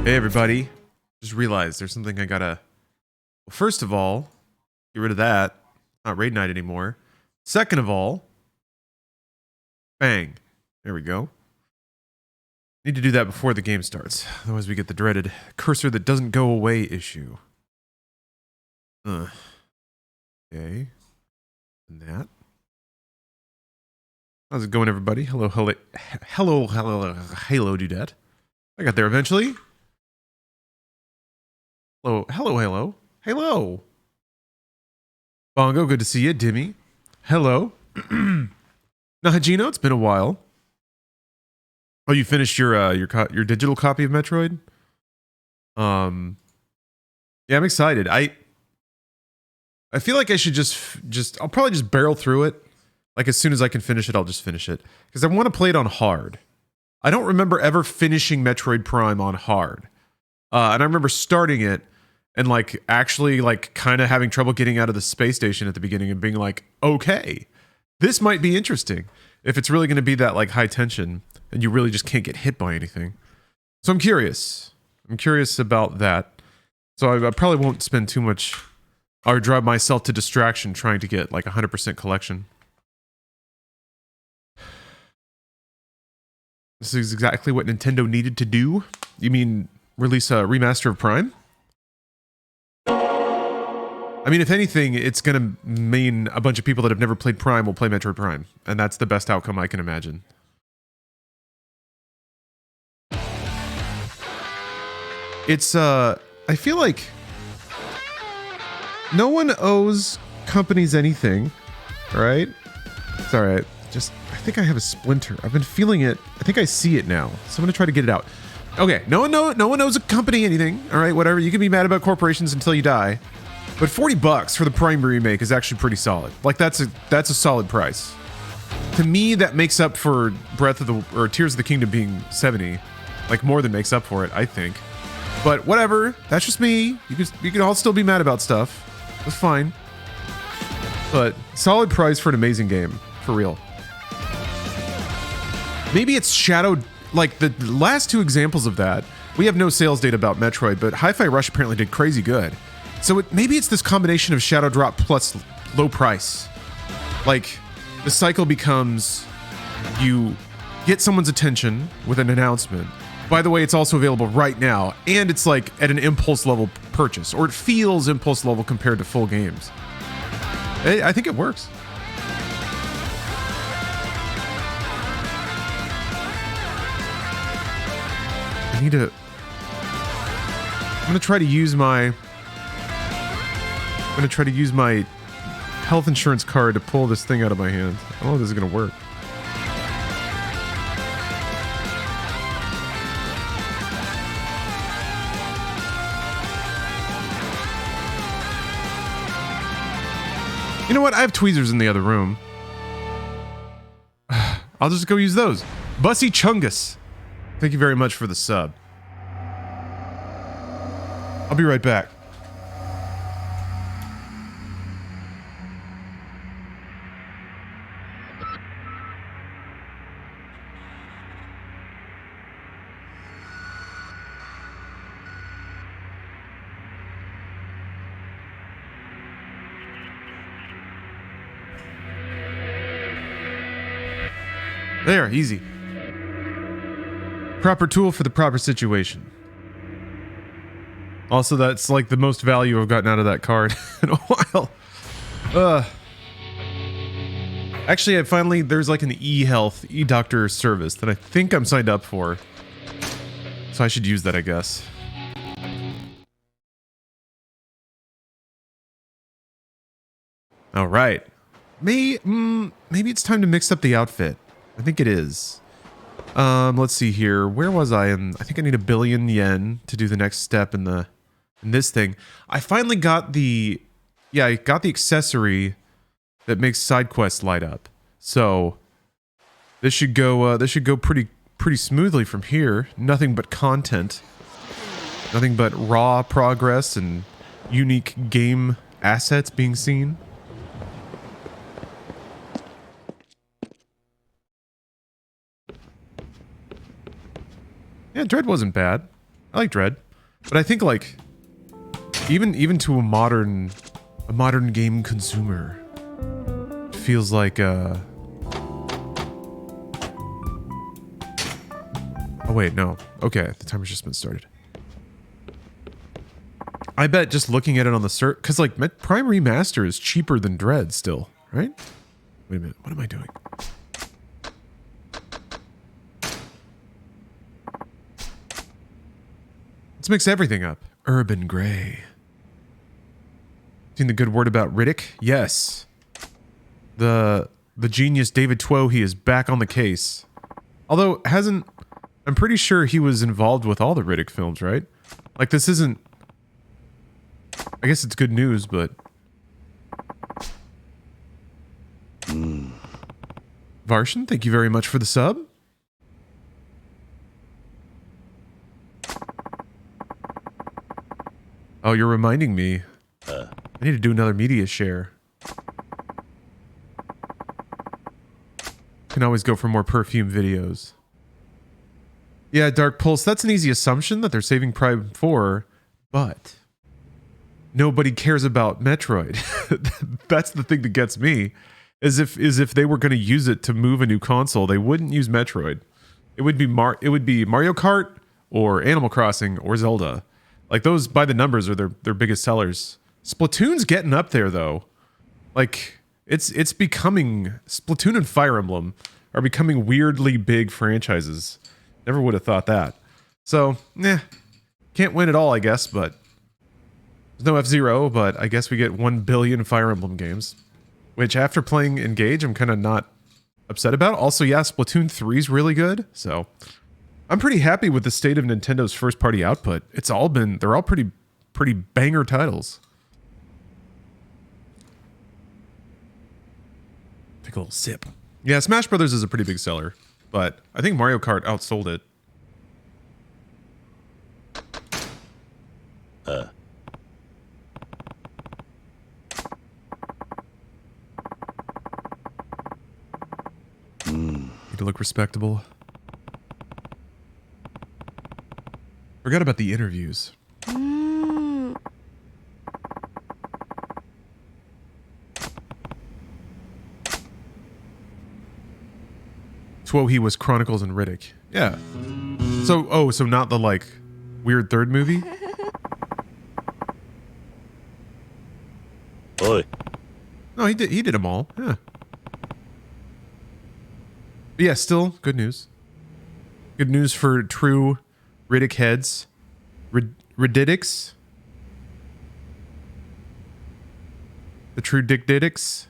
Hey everybody, just realized there's something I gotta... Well, first of all, get rid of that. Not raid night anymore. Second of all, bang. There we go. Need to do that before the game starts. Otherwise we get the dreaded cursor that doesn't go away issue. Okay. And that. How's it going, everybody? Hello, Dudette. I got there eventually. Hello. Bongo, good to see you. Dimmy, hello. Nahajino, it's been a while. Oh, you finished your digital copy of Metroid? Yeah, I'm excited. I feel like I should I'll probably just barrel through it. Like as soon as I can finish it, I'll just finish it because I want to play it on hard. I don't remember ever finishing Metroid Prime on hard, and I remember starting it and like actually like kind of having trouble getting out of the space station at the beginning and being like, okay, this might be interesting if it's really going to be that like high tension and you really just can't get hit by anything. So I'm curious. I'm curious about that. So I probably won't spend too much or drive myself to distraction trying to get like 100% collection. This is exactly what Nintendo needed to do. You mean release a remaster of Prime? I mean, if anything, it's going to mean a bunch of people that have never played Prime will play Metroid Prime. And that's the best outcome I can imagine. It's, I feel like no one owes companies anything, right? It's alright. I think I have a splinter. I've been feeling it. I think I see it now. So I'm going to try to get it out. Okay, no one owes a company anything, alright, whatever. You can be mad about corporations until you die. But $40 for the Prime remake is actually pretty solid. Like that's a solid price. To me, that makes up for Tears of the Kingdom being 70. Like more than makes up for it, I think. But whatever, that's just me. You can all still be mad about stuff. That's fine. But solid price for an amazing game, for real. Maybe it's shadowed, like the last two examples of that. We have no sales data about Metroid, but Hi-Fi Rush apparently did crazy good. So maybe it's this combination of Shadow Drop plus low price. Like, the cycle becomes you get someone's attention with an announcement. By the way, it's also available right now, and it's like at an impulse level purchase, or it feels impulse level compared to full games. I think it works. I'm gonna try to use my health insurance card to pull this thing out of my hands. I don't know if this is gonna work. You know what? I have tweezers in the other room. I'll just go use those. Bussy Chungus, thank you very much for the sub. I'll be right back. There, easy. Proper tool for the proper situation. Also, that's like the most value I've gotten out of that card in a while. Actually, there's like an e-health, e-doctor service that I think I'm signed up for. So I should use that, I guess. All right. Maybe it's time to mix up the outfit. I think it is. Let's see here. Where was I? I think I need 1 billion yen to do the next step in this thing. I finally got the accessory that makes side quests light up. So this should go pretty smoothly from here. Nothing but content. Nothing but raw progress and unique game assets being seen. Yeah, Dread wasn't bad. I like Dread, but I think like even to a modern game consumer, it feels like oh wait, no. Okay, the timer's just been started. I bet just looking at it on the cert, because like Prime Remaster is cheaper than Dread still, right? Wait a minute, what am I doing? Let's mix everything up. Urban Gray. Seen the good word about Riddick? Yes. The genius David Twohy is back on the case. Although I'm pretty sure he was involved with all the Riddick films, right? Like this isn't, I guess it's good news, but Varshan, thank you very much for the sub. Oh, you're reminding me. I need to do another media share. Can always go for more perfume videos. Yeah, Dark Pulse, that's an easy assumption that they're saving Prime 4, but nobody cares about Metroid. That's the thing that gets me. Is if they were going to use it to move a new console, they wouldn't use Metroid. It would be Mario Kart or Animal Crossing or Zelda. Like those by the numbers are their biggest sellers. Splatoon's getting up there though. Like it's becoming, Splatoon and Fire Emblem are becoming weirdly big franchises. Never would have thought that. So, can't win it all, I guess, but there's no F-Zero, but I guess we get 1 billion Fire Emblem games, which after playing Engage, I'm kind of not upset about. Also, yeah, Splatoon 3 is really good, so I'm pretty happy with the state of Nintendo's first-party output. They're all pretty banger titles. Take a little sip. Yeah, Smash Brothers is a pretty big seller, but I think Mario Kart outsold it. Need to look respectable. Forgot about the interviews. Twohy was Chronicles and Riddick. Yeah. So not the like weird third movie? Oi. No, he did them all. Yeah. But yeah, still good news. Good news for true Riddick heads. Riddicks. The true Dick Diddicks.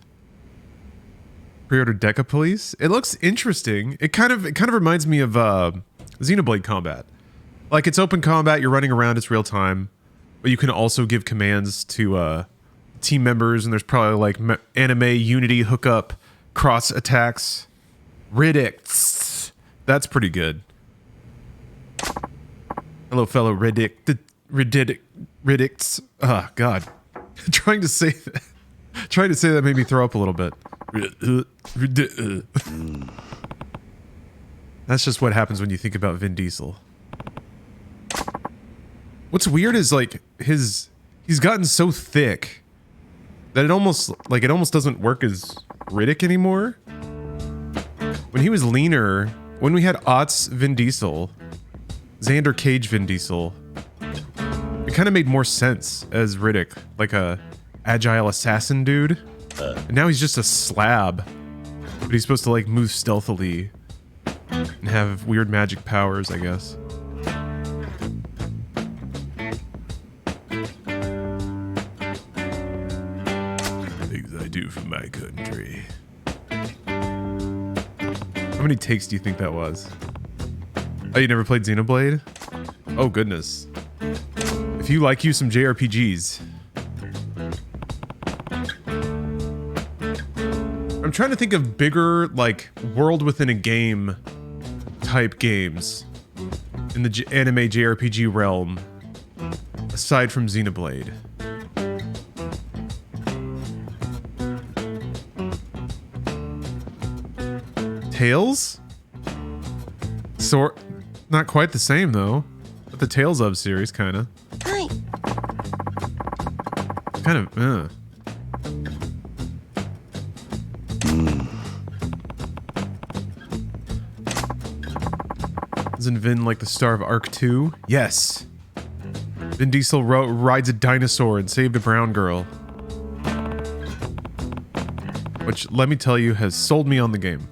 Pre-order Deca Police. It looks interesting. It kind of reminds me of Xenoblade Combat. Like it's open combat, you're running around, it's real time, but you can also give commands to team members, and there's probably like anime Unity hookup cross attacks. Riddicks. That's pretty good. Hello, fellow Riddicks. Oh, God. Trying to say that made me throw up a little bit. That's just what happens when you think about Vin Diesel. What's weird is like he's gotten so thick that it almost doesn't work as Riddick anymore. When he was leaner, when we had Aughts Vin Diesel, Xander Cage Vin Diesel, it kind of made more sense as Riddick, like a agile assassin dude. And now he's just a slab, but he's supposed to like move stealthily and have weird magic powers, I guess. Things I do for my country. How many takes do you think that was? Oh, you never played Xenoblade? Oh, goodness. If you like you some JRPGs. I'm trying to think of bigger, like, world within a game type games in the anime JRPG realm, aside from Xenoblade. Tales? Not quite the same, though. The Tales of series, kind of. Hi. Kind of, Isn't Vin like the star of Arc 2? Yes. Vin Diesel rides a dinosaur and saved a brown girl. Which, let me tell you, has sold me on the game.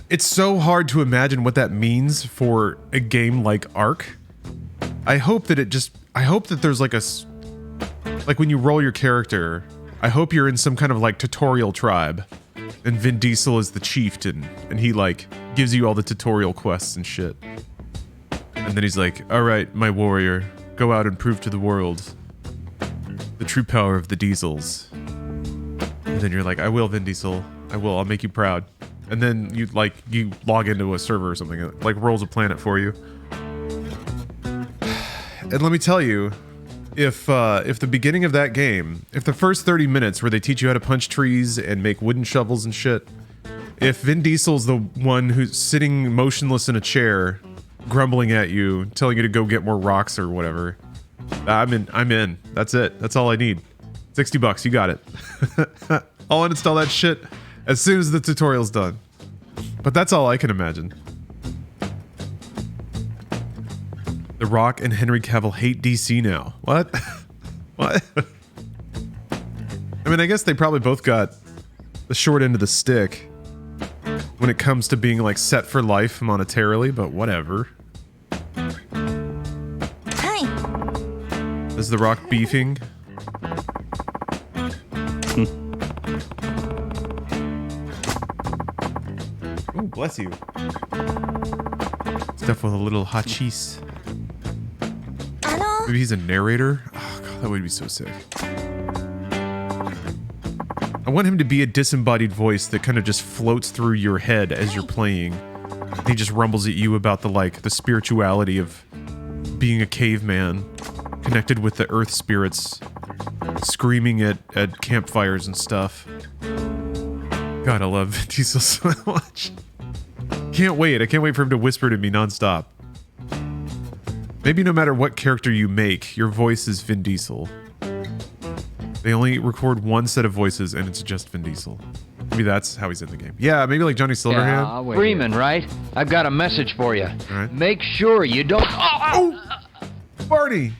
It's so hard to imagine what that means for a game like Arc. I hope that there's like like when you roll your character, I hope you're in some kind of like tutorial tribe. And Vin Diesel is the chieftain, and he like gives you all the tutorial quests and shit. And then he's like, all right, my warrior, go out and prove to the world the true power of the Diesels. And then you're like, I will, Vin Diesel. I will. I'll make you proud. And then you log into a server or something. It like rolls a planet for you. And let me tell you, if the beginning of that game, if the first 30 minutes where they teach you how to punch trees and make wooden shovels and shit, if Vin Diesel's the one who's sitting motionless in a chair, grumbling at you, telling you to go get more rocks or whatever, I'm in. That's it. That's all I need. $60, you got it. I'll uninstall that shit as soon as the tutorial's done. But that's all I can imagine. The Rock and Henry Cavill hate DC now. What? What? I mean, I guess they probably both got the short end of the stick when it comes to being like set for life monetarily, but whatever. Hi. Is The Rock beefing? Oh, bless you. Stuff with a little hot cheese. Maybe he's a narrator? Oh, God, that would be so sick. I want him to be a disembodied voice that kind of just floats through your head as you're playing. He just rumbles at you about the spirituality of being a caveman, connected with the earth spirits, screaming at campfires and stuff. God, I love Vin Diesel so much. Can't wait. I can't wait for him to whisper to me nonstop. Maybe no matter what character you make, your voice is Vin Diesel. They only record one set of voices, and it's just Vin Diesel. Maybe that's how he's in the game. Yeah, maybe like Johnny Silverhand. Yeah, Freeman, right? I've got a message for you. Right. Make sure you don't... Oh! Barney!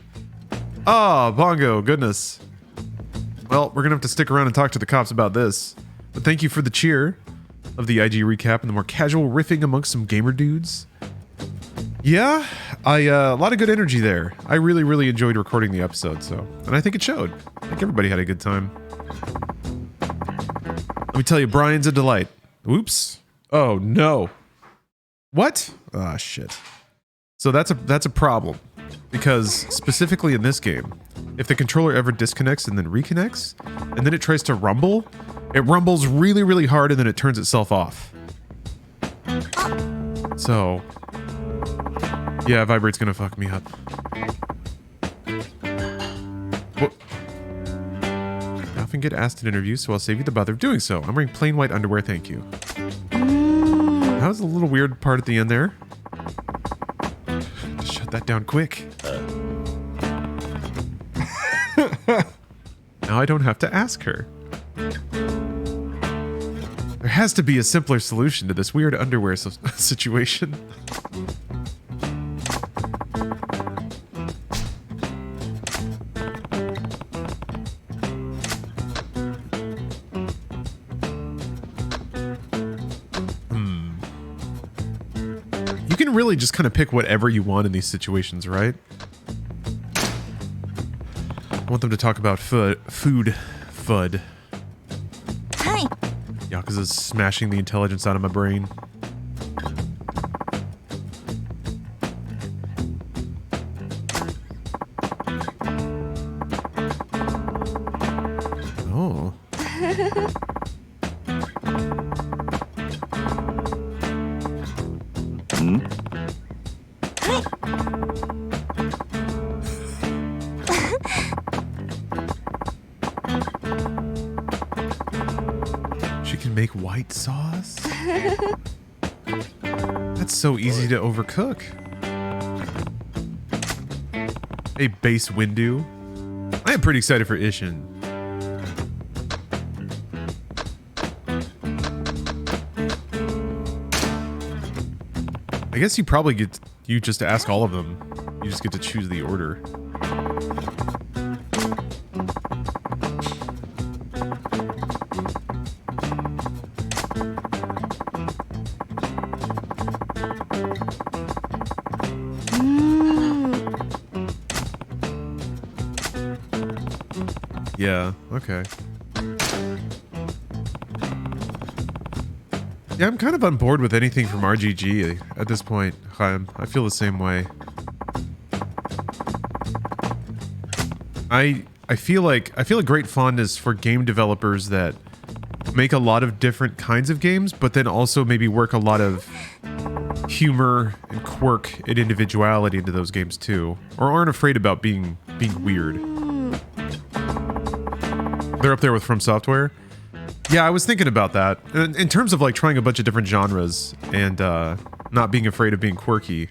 Oh, Bongo, goodness. Well, we're gonna have to stick around and talk to the cops about this. But thank you for the cheer of the IG recap and the more casual riffing amongst some gamer dudes. Yeah, a lot of good energy there. I really, really enjoyed recording the episode, and I think it showed. I think everybody had a good time. Let me tell you, Brian's a delight. Oops. Oh, no. What? Ah, shit. So that's a problem. Because, specifically in this game, if the controller ever disconnects and then reconnects, and then it tries to rumble, it rumbles really, really hard and then it turns itself off. So... yeah, vibrate's gonna fuck me up. What? I often get asked in interviews, so I'll save you the bother of doing so. I'm wearing plain white underwear, thank you. That was a little weird part at the end there. Just shut that down quick. Now I don't have to ask her. There has to be a simpler solution to this weird underwear situation. Really just kind of pick whatever you want in these situations, right? I want them to talk about food. Hi. Yakuza's smashing the intelligence out of my brain. Oh. She can make white sauce? That's so easy to overcook. A base Windu. I am pretty excited for Ishin. I guess you probably get you just ask all of them. You just get to choose the order. Yeah, okay. Yeah, I'm kind of on board with anything from RGG at this point, Chaim. I feel the same way. I feel like a great fondness for game developers that make a lot of different kinds of games, but then also maybe work a lot of humor and quirk and individuality into those games too, or aren't afraid about being weird. They're up there with From Software. Yeah, I was thinking about that. In terms of like trying a bunch of different genres and not being afraid of being quirky.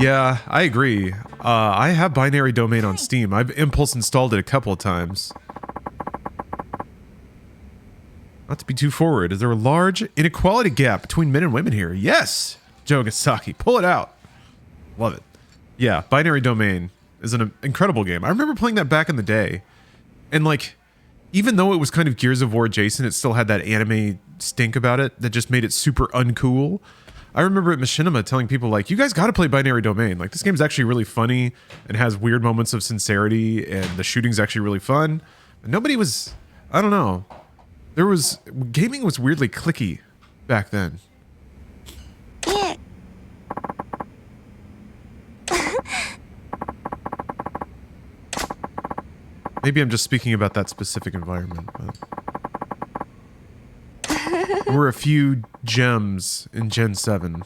Yeah, I agree. I have Binary Domain on Steam. I've impulse installed it a couple of times. Not to be too forward, is there a large inequality gap between men and women here? Yes! Joe Gasaki, pull it out. Love it. Yeah, Binary Domain is an incredible game. I remember playing that back in the day. And like, even though it was kind of Gears of War adjacent, it still had that anime stink about it that just made it super uncool. I remember at Machinima telling people like, you guys got to play Binary Domain. Like, this game's actually really funny and has weird moments of sincerity, and the shooting's actually really fun. But nobody was, I don't know. Gaming was weirdly clicky back then. Yeah. Maybe I'm just speaking about that specific environment. But there were a few gems in Gen 7.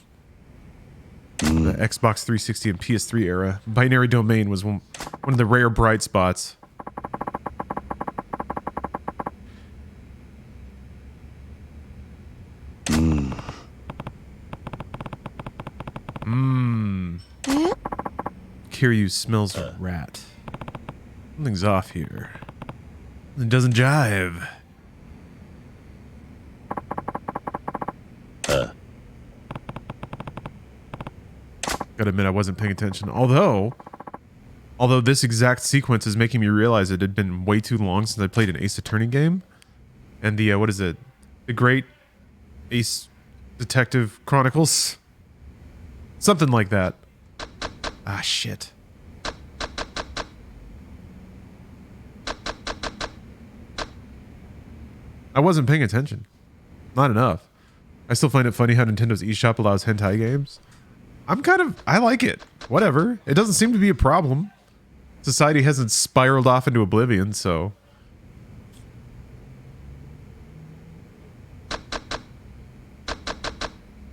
The Xbox 360 and PS3 era. Binary Domain was one of the rare bright spots. Kiryu smells a rat. Something's off here. It doesn't jive. Gotta admit, I wasn't paying attention. Although this exact sequence is making me realize it had been way too long since I played an Ace Attorney game. And the, what is it? The Great Ace Detective Chronicles? Something like that. Ah, shit. I wasn't paying attention. Not enough. I still find it funny how Nintendo's eShop allows hentai games. I like it. Whatever. It doesn't seem to be a problem. Society hasn't spiraled off into oblivion, so...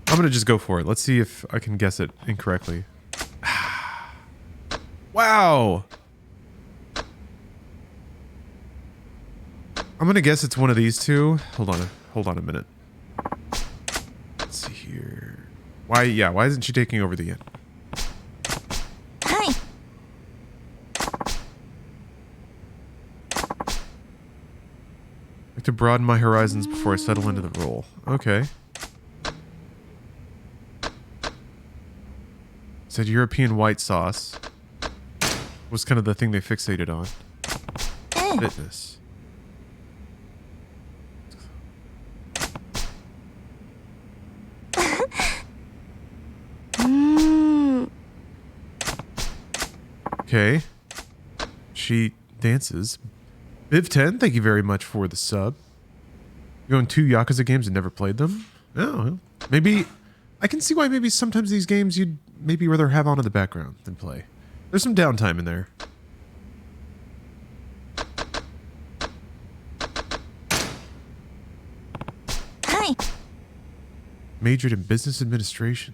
I'm gonna just go for it. Let's see if I can guess it incorrectly. Wow! I'm gonna guess it's one of these two. Hold on a minute. Let's see here. Why isn't she taking over the end? Hi. Like to broaden my horizons before I settle into the role. Okay. Said European white sauce was kind of the thing they fixated on. Fitness. Okay. She dances. Viv10, thank you very much for the sub. You own 2 Yakuza games and never played them? Oh, maybe... I can see why maybe sometimes these games you'd maybe rather have on in the background than play. There's some downtime in there. Hi. Majored in business administration.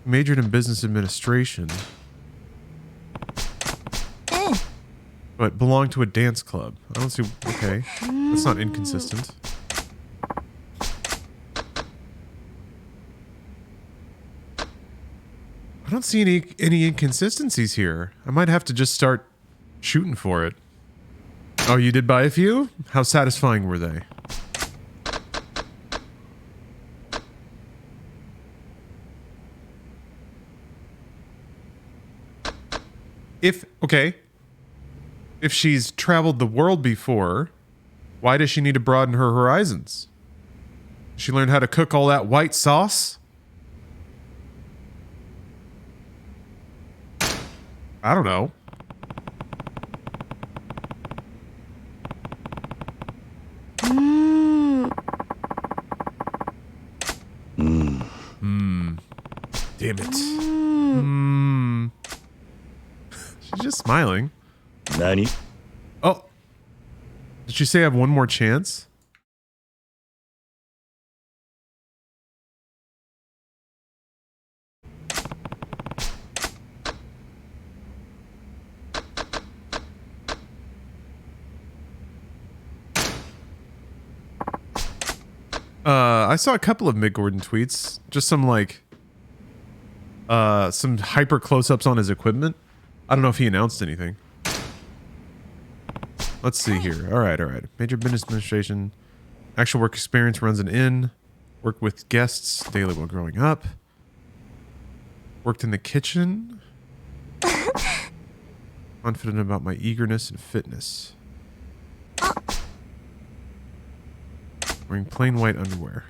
Majored in business administration. But belonged to a dance club. I don't see... Okay. That's not inconsistent. I don't see any inconsistencies here. I might have to just start shooting for it. Oh, you did buy a few? How satisfying were they? Okay. If she's traveled the world before, why does she need to broaden her horizons? She learned how to cook all that white sauce? I don't know. Damn it. She's just smiling. Nani? Oh. Did she say I have one more chance? I saw a couple of Mick Gordon tweets. Just some like some hyper close-ups on his equipment. I don't know if he announced anything. Let's see here. All right. Major business administration. Actual work experience, runs an inn. Worked with guests daily while growing up. Worked in the kitchen. Confident about my eagerness and fitness. Wearing plain white underwear.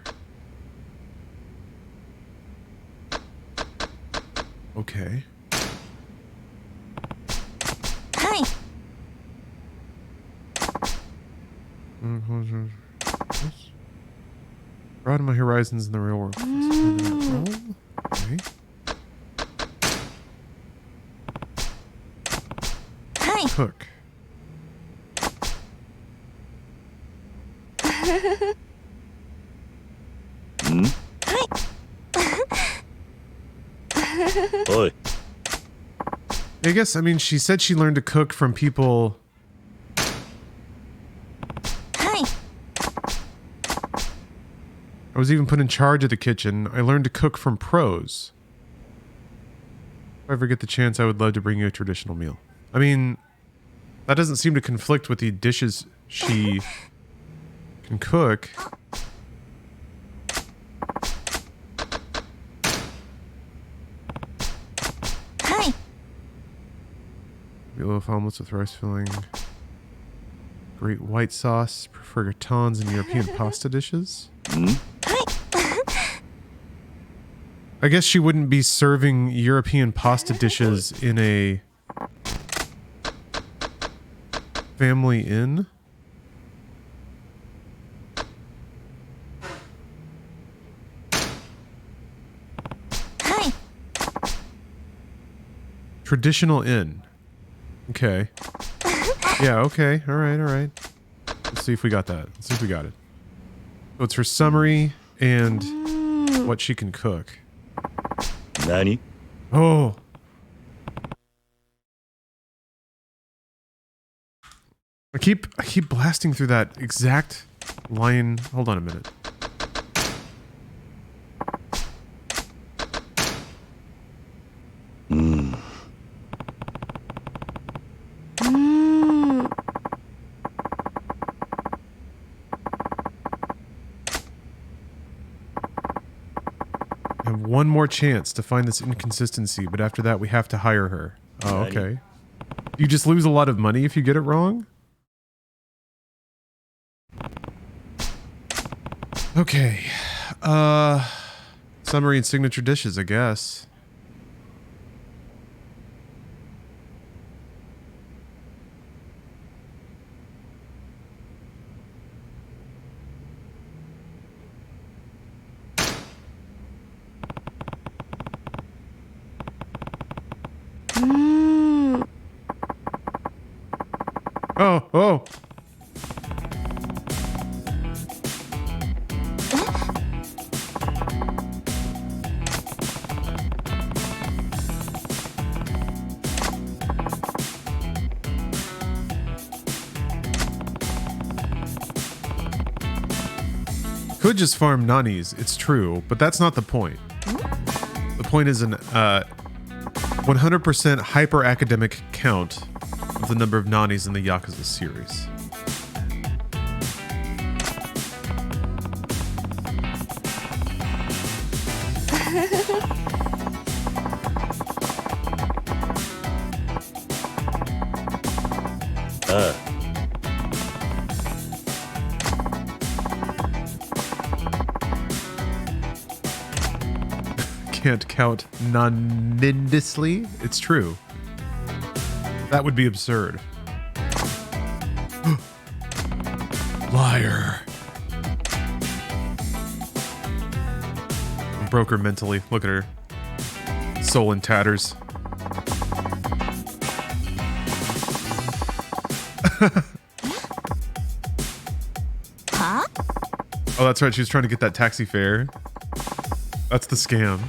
Okay. Hi. Broaden my horizons in the real world. Okay. Hi. Cook. Oi. I guess, I mean, she said she learned to cook from people. Hi. I was even put in charge of the kitchen. I learned to cook from pros. If I ever get the chance, I would love to bring you a traditional meal. I mean, that doesn't seem to conflict with the dishes she can cook. Hi. Meatloaf omelets with rice filling. Great white sauce. Prefer gratons and European pasta dishes. I guess she wouldn't be serving European pasta dishes in a family inn. Hi. Traditional inn. Okay. Yeah, okay. All right. Let's see if we got that. Let's see if we got it. So it's her summary and what she can cook. Nani? Oh. I keep blasting through that exact line. Hold on a minute. I have one more chance to find this inconsistency, but after that we have to hire her. Oh, okay. You just lose a lot of money if you get it wrong? Okay. Summary and signature dishes, I guess. Oh. could just farm nanis, it's true, but that's not the point. The point is an 100% hyper-academic count of the number of nanis in the Yakuza series. Can't count non-nindisly? It's true. That would be absurd. Liar. Broke her mentally. Look at her. Soul in tatters. Huh? Oh, that's right. She was trying to get that taxi fare. That's the scam.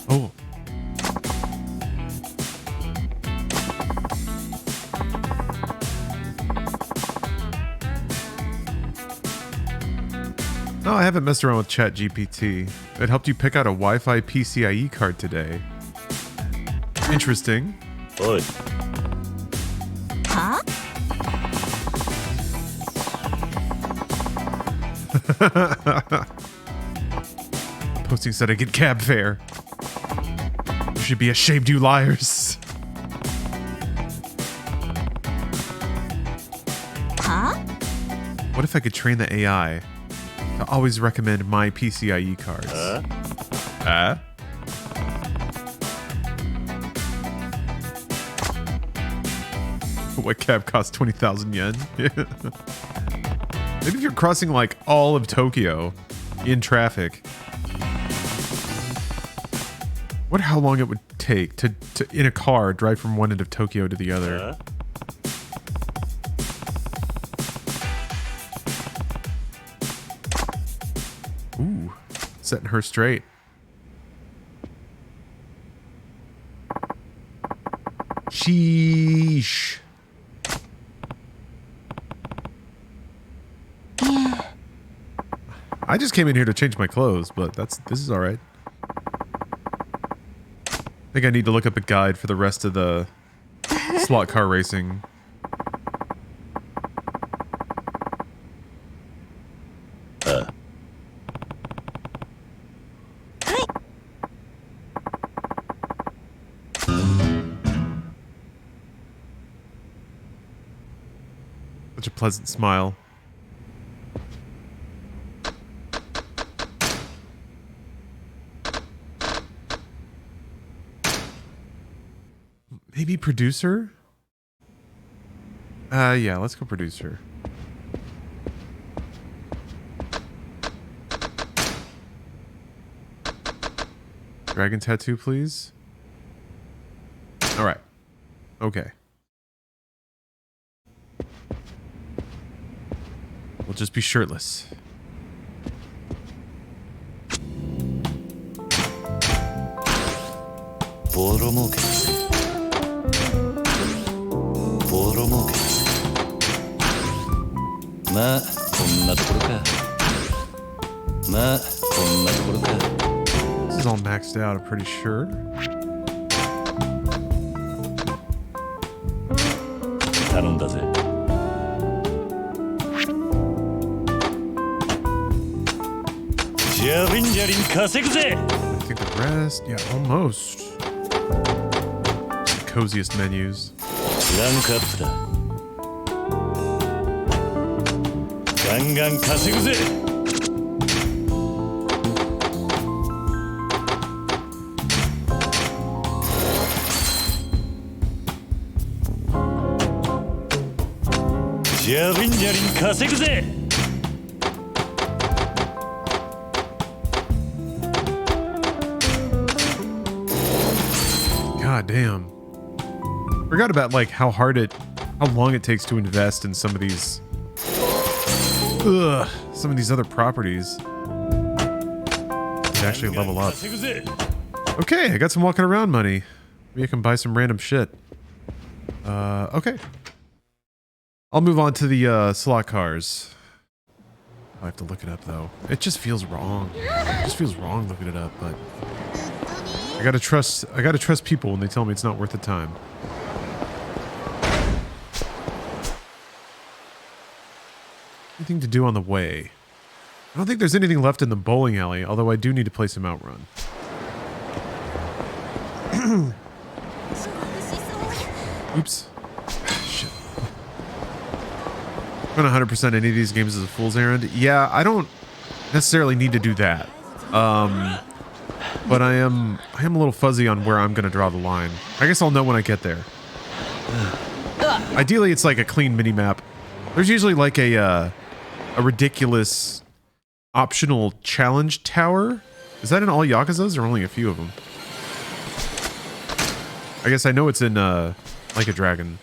Oh. No, I haven't messed around with ChatGPT. It helped you pick out a Wi-Fi PCIe card today. Interesting. おい Huh? Posting said I get cab fare. You should be ashamed, you liars. Huh? What if I could train the AI to always recommend my PCIe cards? What cab costs 20,000 yen? Maybe if you're crossing like all of Tokyo in traffic. Wonder how long it would take to in a car drive from one end of Tokyo to the other. Ooh, setting her straight. Sheesh. I just came in here to change my clothes, but this is all right. I think I need to look up a guide for the rest of the slot car racing. Such a pleasant smile. Maybe producer? Yeah, let's go producer. Dragon tattoo, please. All right. Okay. We'll just be shirtless. This is all maxed out, I'm pretty sure. 頼んだぜ ジャビンジャリン稼ぐぜ I think the rest, yeah, almost. The coziest menus. ランクアップだガンガン稼ぐぜ ジャビンジャリン稼ぐぜ God damn. Forgot about like how long it takes to invest in some of these other properties to actually level up. Okay, I got some walking around money. Maybe I can buy some random shit. Okay. I'll move on to the slot cars. I have to look it up though. It just feels wrong. It just feels wrong looking it up, but I gotta trust people when they tell me it's not worth the time. Anything to do on the way? I don't think there's anything left in the bowling alley, although I do need to play some Outrun. Oops. Shit. I'm gonna 100% any of these games as a fool's errand. Yeah, I don't necessarily need to do that. But I am a little fuzzy on where I'm gonna draw the line. I guess I'll know when I get there. Ideally, it's like a clean mini-map. There's usually like a ridiculous optional challenge tower. Is that in all Yakuzas or only a few of them? I guess I know it's in Like a Dragon.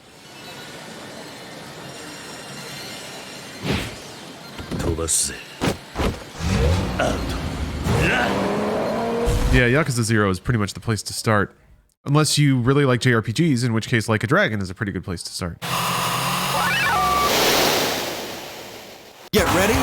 Yeah, Yakuza 0 is pretty much the place to start. Unless you really like JRPGs, in which case Like a Dragon is a pretty good place to start. Get ready.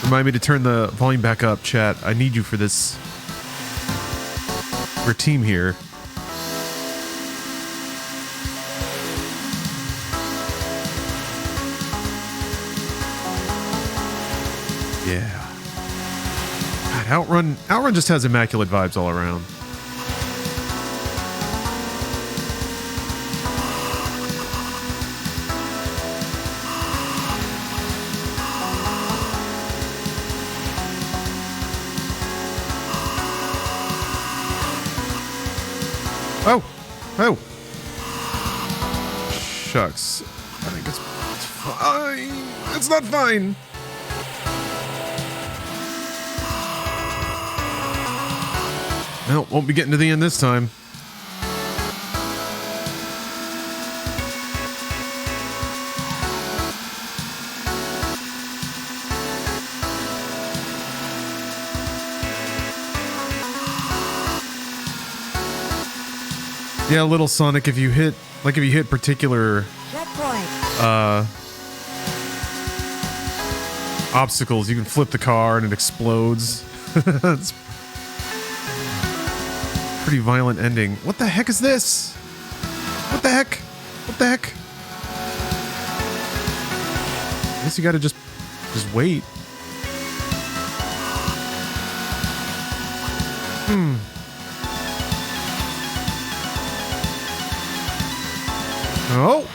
Remind me to turn the volume back up, chat. I need you for this. For team here. Yeah. God, Outrun just has immaculate vibes all around. Oh! Shucks. I think it's fine. It's not fine. Well, won't be getting to the end this time. Yeah, little Sonic, if you hit particular obstacles, you can flip the car and it explodes. It's pretty violent ending. What the heck is this? What the heck? What the heck? I guess you gotta just wait. Oh!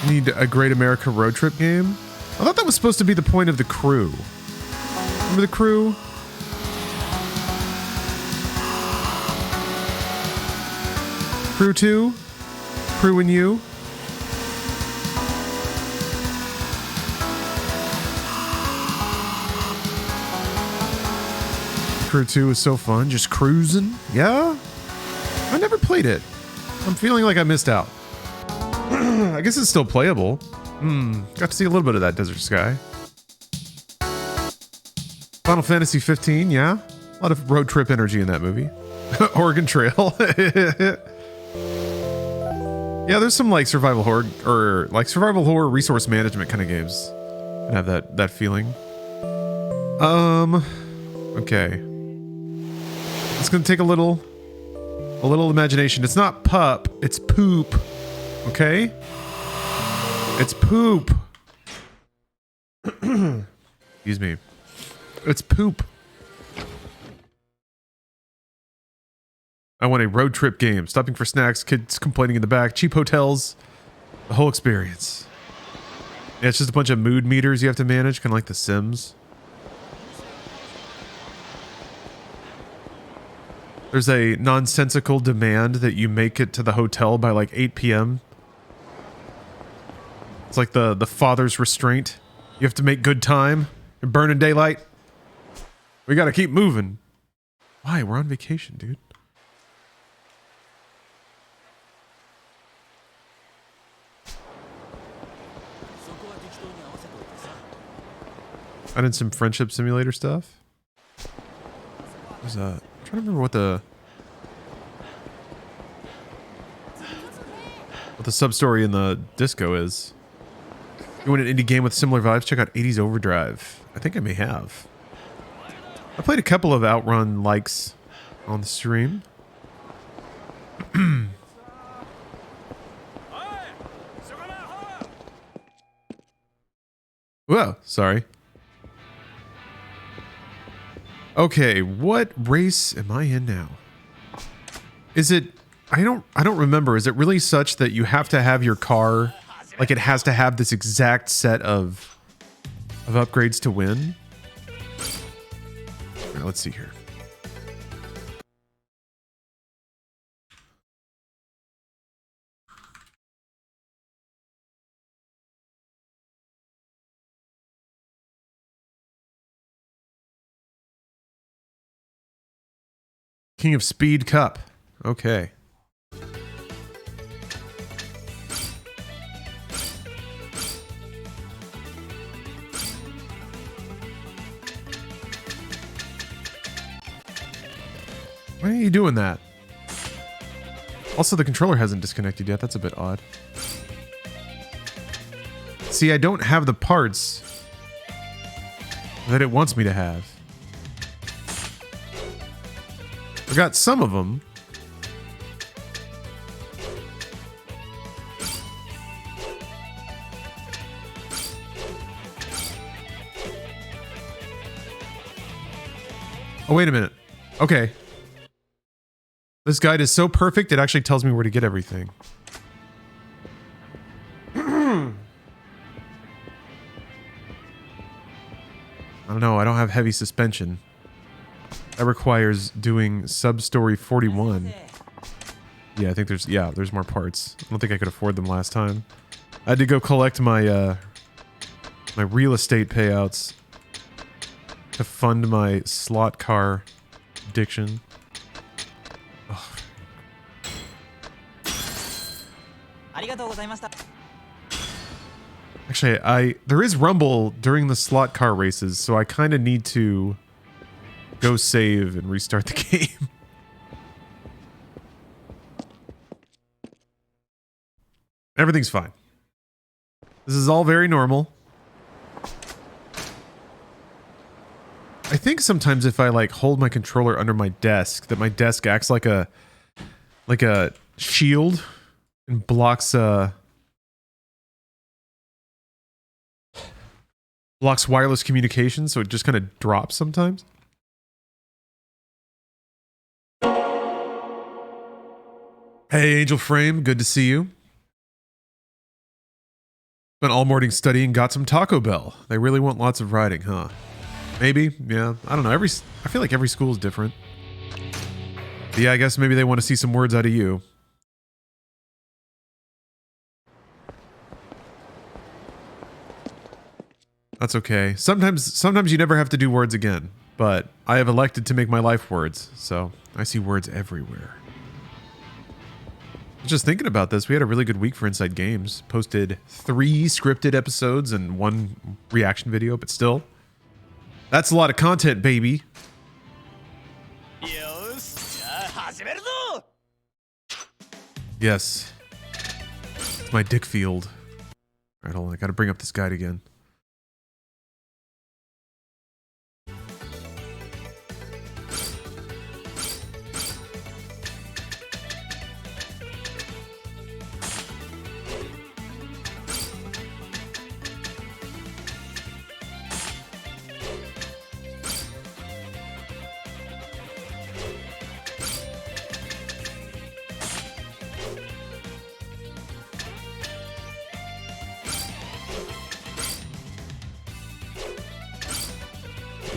Need a Great America Road Trip game? I thought that was supposed to be the point of The Crew. Remember The Crew? Crew 2? Crew and You? Crew 2 was so fun, just cruising. Yeah? I never played it. I'm feeling like I missed out. I guess it's still playable. Got to see a little bit of that Desert Sky. Final Fantasy 15, yeah? A lot of road trip energy in that movie. Oregon Trail. Yeah, there's some like survival horror resource management kind of games. I have that feeling. Okay. It's gonna take a little imagination. It's not pup, it's poop. Okay? It's poop. Excuse me. It's poop. I want a road trip game. Stopping for snacks, kids complaining in the back, cheap hotels, the whole experience. Yeah, it's just a bunch of mood meters you have to manage, kind of like The Sims. There's a nonsensical demand that you make it to the hotel by like 8 p.m. It's like the father's restraint. You have to make good time. You're burning daylight. We gotta keep moving. Why? We're on vacation, dude. Added some friendship simulator stuff. There's a... I'm trying to remember what the sub-story in the disco is. You want an indie game with similar vibes? Check out 80s Overdrive. I think I may have. I played a couple of Outrun likes on the stream. Whoa, sorry. Okay, what race am I in now? Is it... I don't remember. Is it really such that you have to have your car... Like, it has to have this exact set of upgrades to win? All right, let's see here. King of Speed Cup. Okay. Why are you doing that? Also, the controller hasn't disconnected yet. That's a bit odd. See, I don't have the parts that it wants me to have. I got some of them. Oh, wait a minute. Okay. This guide is so perfect, it actually tells me where to get everything. I don't know, I don't have heavy suspension. That requires doing sub-story 41. Yeah, I think there's more parts. I don't think I could afford them last time. I had to go collect my my real estate payouts to fund my slot car addiction. Actually, there is rumble during the slot car races, so I kind of need to go save and restart the game. Everything's fine. This is all very normal. I think sometimes if I like hold my controller under my desk, that my desk acts like a shield and blocks wireless communication, so it just kind of drops sometimes. Hey, Angel Frame, good to see you. Spent all morning studying, got some Taco Bell. They really want lots of writing, huh? Maybe, yeah. I don't know. I feel like every school is different. But yeah, I guess maybe they want to see some words out of you. That's okay. Sometimes you never have to do words again. But I have elected to make my life words, so I see words everywhere. Just thinking about this, we had a really good week for Inside Games. Posted 3 scripted episodes and 1 reaction video, but still, that's a lot of content, baby. Yes. It's my dick field. Alright, hold on. I gotta bring up this guide again.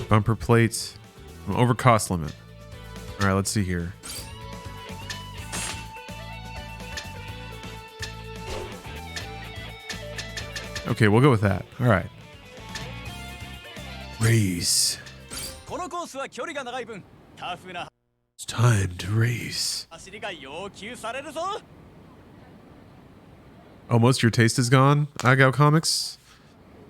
Bumper plates. I'm over cost limit. All right, let's see here. Okay, we'll go with that. All right. Race. このコースは距離が長い分タフな It's time to race. 走りが要求されるぞ Oh, most of your taste is gone, Agao Comics?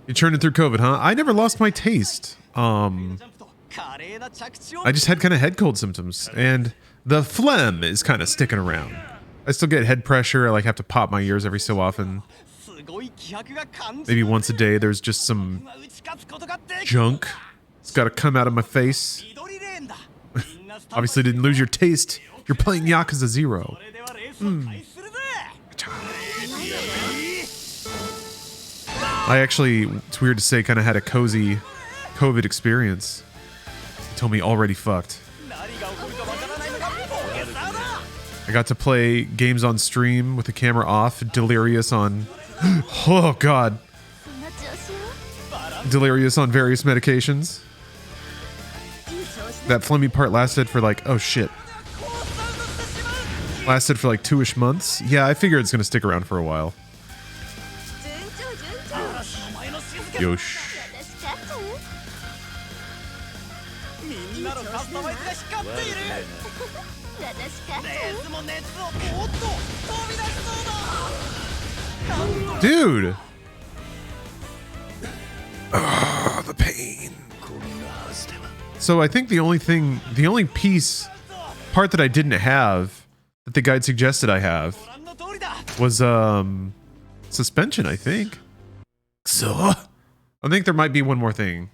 You churned it through COVID, huh? I never lost my taste. ジャンプと華麗な着地を I just had kind of head cold symptoms, and the phlegm is kind of sticking around. I still get head pressure. I like have to pop my ears every so often. すごい気迫が感じ Maybe once a day there's just some 打ち勝つことができる junk. It's got to come out of my face. 緑レーンだ Obviously didn't lose your taste. You're playing Yakuza 0. それではレースを開始するぜ I actually, it's weird to say, kind of had a cozy COVID experience. They told me already fucked. 何が起こるかわからないのがポケサーだ I got to play games on stream with the camera off, delirious on... Oh, God. そんな調子よ Delirious on various medications. いい調子 That phlegmy part lasted for like, oh shit. Lasted for like 2-ish months. Yeah, I figure it's gonna stick around for a while. 順調順調 Yosh. 私勝っちゃうみんなのカスタマイズが光っている私勝っちゃレうースも熱をおっと飛び出しそうだ Dude! Ah, the pain. So I think the only part that I didn't have, that the guide suggested I have, ご覧の通りだ was suspension, I think. So I think there might be one more thing.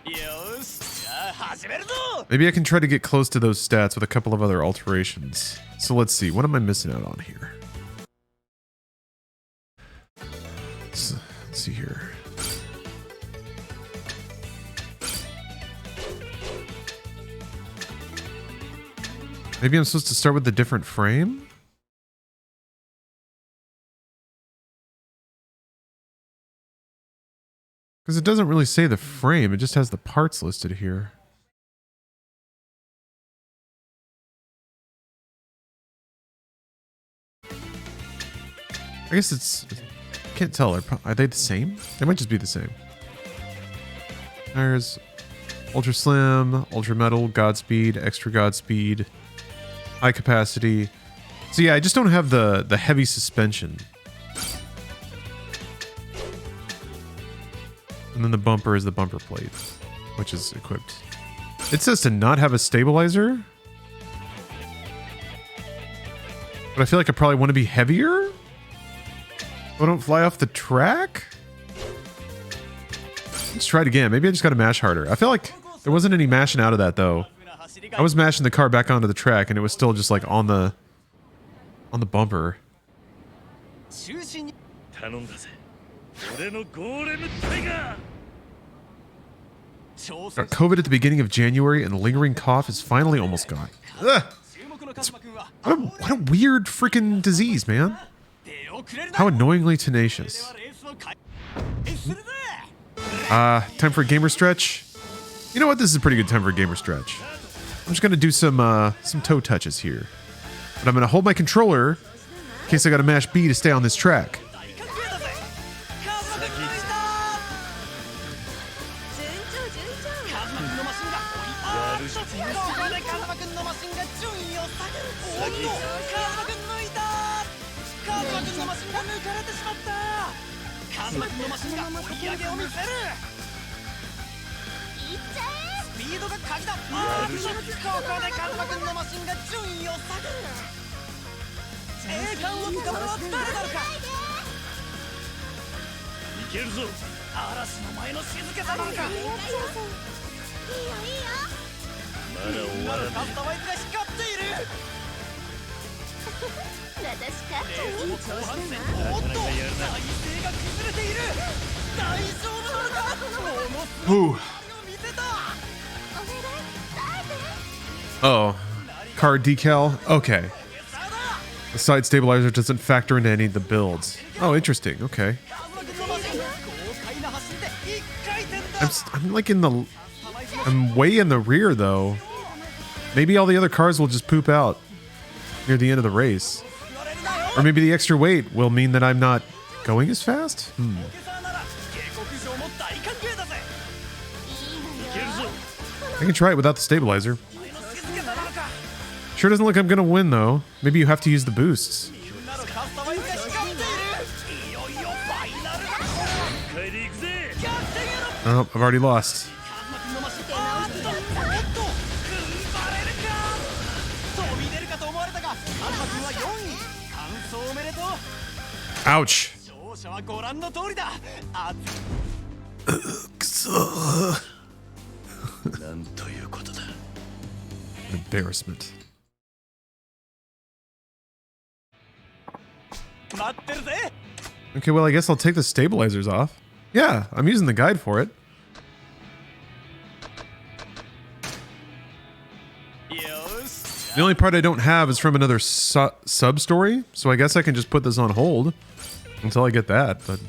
よしじゃあ始めるぞ Maybe I can try to get close to those stats with a couple of other alterations. So let's see. What am I missing out on here? Let's see here. Maybe I'm supposed to start with a different frame? Because it doesn't really say the frame, it just has the parts listed here. I guess it's... I can't tell. Are they the same? They might just be the same. There's Ultra Slim, Ultra Metal, Godspeed, Extra Godspeed, High Capacity. So yeah, I just don't have the heavy suspension. And then the bumper is the bumper plate, which is equipped. It says to not have a stabilizer. But I feel like I probably want to be heavier. So I don't fly off the track. Let's try it again. Maybe I just got to mash harder. I feel like there wasn't any mashing out of that though. I was mashing the car back onto the track and it was still just like on the bumper. 中心に頼んだぜ俺のゴーレムタイガー挑戦 Got COVID at the beginning of January and the lingering cough is finally almost gone. Ugh, 注目のカズマ君は what a weird freaking disease, man. 出遅れるな How annoyingly で tenacious. はレースを開始するぜ Time for a gamer stretch. You know what? This is a pretty good time for a gamer stretch. I'm just gonna do some toe touches here, but I'm gonna hold my controller in case I gotta mash B to stay on this track. 大歓迎だぜカズマ君抜いた順調順調カズマ君のマシンがあーっとここでカズマ君のマシンが順位を下げるおっとカズマ君抜いたカズマ君のマシンが抜かれてしまったカズマ君のマシンが追い上げを見せるいっちゃえスピードが鍵だあーっとここでカズマ君のマシンが順位を下げる栄冠をつかむのは誰なのかいけるぞ嵐の前の静けさなのかいいよいいよまだ終わらカねスタマイズが光っている私勝っちゃういい調子だ後半戦なおっと体勢が崩れている大丈夫なのかものすごい Ooh. を見せた お願い耐えて Oh, car decal. Okay. さあだ The side stabilizer doesn't factor into any of the builds. Oh, interesting. Okay. カズマ君のマシン豪快な走りで一回転だ I'm like in the... I'm way in the rear though. Maybe all the other cars will just poop out near the end of the race. Or maybe the extra weight will mean that I'm not going as fast? ポケサーなら警告状も大歓迎だぜ I can try it without the stabilizer. お前のスケスケさなのか Sure doesn't look like I'm gonna win though. Maybe you have to use the boosts. みんなのカスタマイズが光っているいよいよファイナルだ帰り行くぜ逆転への Oh, I've already lost. カズマ君のマシンあーっと踏ん張れるか飛び出るかと思われたがカズマ君は4位完走おめでとう Ouch. 勝者はご覧の通りだあなんということだ Embarrassment. 待ってるぜ Okay, well, I guess I'll take the stabilizers off. Yeah, I'm using the guide for it. よし The only part I don't have is from another sub-story, so I guess I can just put this on hold until I get that, but...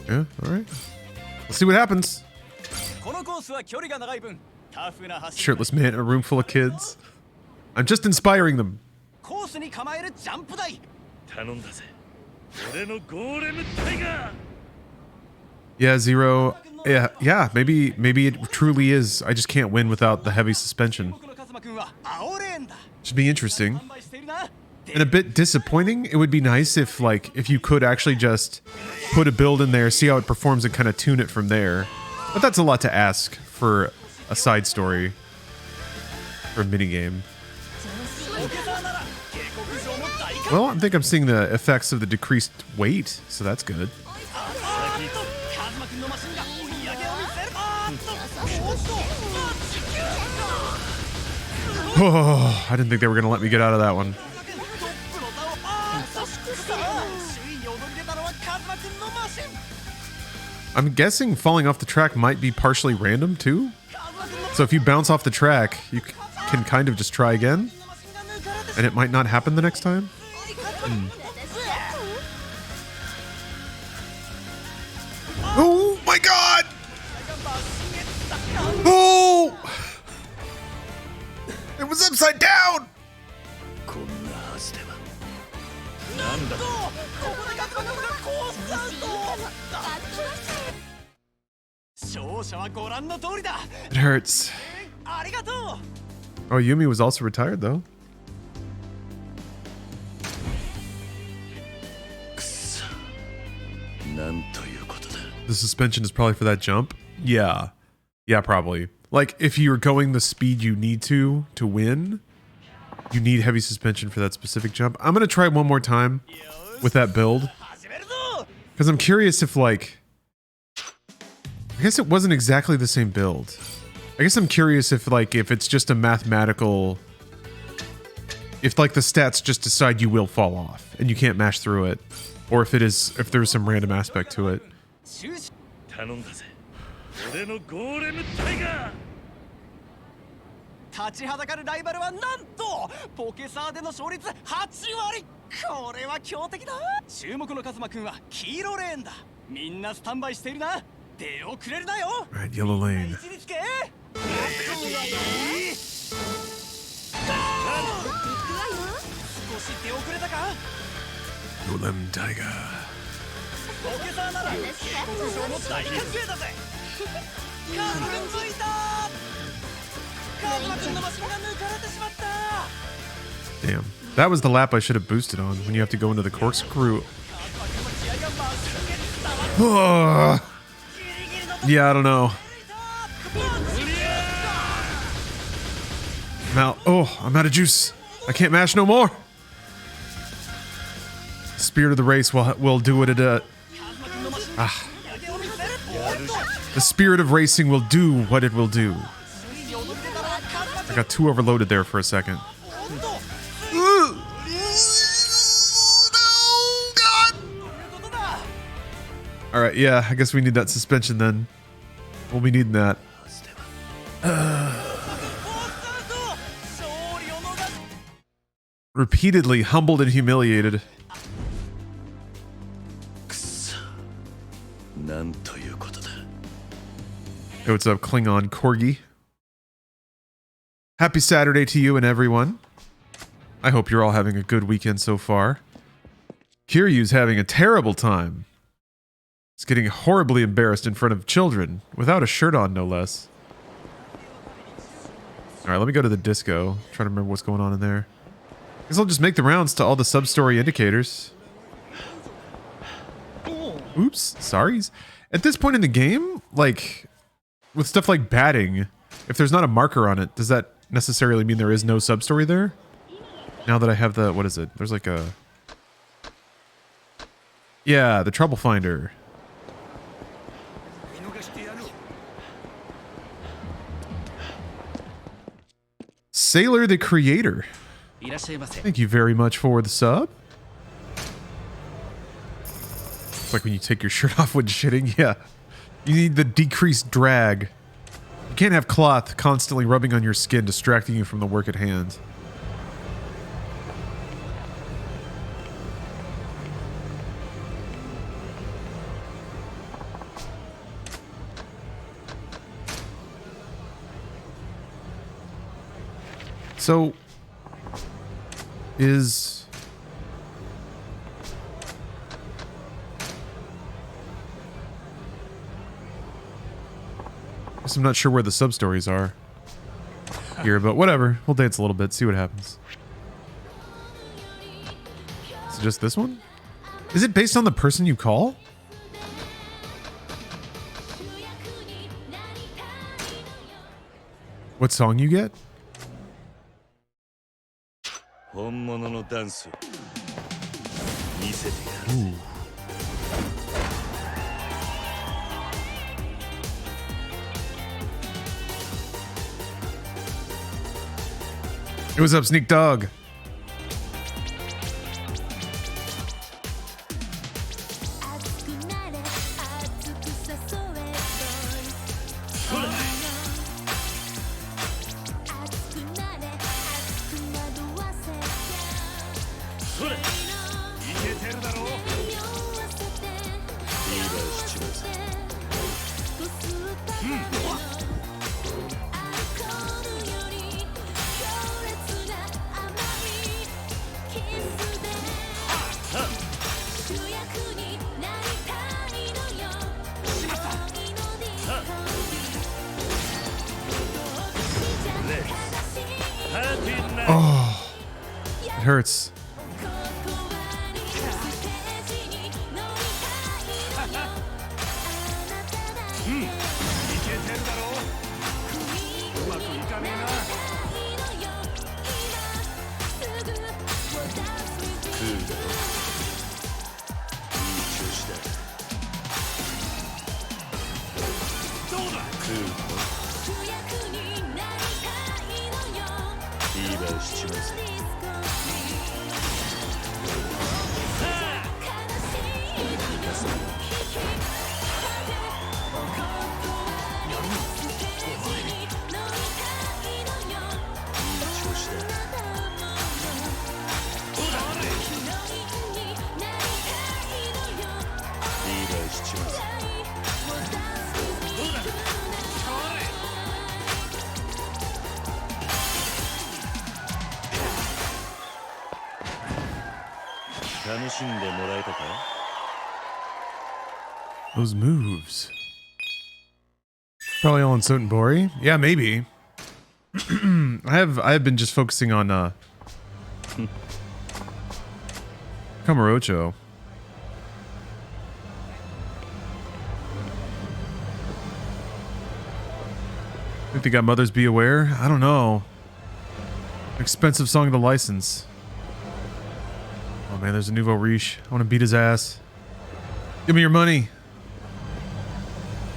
Yeah, alright. Let's see what happens. このコースは距離が長い分タフな走り Shirtless man in a room full of kids. I'm just inspiring them. コースに構えるジャンプ台頼んだぜ俺のゴーレムタイガー Yeah, Zero. Yeah, maybe it truly is. I just can't win without the heavy suspension. 僕のカズマ君は青レーンだ Should be interesting. 販売しているな And a bit disappointing. It would be nice if you could actually just put a build in there, see how it performs, and kind of tune it from there. But that's a lot to ask for a side story for a minigame. ポケサーなら警告状も大歓迎 Well, I think I'm seeing the effects of the decreased weight, so that's good. あーっとカズマ君のマシンが追い上げを見せるあーっとおっとあ地球 Oh, I didn't think they were going to let me get out of that one. トップの座をあーっとさあ首位に躍り出たのはカズマ君のマシン I'm guessing falling off the track might be partially random, too? カズマ君の So if you bounce off the track, you can kind of just try again, マシンが抜かれて and it might not happen the next time? Oh my god! Oh! It was upside down! こんなはずではここでカズマ君がコースアウト勝者はご覧の通りだ It hurts. ありがとう Oh, Yumi was also retired, though. なんということだ The suspension is probably for that jump? Yeah. Yeah, probably. Like, if you're going the speed you need to win, you need heavy suspension for that specific jump. I'm going to try one more time with that build. 始めるぞ Because I'm curious if, like... I guess it wasn't exactly the same build. I guess I'm curious if, like, if it's just a mathematical... If, like, the stats just decide you will fall off and you can't mash through it. Or if there's some random aspect to it. 終始頼んだぜ俺のゴーレムタイガー立ちはだかるライバルはなんとポケサーでの勝率8割これは強敵だ注目のカズマ君は黄色レーンだみんなスタンバイしているな出遅れるなよ Alright, yellow lane. 位置につけ少し出遅れたか Golem Tiger. ポケサーなら警告状も大歓迎だぜカズマ君ついたカズマ君のマシンが抜かれてしまった Damn. That was the lap I should have boosted on when you have to go into the corkscrew. Yeah, I don't know. I'm out of juice. I can't mash no more. Spirit of the race will do what it The spirit of racing will do what it will do. I got too overloaded there for a second. No, God! Alright, yeah, I guess we need that suspension then. We'll be needing that. Repeatedly humbled and humiliated. くそなんということだ Hey, what's up, Klingon Corgi? Happy Saturday to you and everyone. I hope you're all having a good weekend so far. Kiryu's having a terrible time. He's getting horribly embarrassed in front of children, without a shirt on, no less. Alright, let me go to the disco. Try to remember what's going on in there. Guess I'll just make the rounds to all the sub-story indicators. Oops, sorries. At this point in the game, like, with stuff like batting, if there's not a marker on it, does that necessarily mean there is no sub-story there? Now that I have the, what is it? There's like a... Yeah, the Trouble Finder. Sailor the Creator. Thank you very much for the sub. It's like when you take your shirt off when shitting. Yeah. You need the decreased drag. You can't have cloth constantly rubbing on your skin, distracting you from the work at hand. So, is... Guess I'm not sure where the sub-stories are here, but whatever. We'll dance a little bit, see what happens. Is it just this one? Is it based on the person you call? What song you get? 本物のダンス見せてやる Ooh. Hey, what's up, Sneak Dog? Oh, it hurts. Those moves. Probably all in Sonntag. Yeah, maybe. I have been just focusing on Kamurocho. Think they got Mothers Be Aware? I don't know. Expensive song to license. Oh man, there's a nouveau riche. I want to beat his ass. Give me your money.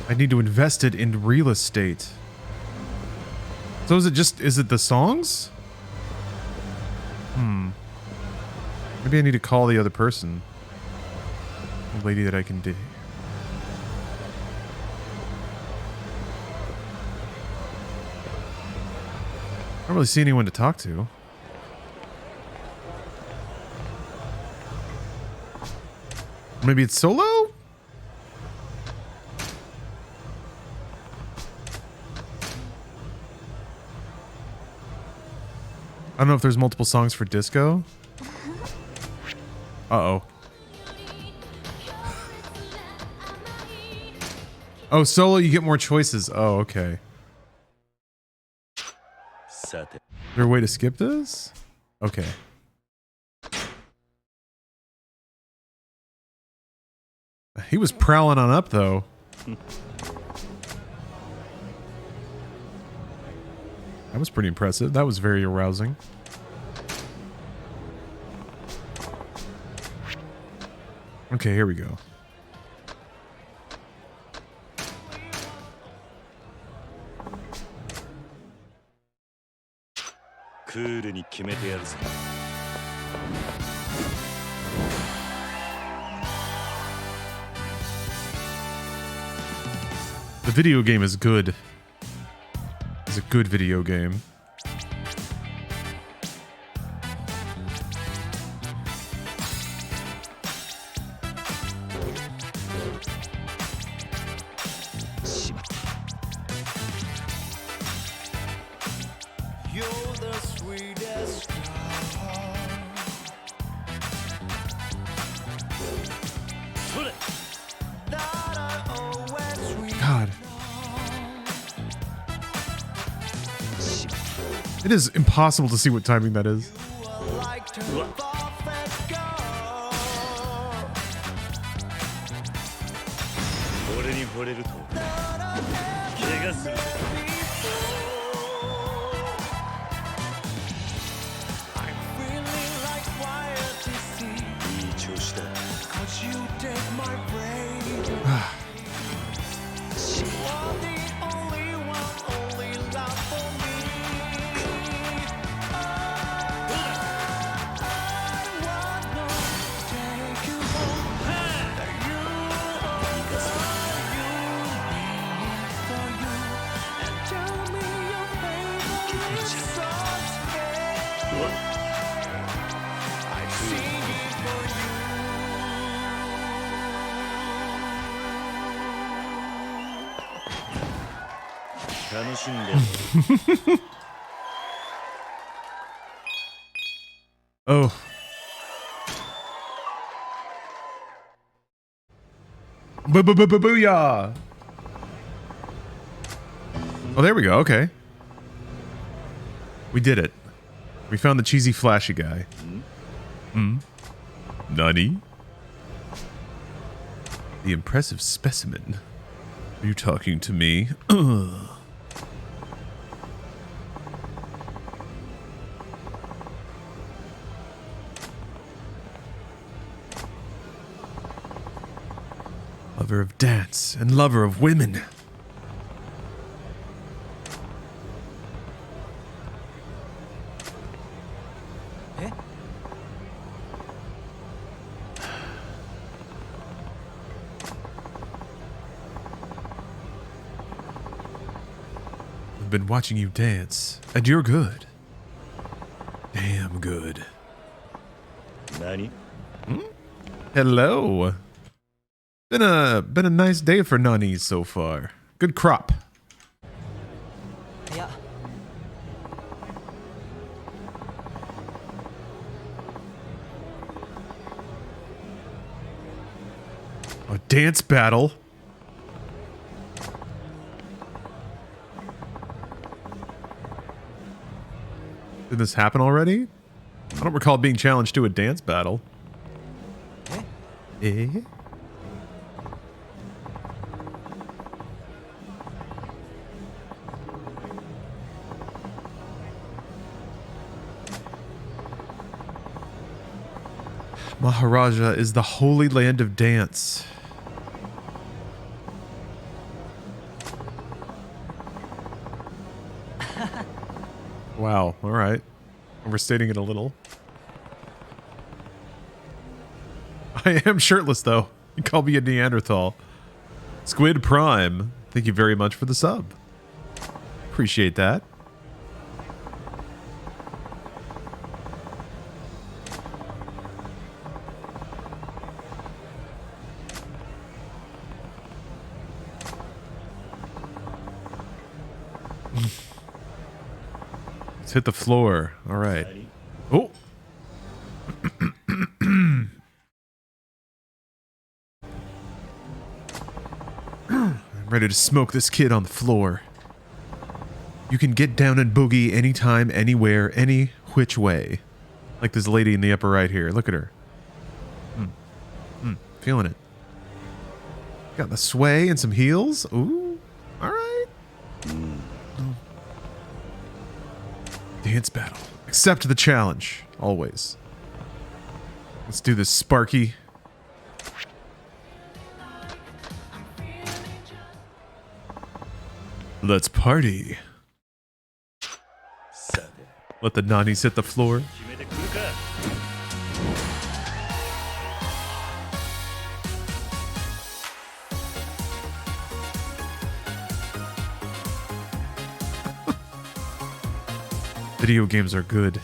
I need to invest it in real estate. So is it the songs? Maybe I need to call the other person. The lady that I can date. I don't really see anyone to talk to. Maybe it's solo? I don't know if there's multiple songs for disco. Uh-oh. Oh, solo, you get more choices. Oh, okay. Is there a way to skip this? Okay. He was prowling on up, though. That was pretty impressive. That was very arousing. Okay, here we go. The video game is good. It's a good video game. God. It is impossible to see what timing that is. Oh. Booyah! Oh, there we go. Okay. We did it. We found the cheesy, flashy guy. Nani? The impressive specimen. Are you talking to me? Lover of dance and lover of women. I've been watching you dance, and you're good. Damn good. Nani? Hello. Been a nice day for Nani so far. Good crop. Yeah. A dance battle. Did this happen already? I don't recall being challenged to a dance battle. Eh? Maharaja is the holy land of dance. Wow, all right. Overstating it a little. I am shirtless, though. You call me a Neanderthal. Squid Prime, thank you very much for the sub. Appreciate that. Let's hit the floor. All right. Oh. I'm ready to smoke this kid on the floor. You can get down and boogie anytime, anywhere, any which way. Like this lady in the upper right here. Look at her. Feeling it. Got the sway and some heels. Ooh. All right. Dance battle. Accept the challenge. Always. Let's do this, Sparky. Let's party. Let the nannies hit the floor. 決めてくるか Video games are good.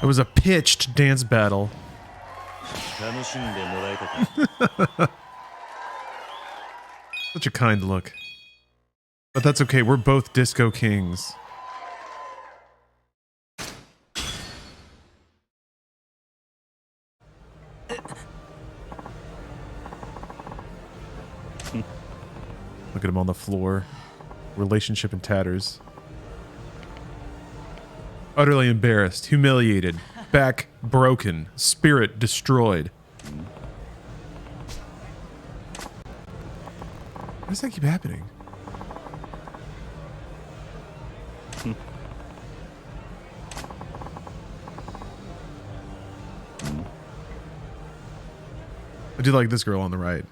It was a pitched dance battle. 楽しんでもらえたか Such a kind look. But that's okay, we're both disco kings. Look at him on the floor. Relationship in tatters. Utterly embarrassed, humiliated, back broken, spirit destroyed. Why does that keep happening? I do like this girl on the right.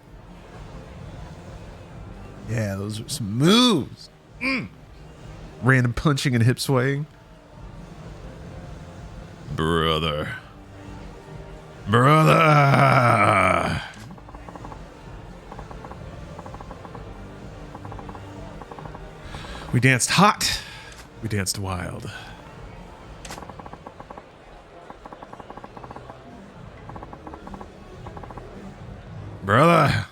Yeah, those are some moves. Random punching and hip swaying. Brother. Brother. We danced hot. We danced wild. Brother.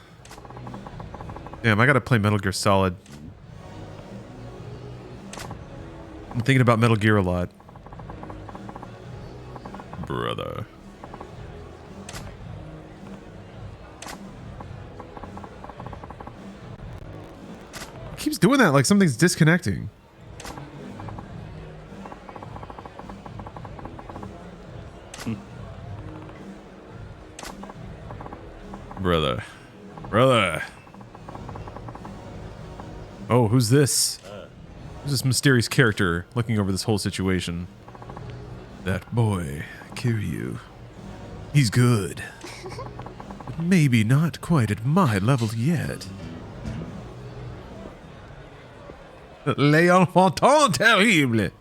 Damn, I gotta play Metal Gear Solid. I'm thinking about Metal Gear a lot. Brother. It keeps doing that like something's disconnecting. Brother. Brother. Oh, who's this? Who's this mysterious character looking over this whole situation? That boy, Kiryu. He's good. But maybe not quite at my level yet. Les enfants terribles.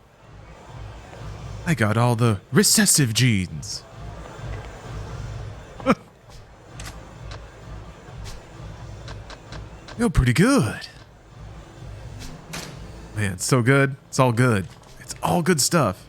I got all the recessive genes. You're pretty good. Man, it's so good. It's all good. It's all good stuff.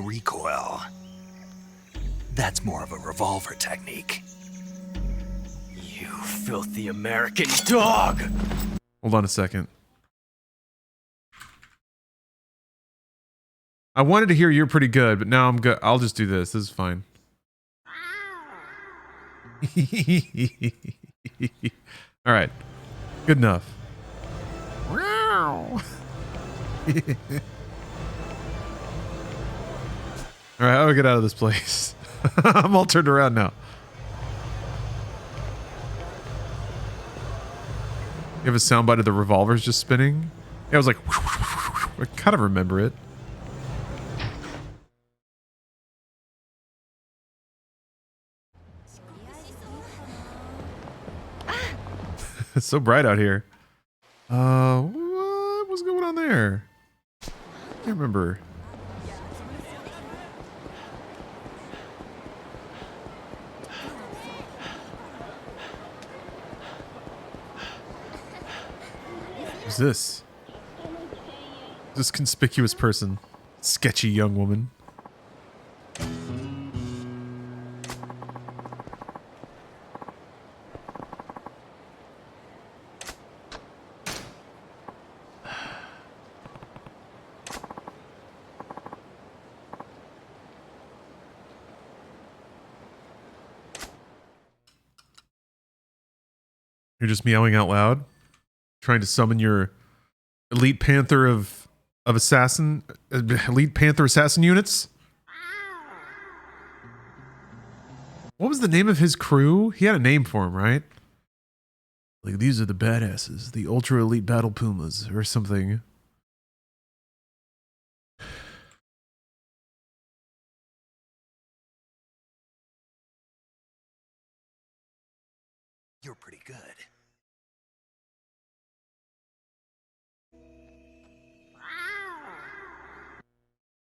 recoil. That's more of a revolver technique. You filthy American dog! Hold on a second. I wanted to hear you're pretty good, but now I'm good. I'll just do this. This is fine. All right. Good enough. All right, how do I get out of this place? I'm all turned around now. You have a soundbite of the revolvers just spinning? Yeah, I was like, I kind of remember it. It's so bright out here. What was going on there? I can't remember. Who's this? This conspicuous person. Sketchy young woman. You're just meowing out loud, trying to summon your elite panther of elite panther assassin units. What was the name of his crew? He had a name for him, right? Like, these are the badasses, the ultra elite battle pumas or something. You're pretty good.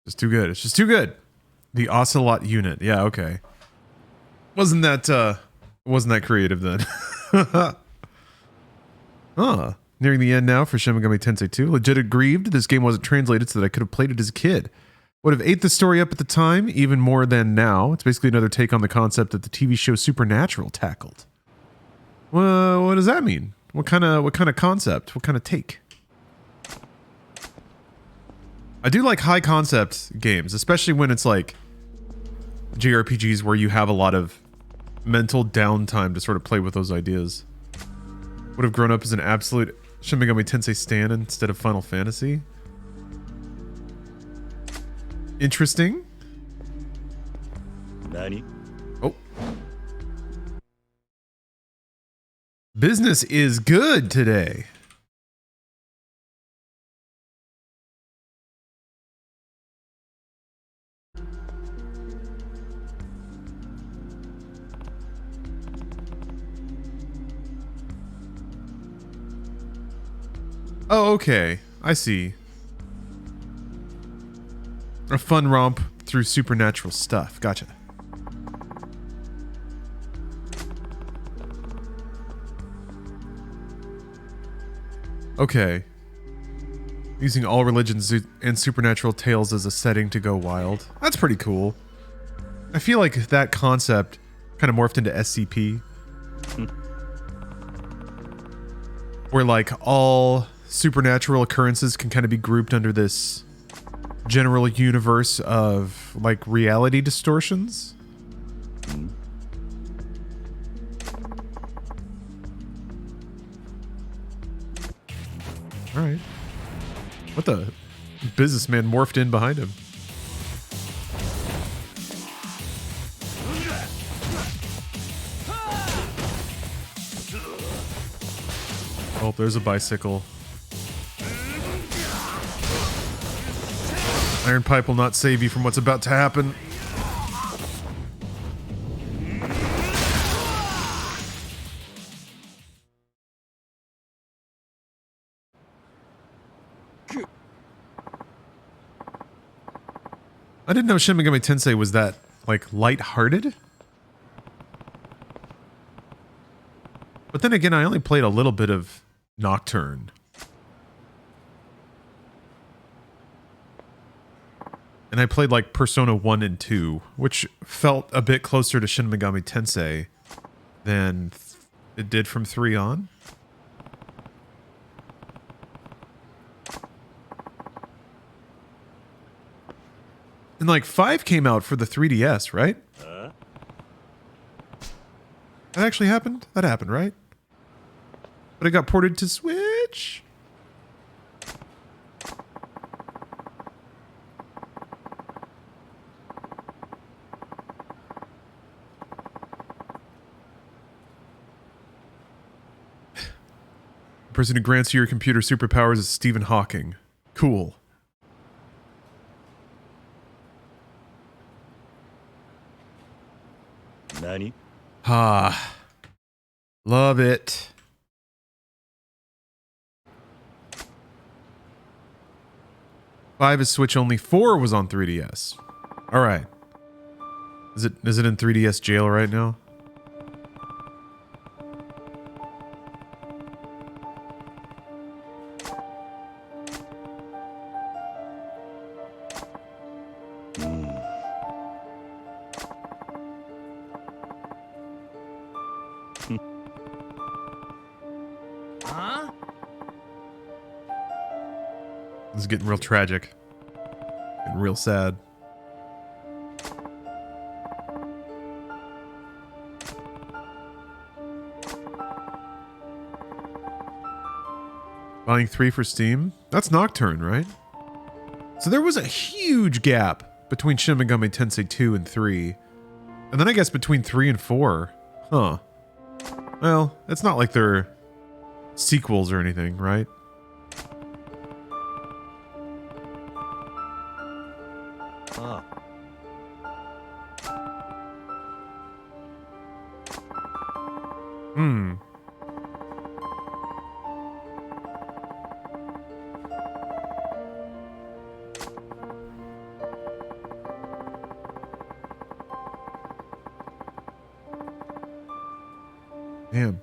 It's too good. It's just too good. The Ocelot unit. Yeah, okay. Wasn't that creative then? Nearing the end now for Shin Megami Tensei 2. Legit aggrieved this game wasn't translated so that I could have played it as a kid. Would have ate the story up at the time, even more than now. It's basically another take on the concept that the TV show Supernatural tackled. Well, what does that mean? What kind of concept? What kind of take? I do like high concept games, especially when it's like JRPGs where you have a lot of mental downtime to sort of play with those ideas. Would have grown up as an absolute Shin Megami Tensei stan instead of Final Fantasy. Interesting. Nani? Oh. Business is good today. Oh, okay. I see. A fun romp through supernatural stuff. Gotcha. Okay. Using all religions and supernatural tales as a setting to go wild. That's pretty cool. I feel like that concept kind of morphed into SCP. Where like all supernatural occurrences can kind of be grouped under this general universe of like reality distortions. All right. What the businessman morphed in behind him? Oh, there's a bicycle. Iron pipe will not save you from what's about to happen. I didn't know Shin Megami Tensei was that, like, light-hearted. But then again, I only played a little bit of Nocturne. And And I played like Persona 1 and 2, which felt a bit closer to Shin Megami Tensei than it did from 3 on. And like 5 came out for the 3DS, right? That actually happened? That happened, right? But it got ported to Switch? The person who grants you your computer superpowers is Stephen Hawking. Cool. Nani? Ah. Love it. Five is Switch only. 4 was on 3DS. All right. Is it in 3DS jail right now? Huh? This is getting real tragic. Getting real sad. Buying 3 for Steam? That's Nocturne, right? So there was a huge gap between Shin Megami Tensei 2 and 3. And then I guess between 3 and 4. Huh. Well, it's not like they're sequels or anything, right? Ah. Hmm. Damn.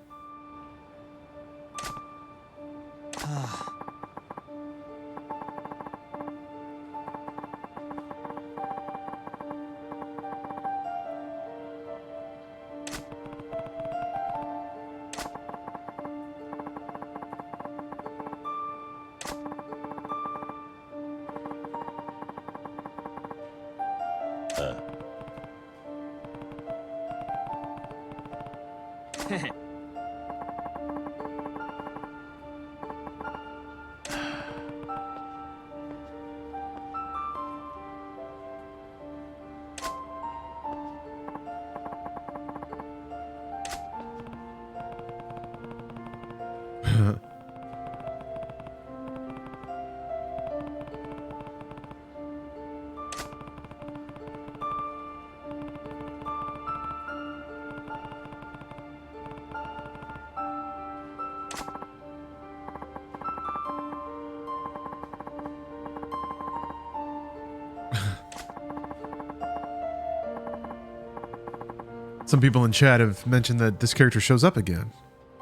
Some people in chat have mentioned that this character shows up again.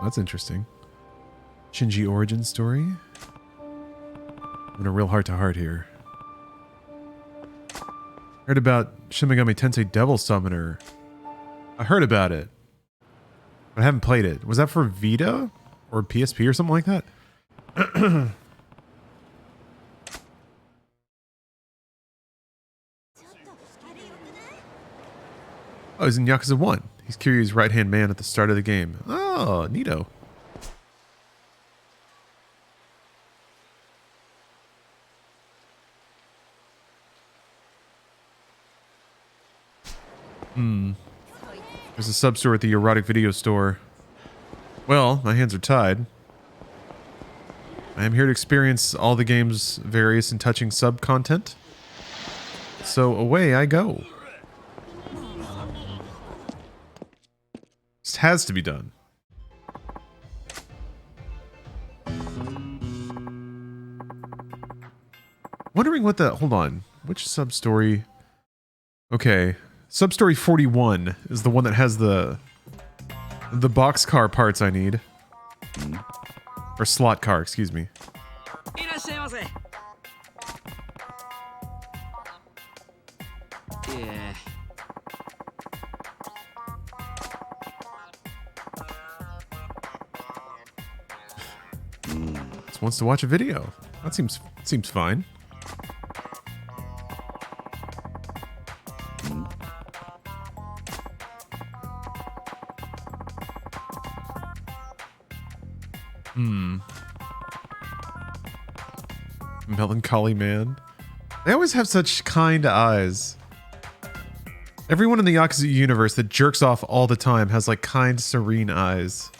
That's interesting. Shinji origin story. I'm in a real heart-to-heart here. Heard about Shin Megami Tensei Devil Summoner. I heard about it, but I haven't played it. Was that for Vita or PSP or something like that? Oh, he's in Yakuza 1. He's Kiryu's right-hand man at the start of the game. Oh, neato. There's a sub-store at the erotic video store. Well, my hands are tied. I am here to experience all the game's various and touching sub-content. So away I go. This has to be done. Wondering what the... Hold on. Which sub-story... Okay. Sub-story 41 is the one that has the boxcar parts I need. Or slot car, excuse me. Yeah. Just wants to watch a video. That seems fine. Melancholy man. They always have such kind eyes. Everyone in the Yakuza universe that jerks off all the time has like kind, serene eyes.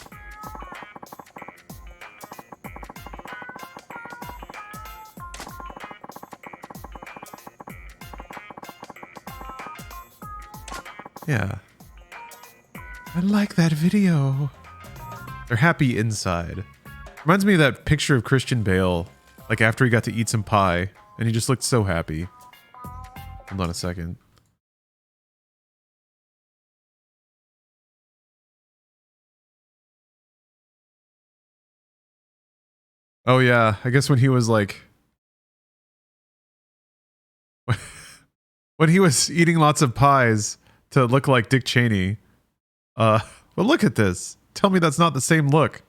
Yeah. I like that video. They're happy inside. Reminds me of that picture of Christian Bale, like after he got to eat some pie, and he just looked so happy. Hold on a second. Oh yeah, I guess when he was like... when he was eating lots of pies to look like Dick Cheney. But look at this. Tell me that's not the same look.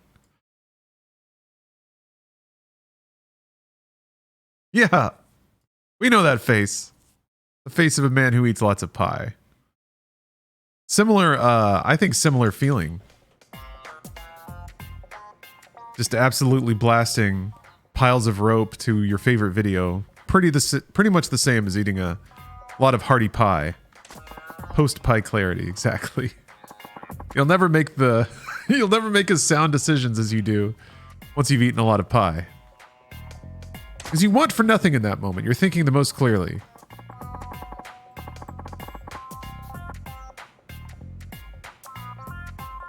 Yeah. We know that face. The face of a man who eats lots of pie. Similar, I think similar feeling. Just absolutely blasting piles of rope to your favorite video. Pretty much the same as eating a lot of hearty pie. Post-pie clarity, exactly. You'll never make you'll never make as sound decisions as you do once you've eaten a lot of pie. Because you want for nothing in that moment. You're thinking the most clearly.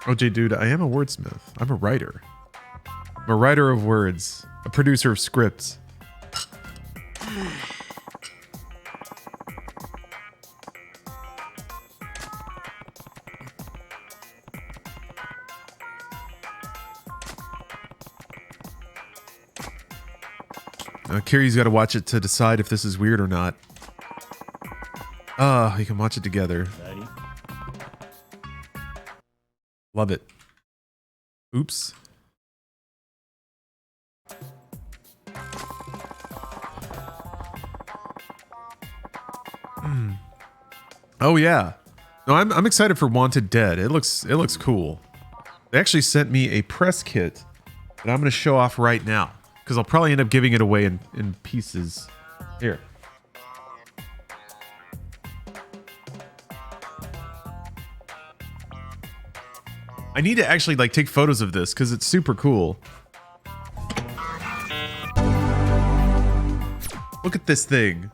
OJ, dude, I am a wordsmith. I'm a writer. I'm a writer of words. A producer of scripts. Kiri's got to watch it to decide if this is weird or not. You can watch it together. Love it. Oops. Oh yeah. No, I'm excited for Wanted Dead. It looks cool. They actually sent me a press kit that I'm going to show off right now. Because I'll probably end up giving it away in pieces. Here. I need to actually like take photos of this because it's super cool. Look at this thing.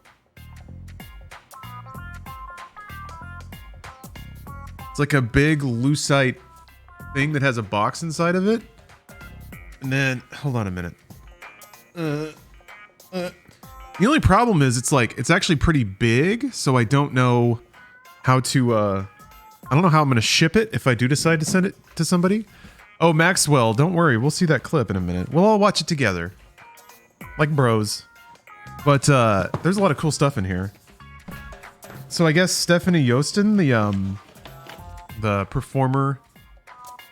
It's like a big lucite thing that has a box inside of it. And then, hold on a minute. The only problem is it's actually pretty big, so I don't know how to I don't know how I'm gonna ship it if I do decide to send it to somebody. Oh, Maxwell, don't worry, we'll see that clip in a minute. We'll all watch it together. Like bros. But there's a lot of cool stuff in here. So I guess Stephanie Yostin, the performer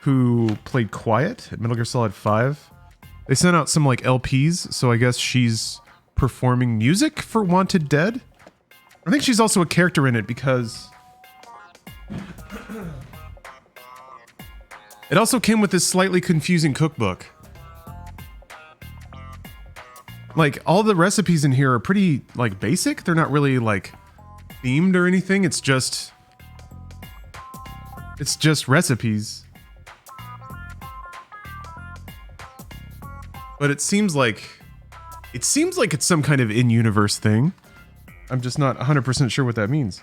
who played Quiet at Metal Gear Solid 5, they sent out some like LPs, so I guess she's performing music for Wanted Dead. I think she's also a character in it because it also came with this slightly confusing cookbook. Like all the recipes in here are pretty like basic. They're not really like themed or anything. It's just recipes. But it seems like it's some kind of in-universe thing. I'm just not 100% sure what that means.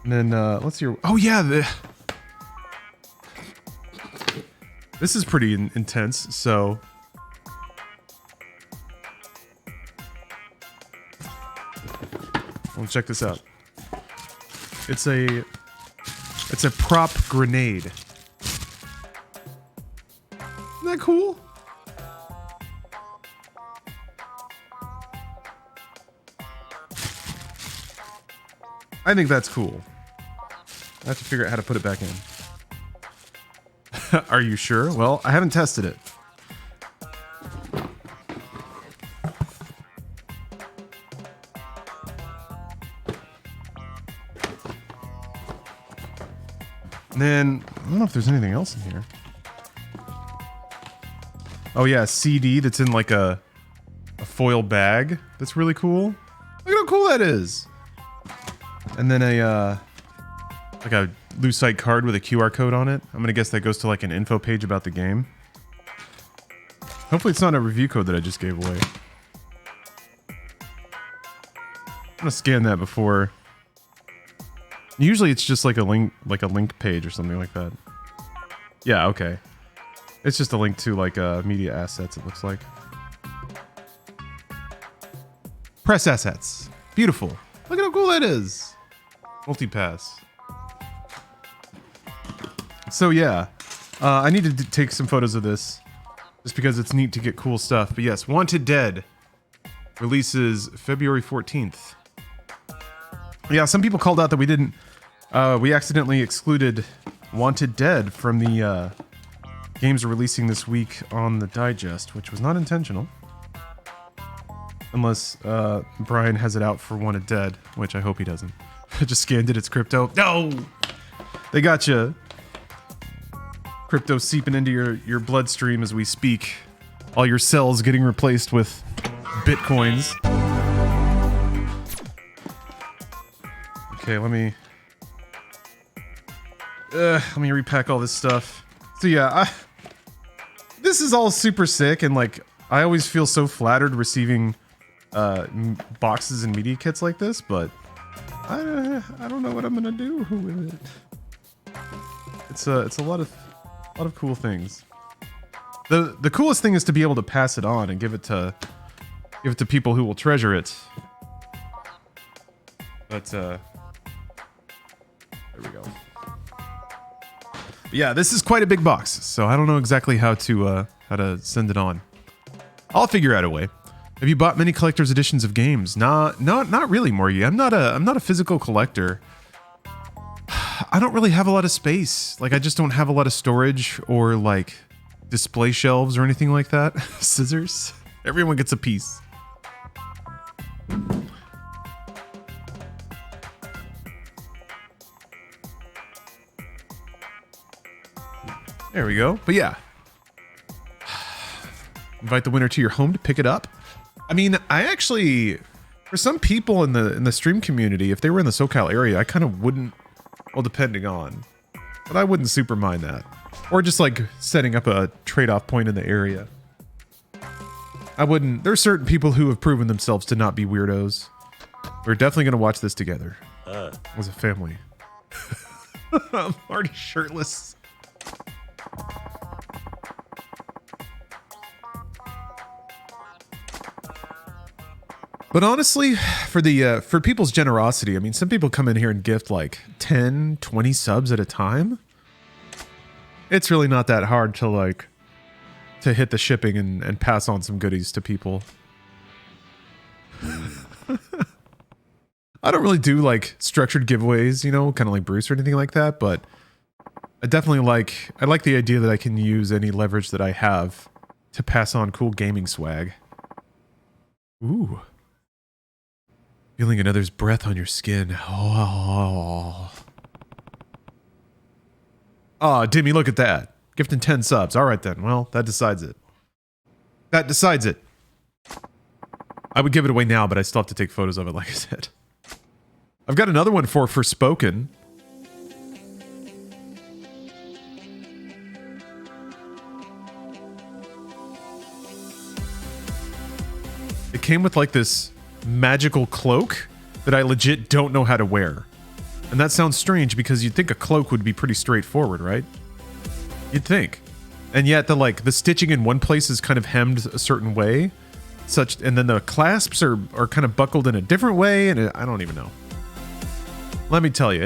And then let's hear. Oh yeah, this is pretty intense. So I'll check this out. It's a prop grenade. Isn't that cool? I think that's cool. I have to figure out how to put it back in. Are you sure? Well, I haven't tested it. And then, I don't know if there's anything else in here. Oh yeah, a CD that's in like a foil bag. That's really cool. Look at how cool that is. And then a like a lucite card with a QR code on it. I'm gonna guess that goes to like an info page about the game. Hopefully it's not a review code that I just gave away. I'm gonna scan that before. Usually it's just like a link page or something like that. Yeah, okay. It's just a link to like media assets, it looks like. Press assets. Beautiful. Look at how cool that is. Multipass. So yeah, I need to take some photos of this just because it's neat to get cool stuff. But yes, Wanted Dead releases February 14th. Yeah, some people called out that we didn't, we accidentally excluded Wanted Dead from the games releasing this week on the digest, which was not intentional. Unless Brian has it out for Wanted Dead, which I hope he doesn't. I just scanned it, it's crypto. No! They got you. Crypto seeping into your bloodstream as we speak. All your cells getting replaced with bitcoins. Okay, let me repack all this stuff. So yeah, this is all super sick, and like I always feel so flattered receiving boxes and media kits like this, but I don't know what I'm gonna do with it. It's a lot of cool things. The coolest thing is to be able to pass it on and give it to people who will treasure it. But there we go. But yeah, this is quite a big box, so I don't know exactly how to send it on. I'll figure out a way. Have you bought many collector's editions of games? Not really, Morgie. I'm not a physical collector. I don't really have a lot of space. Like, I just don't have a lot of storage or like display shelves or anything like that. Scissors. Everyone gets a piece. There we go. But yeah. Invite the winner to your home to pick it up. I mean, I actually, for some people in the stream community, if they were in the SoCal area, I kind of wouldn't, well, depending on, but I wouldn't super mind that. Or just like setting up a trade-off point in the area. I wouldn't, there's certain people who have proven themselves to not be weirdos. We're definitely going to watch this together. As a family. I'm already shirtless. But honestly, for people's generosity, I mean, some people come in here and gift like 10, 20 subs at a time. It's really not that hard to hit the shipping and pass on some goodies to people. I don't really do like structured giveaways, you know, kind of like Bruce or anything like that, but I definitely I like the idea that I can use any leverage that I have to pass on cool gaming swag. Ooh. Feeling another's breath on your skin. Oh, Dimmy, look at that. Gifting 10 subs. All right then. Well, that decides it. That decides it. I would give it away now, but I still have to take photos of it, like I said. I've got another one for Forspoken. It came with like this magical cloak that I legit don't know how to wear. And that sounds strange because you'd think a cloak would be pretty straightforward, right? You'd think. And yet the stitching in one place is kind of hemmed a certain way, and then the clasps are kind of buckled in a different way, and I don't even know. Let me tell you,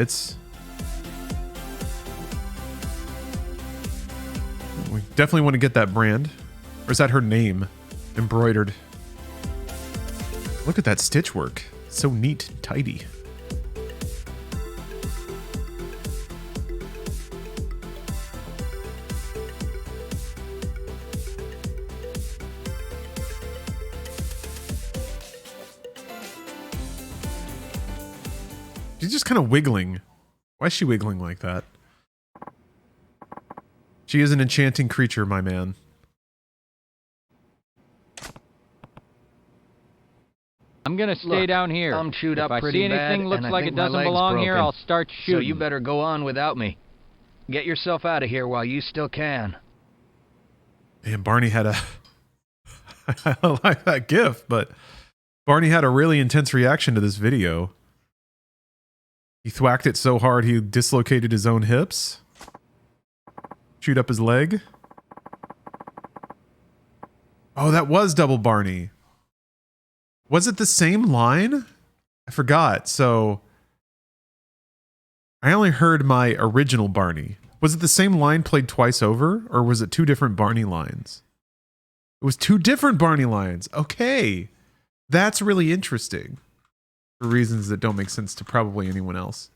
we definitely want to get that brand. Or is that her name embroidered? Look at that stitch work. So neat and tidy. She's just kind of wiggling. Why is she wiggling like that? She is an enchanting creature, my man. I'm gonna stay down here. I'm chewed if up I pretty see anything bad, looks and I like think it my doesn't leg's belong here, broken. I'll start shooting. So you better go on without me. Get yourself out of here while you still can. Man, Barney had a... I like that gif, but Barney had a really intense reaction to this video. He thwacked it so hard he dislocated his own hips. Chewed up his leg. Oh, that was double Barney. Was it the same line? I forgot. So I only heard my original Barney. Was it the same line played twice over, or was it two different Barney lines? It was two different Barney lines. Okay. That's really interesting. For reasons that don't make sense to probably anyone else.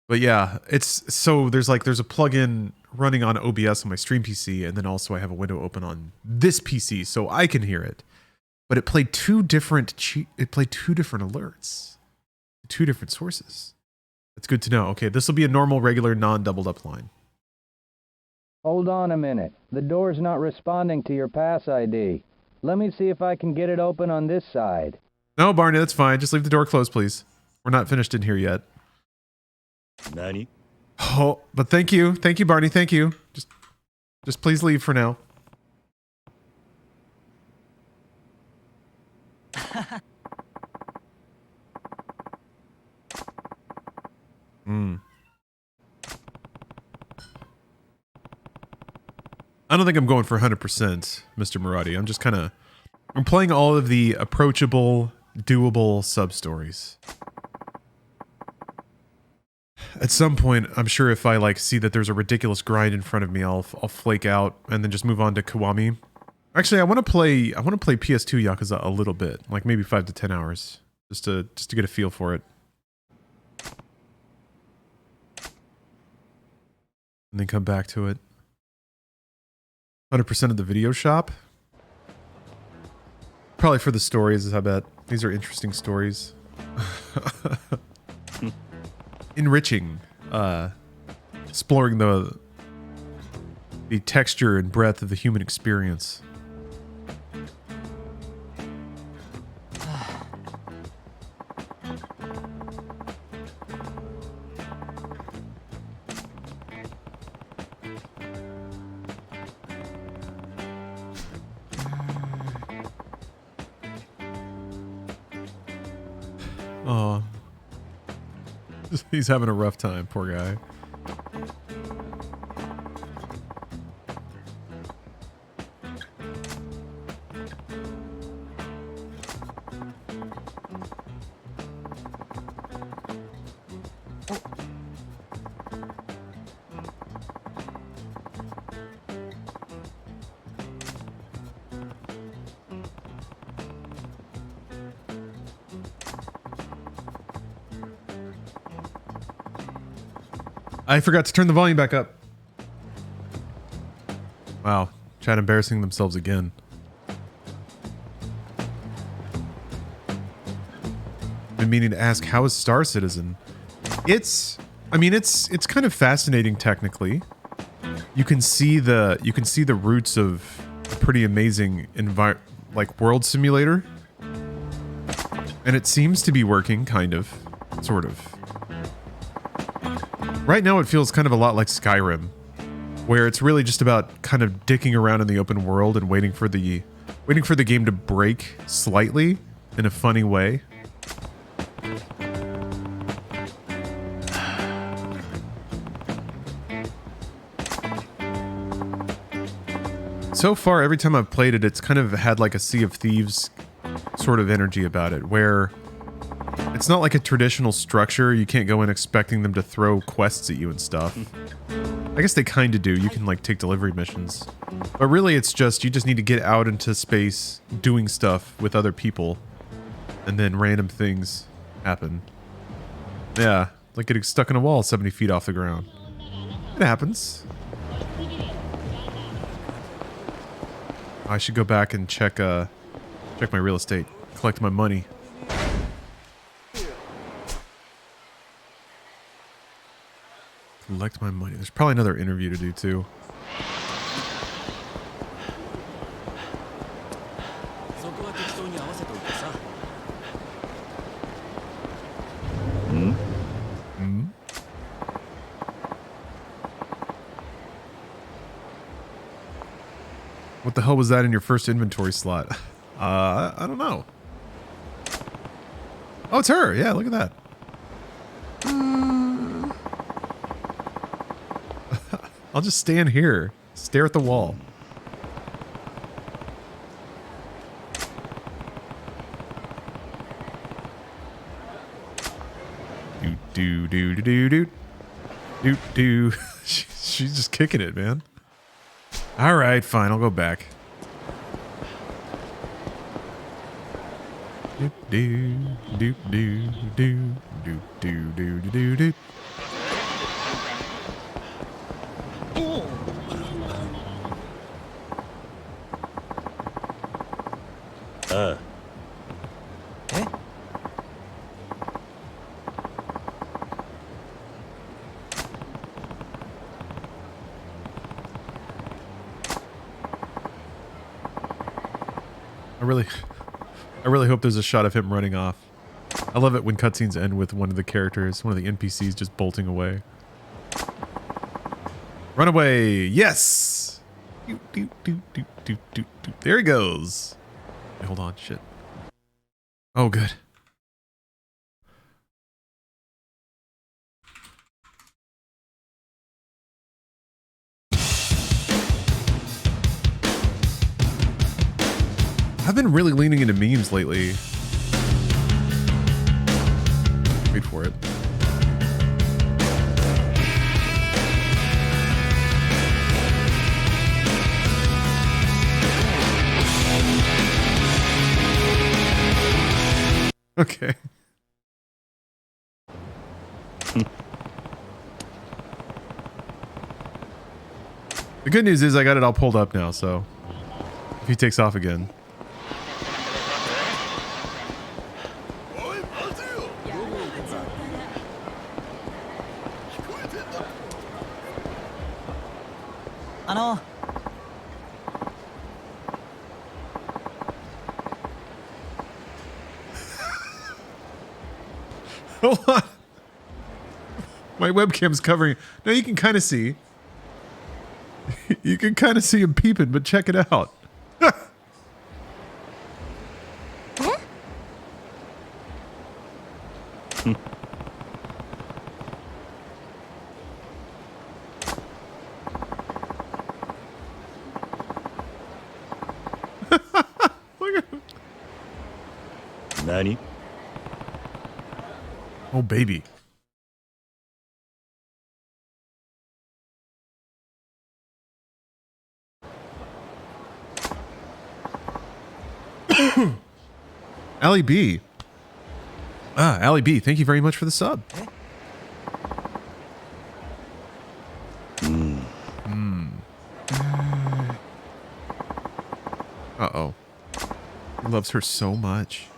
But yeah, it's so there's a plugin running on OBS on my stream PC, and then also I have a window open on this PC so I can hear it. But it played two different alerts, two different sources. That's good to know. Okay, this will be a normal, regular, non-doubled up line. Hold on a minute. The door's not responding to your pass ID. Let me see if I can get it open on this side. No, Barney, that's fine. Just leave the door closed, please. We're not finished in here yet. Nani? Oh, but thank you, Barney. Thank you. Just please leave for now. I don't think I'm going for 100%, Mr. Murati. I'm playing all of the approachable, doable sub-stories. At some point, I'm sure if I see that there's a ridiculous grind in front of me, I'll flake out and then just move on to Kiwami. Actually, I want to play PS2 Yakuza a little bit, like maybe 5 to 10 hours, just to get a feel for it. And then come back to it. 100% of the video shop. Probably for the stories, I bet. These are interesting stories. Enriching. Exploring the texture and breadth of the human experience. Oh. He's having a rough time, poor guy. I forgot to turn the volume back up. Wow, chat embarrassing themselves again. Been meaning to ask, how is Star Citizen? It's kind of fascinating technically. You can see the roots of a pretty amazing world simulator. And it seems to be working, kind of, sort of. Right now, it feels kind of a lot like Skyrim, where it's really just about kind of dicking around in the open world and waiting for the game to break slightly in a funny way. So far, every time I've played it, it's kind of had like a Sea of Thieves sort of energy about it, where it's not like a traditional structure. You can't go in expecting them to throw quests at you and stuff. I guess they kind of do. You can like take delivery missions. But really it's just, you just need to get out into space doing stuff with other people. And then random things happen. Yeah, like getting stuck in a wall 70 feet off the ground. It happens. I should go back and check my real estate, collect my money. Collect my money. There's probably another interview to do too. What the hell was that in your first inventory slot? I don't know. Oh, it's her. Yeah, look at that. I'll just stand here, stare at the wall. Do do do do do do do. She's just kicking it, man. All right, fine. I'll go back. Do do do do do do do do do do. I really hope there's a shot of him running off. I love it when cutscenes end with one of the characters, one of the NPCs just bolting away. Run away! Yes! There he goes. Wait, hold on, shit. Oh, good. I've been really leaning into memes lately. Wait for it. Okay. The good news is I got it all pulled up now, so if he takes off again. Hold on. My webcam's covering. No, you can kind of see. You can kind of see him peeping, but check it out. Look at him. Nani? Oh, baby. Ali B. Ali B, thank you very much for the sub. Uh-oh. He loves her so much.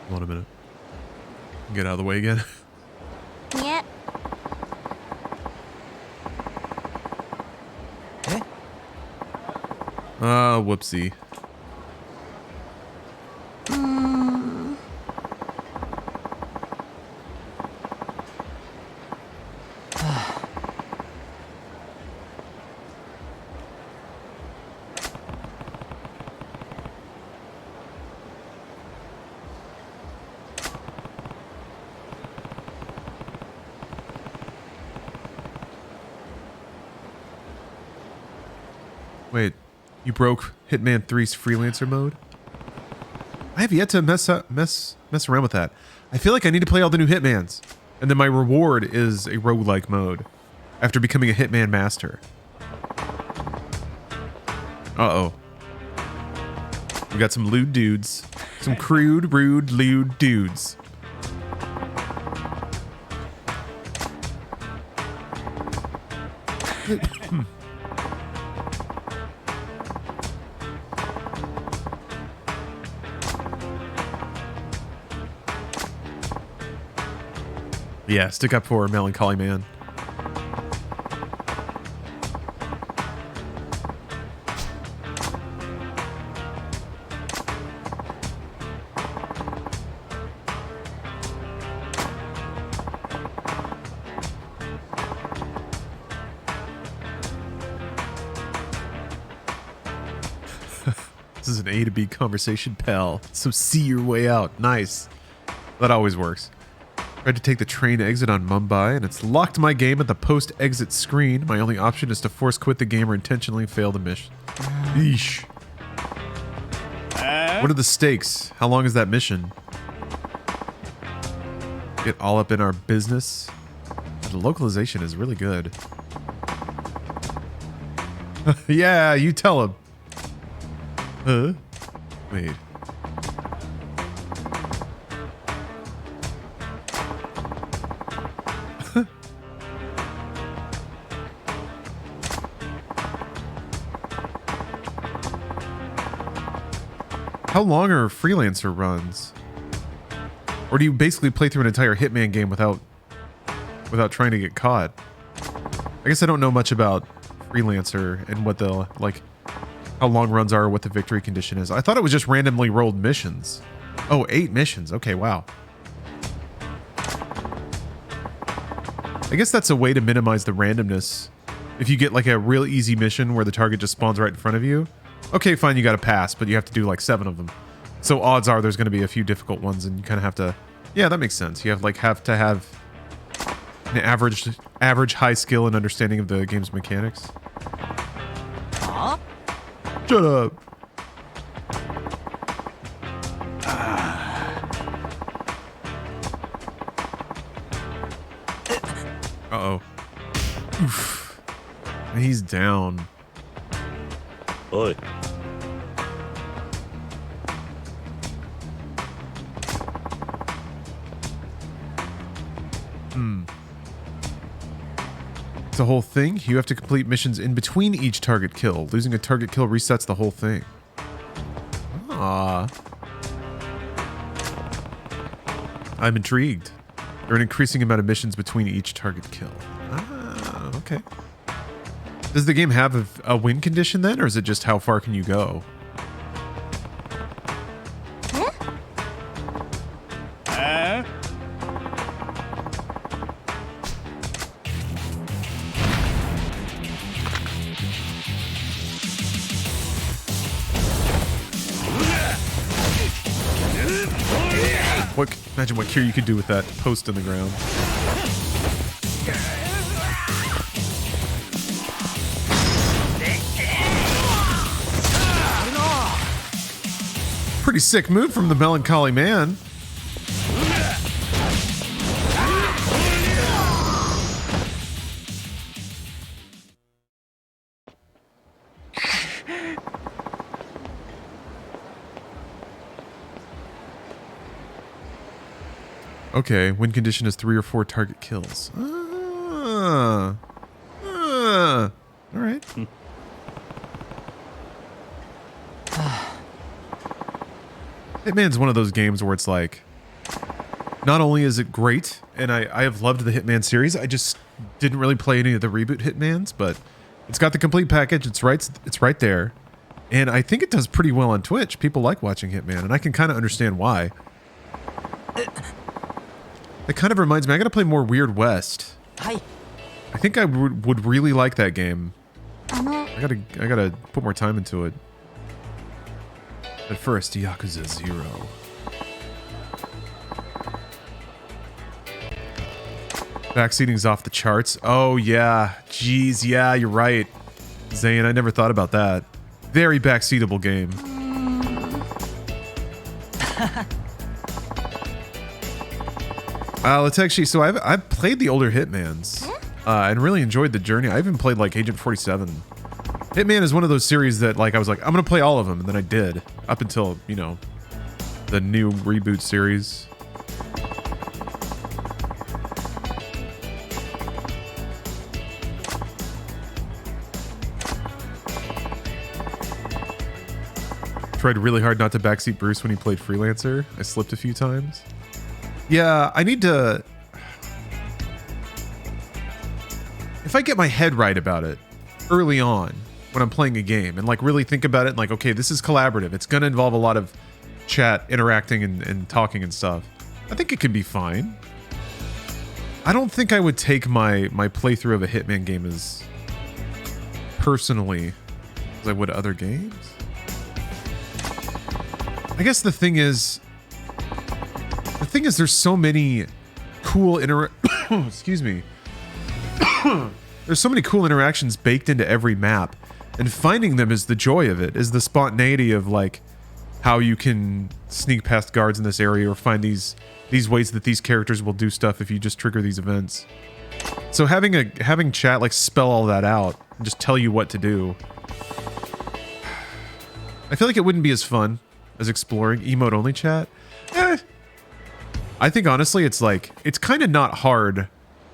Hold on a minute. Get out of the way again. Yeah. Whoopsie. Wait, you broke Hitman 3's freelancer mode? I have yet to mess around with that. I feel like I need to play all the new Hitmans. And then my reward is a roguelike mode after becoming a Hitman master. Uh-oh. We got some lewd dudes. Some crude, rude, lewd dudes. Yeah, stick up for Melancholy Man. This is an A to B conversation, pal. So see your way out. Nice. That always works. Tried to take the train exit on Mumbai, and it's locked my game at the post-exit screen. My only option is to force quit the game or intentionally fail the mission. Yeesh. What are the stakes? How long is that mission? Get all up in our business. The localization is really good. Yeah, you tell him. Huh? Wait. How long are freelancer runs? Or do you basically play through an entire Hitman game without trying to get caught? I guess I don't know much about freelancer and what the, like, how long runs are, what the victory condition is. I thought it was just randomly rolled missions. Oh, 8 missions. Okay, wow. I guess that's a way to minimize the randomness. If you get like a real easy mission where the target just spawns right in front of you, okay, fine, you got to pass, but you have to do like 7 of them. So odds are there's going to be a few difficult ones, and you kind of have to. Yeah, that makes sense. You have to have an average high skill and understanding of the game's mechanics. Huh? Shut up. Uh-oh. Oof. He's down. Oi. It's a whole thing. You have to complete missions in between each target kill. Losing a target kill resets the whole thing. Ah. I'm intrigued. There are an increasing amount of missions between each target kill. Ah, okay. Does the game have a win condition then, or is it just how far can you go? Imagine what cure you could do with that post in the ground. Pretty sick move from the Melancholy Man. Okay, win condition is 3 or 4 target kills. All right. Hitman's one of those games where it's like, not only is it great, and I have loved the Hitman series, I just didn't really play any of the reboot Hitmans, but it's got the complete package. It's right there, and I think it does pretty well on Twitch. People like watching Hitman, and I can kind of understand why. It kind of reminds me, I gotta play more Weird West. Hi. I think I would really like that game. I gotta put more time into it. But first, Yakuza 0. Backseating's off the charts. Oh yeah, jeez, yeah, you're right, Zane. I never thought about that. Very backseatable game. Let's actually. So I've played the older Hitmans and really enjoyed the journey. I even played like Agent 47. Hitman is one of those series that like I was like I'm gonna play all of them, and then I did up until the new reboot series. Tried really hard not to backseat Bruce when he played Freelancer. I slipped a few times. Yeah, I need to... If I get my head right about it early on when I'm playing a game and like really think about it and like, okay, this is collaborative. It's going to involve a lot of chat, interacting and talking and stuff. I think it could be fine. I don't think I would take my playthrough of a Hitman game as personally as I would other games. I guess the thing is there's so many cool excuse me. There's so many cool interactions baked into every map, and finding them is the joy of it, is the spontaneity of like how you can sneak past guards in this area or find these ways that these characters will do stuff if you just trigger these events. So having chat like spell all that out and just tell you what to do. I feel like it wouldn't be as fun as exploring emote only chat. I think honestly it's like it's kind of not hard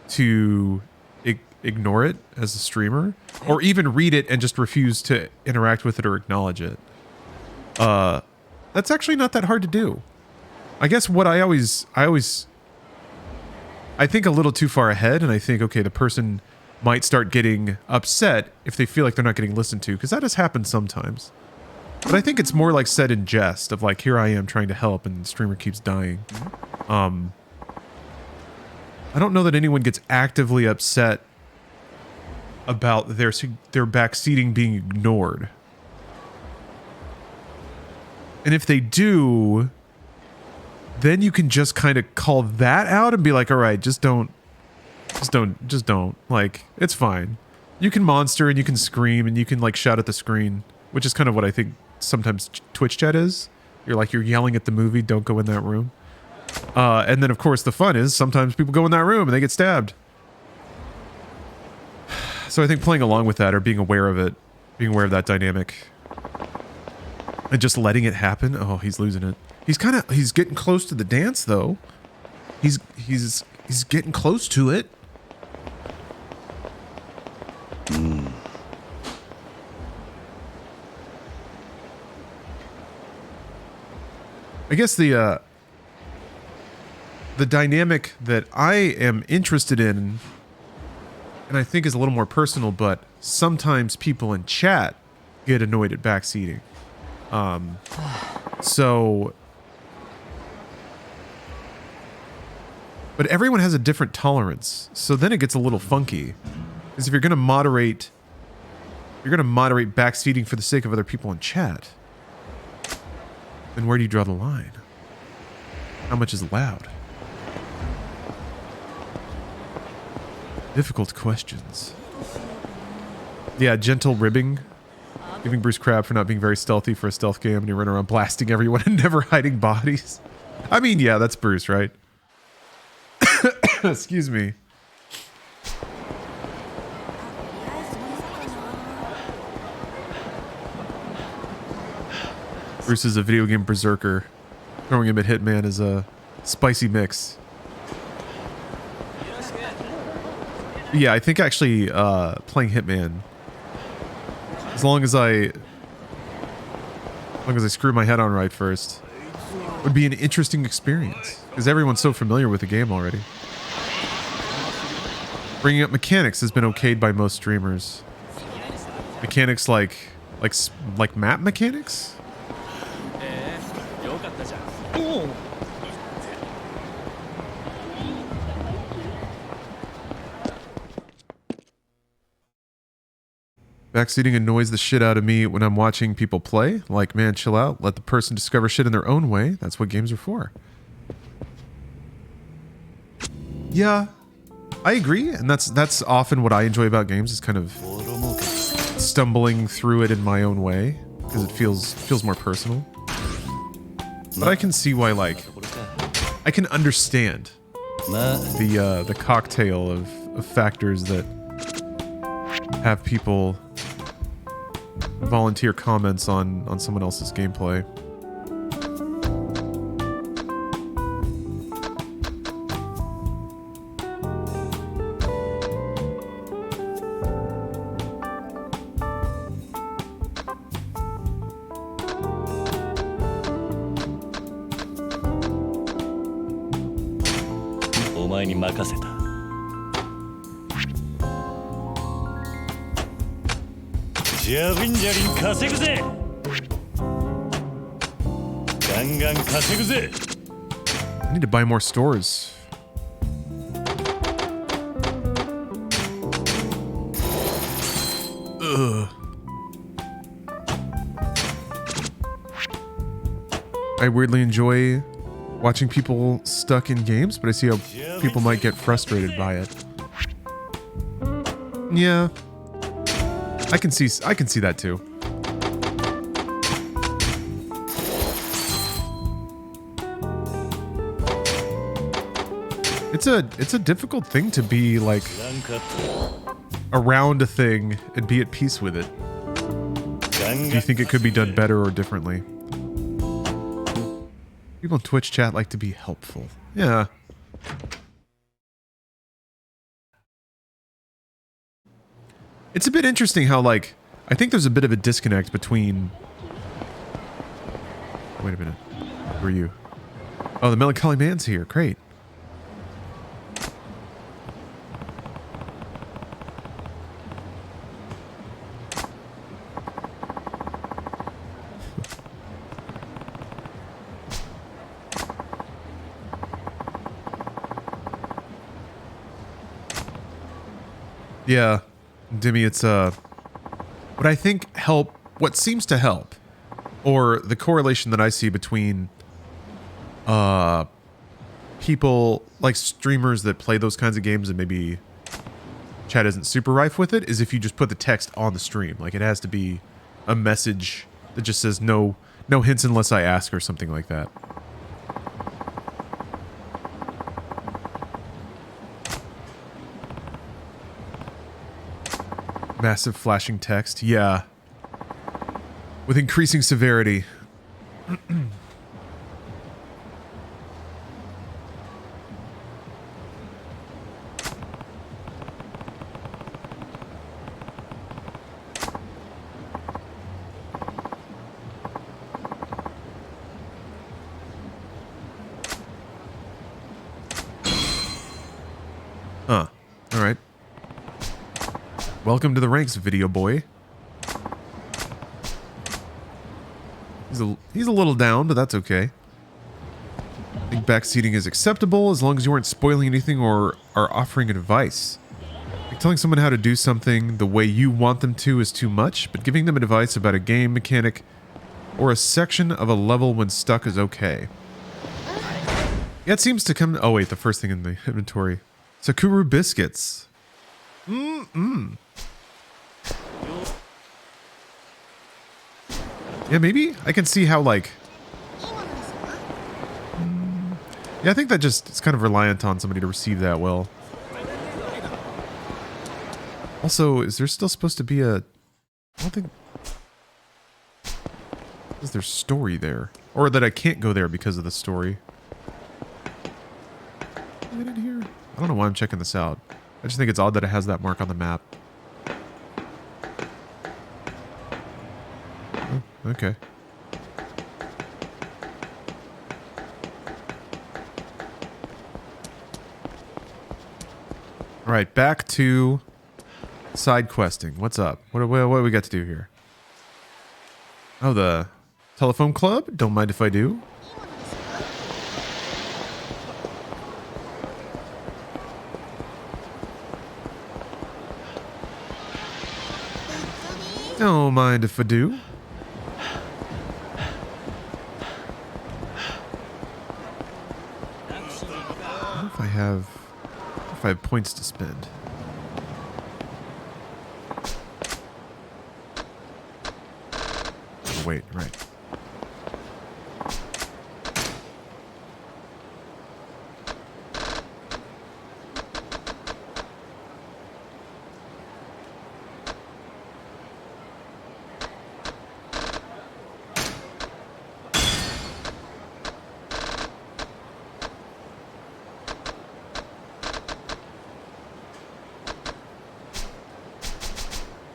to ignore it as a streamer or even read it and just refuse to interact with it or acknowledge it. That's actually not that hard to do. I guess what I think a little too far ahead, and I think, okay, the person might start getting upset if they feel like they're not getting listened to, because that has happened sometimes. But I think it's more like said in jest of like, here I am trying to help and the streamer keeps dying. I don't know that anyone gets actively upset about their backseating being ignored. And if they do, then you can just kind of call that out and be like, all right, just don't. Like, it's fine. You can monster and you can scream and you can like shout at the screen, which is kind of what I think sometimes Twitch chat is. You're yelling at the movie, don't go in that room. And then of course the fun is sometimes people go in that room and they get stabbed. So I think playing along with that or being aware of it, being aware of that dynamic and just letting it happen. Oh, he's losing it. He's getting close to the dance though. He's getting close to it. I guess the dynamic that I am interested in, and I think is a little more personal, but sometimes people in chat get annoyed at backseating. But everyone has a different tolerance, so then it gets a little funky. Because if you're gonna moderate backseating for the sake of other people in chat, then where do you draw the line? How much is loud? Difficult questions. Yeah, gentle ribbing. Giving Bruce crap for not being very stealthy for a stealth game and you run around blasting everyone and never hiding bodies. I mean, yeah, that's Bruce, right? Excuse me. Bruce is a video game berserker. Throwing him at Hitman is a spicy mix. Yeah, I think actually playing Hitman, as long as I screw my head on right first, would be an interesting experience because everyone's so familiar with the game already. Bringing up mechanics has been okayed by most streamers. Mechanics like map mechanics. Backseating annoys the shit out of me when I'm watching people play. Like, man, chill out. Let the person discover shit in their own way. That's what games are for. Yeah, I agree. And that's often what I enjoy about games is kind of stumbling through it in my own way because it feels more personal. But I can see why, like, I can understand the cocktail of factors that have people volunteer comments on someone else's gameplay. 前に任せた。じゃりんじゃりん稼ぐぜ。ガンガン稼ぐぜ。I need to buy more stores. Ugh. I weirdly enjoy watching people stuck in games, but I see how people might get frustrated by it. Yeah. I can see that too. It's a difficult thing to be like around a thing and be at peace with it. Do you think it could be done better or differently? People in Twitch chat like to be helpful. Yeah. It's a bit interesting how, like, I think there's a bit of a disconnect between... Wait a minute. Who are you? Oh, the Melancholy Man's here. Great. Yeah, Dimmy, it's what I think what seems to help, or the correlation that I see between people like streamers that play those kinds of games and maybe chat isn't super rife with it, is if you just put the text on the stream. Like, it has to be a message that just says no hints unless I ask or something like that. Massive flashing text. Yeah. With increasing severity. Huh. All right. Welcome to the ranks, video boy. He's a little down, but that's okay. I think backseating is acceptable as long as you aren't spoiling anything or are offering advice. Like, telling someone how to do something the way you want them to is too much, but giving them advice about a game mechanic or a section of a level when stuck is okay. Yeah, it seems to come... Oh wait, the first thing in the inventory. Sakura biscuits. Yeah, maybe I can see how, like... Yeah, I think that just it's kind of reliant on somebody to receive that well. Also, is there still supposed to be a... I don't think... Is there story there? Or that I can't go there because of the story? Right in here? I don't know why I'm checking this out. I just think it's odd that it has that mark on the map. Oh, okay. All right, back to side questing. What's up? What do we got to do here? Oh, the telephone club? Don't mind if I do. Don't mind if I do. What if I have points to spend? Oh, wait, right.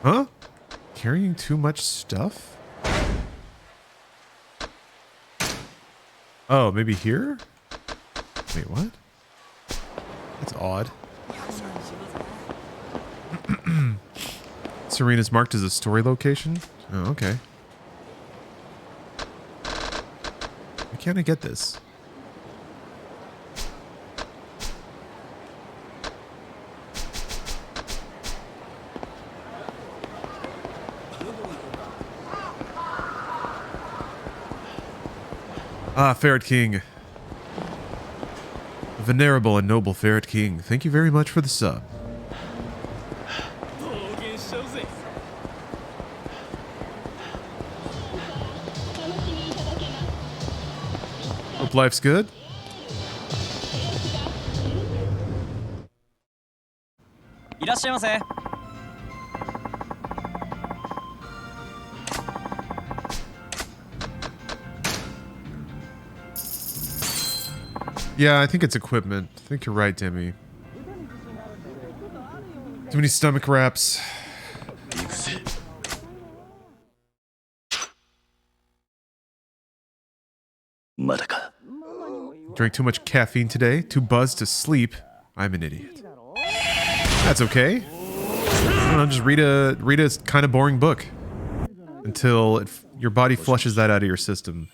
Huh? Carrying too much stuff? Oh, maybe here? Wait, what? That's odd. Serena's marked as a story location? Oh, okay. Why can't I get this? Ah, Ferret King. Venerable and noble Ferret King, thank you very much for the sub. Hope life's good. Yeah, I think it's equipment. I think you're right, Demi. Too many stomach wraps. Drank too much caffeine today. Too buzzed to sleep. I'm an idiot. That's okay. I don't know, just read a kind of boring book until your body flushes that out of your system.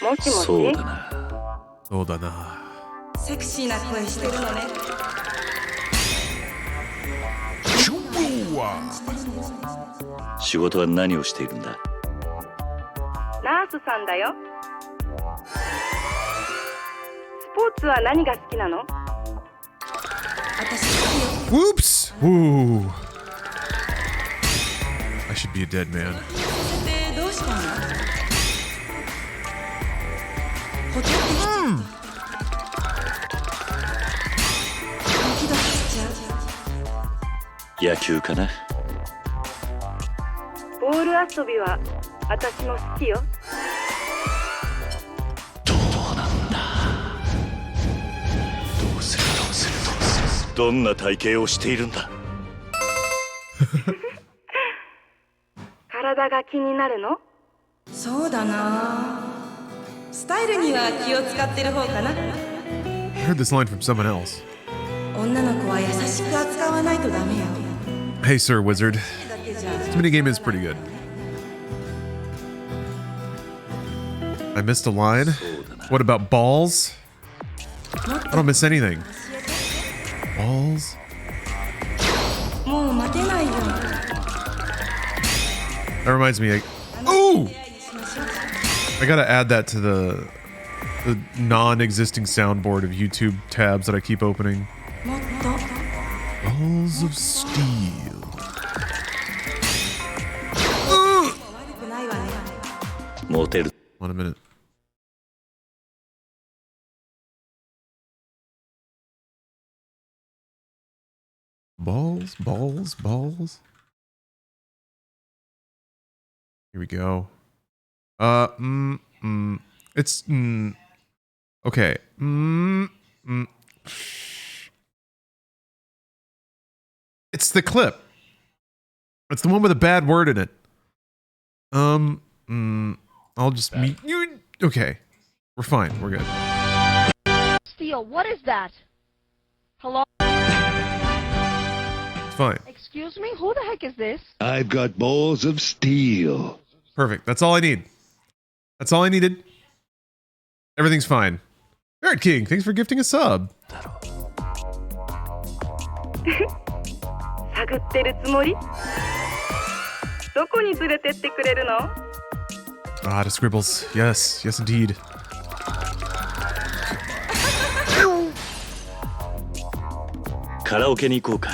もしもしそうだな。セクシーな声してるのね仕事は何をしているんだ？ナースさんだよスポーツは何が好きなの Whoops! Woo! I should be a dead man. でどうしたのホテルでドキドキしちゃう野球かな？ボール遊びは私も好きよどんな体型をしているんだ？体が気になるのそうだなスタイルには気を使ってる方かな I heard this line from someone else. 女の子は優しく扱わないとダメよ Hey, Sir Wizard. だけじゃ This minigame is pretty good. I missed a line. What about balls? I don't miss anything. Balls? もう待てないよ That reminds me. Ooh! I gotta add that to the non-existing soundboard of YouTube tabs that I keep opening. もっと Balls of steel. 悪くないわねモテる。 Hold on a minute. Balls, balls, balls. Here we go. It's okay. It's the clip. It's the one with a bad word in it. I'll just meet you. Okay, we're fine. We're good. Steel, what is that? Hello? It's fine. Excuse me? Who the heck is this? I've got balls of steel. Perfect. That's all I need. That's all I needed. Everything's fine. Ferret King, thanks for gifting a sub. 探ってるつもりどこに連れてってくれるの Ah, the scribbles. Yes, yes indeed.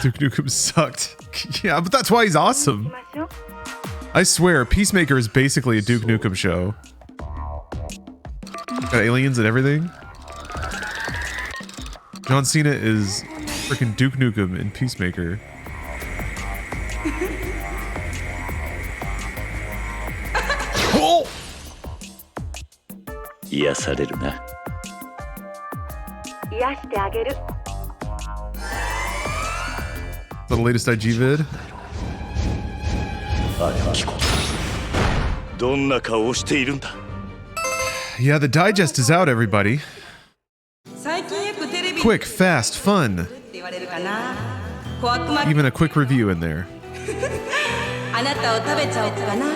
Duke Nukem sucked. Yeah, but that's why he's awesome. 行きましょう I swear, Peacemaker is basically a Duke Nukem show. Got aliens and everything. John Cena is freaking Duke Nukem in Peacemaker. Oh! 癒されるな。癒してあげる Is that the latest IG vid? どんな顔をしているんだ？ Yeah, the digest is out, everybody. 最近よくテレビ Quick, fast, fun. って言われるかな。小悪魔 Even a quick review in there. あなたを食べちゃおうかな。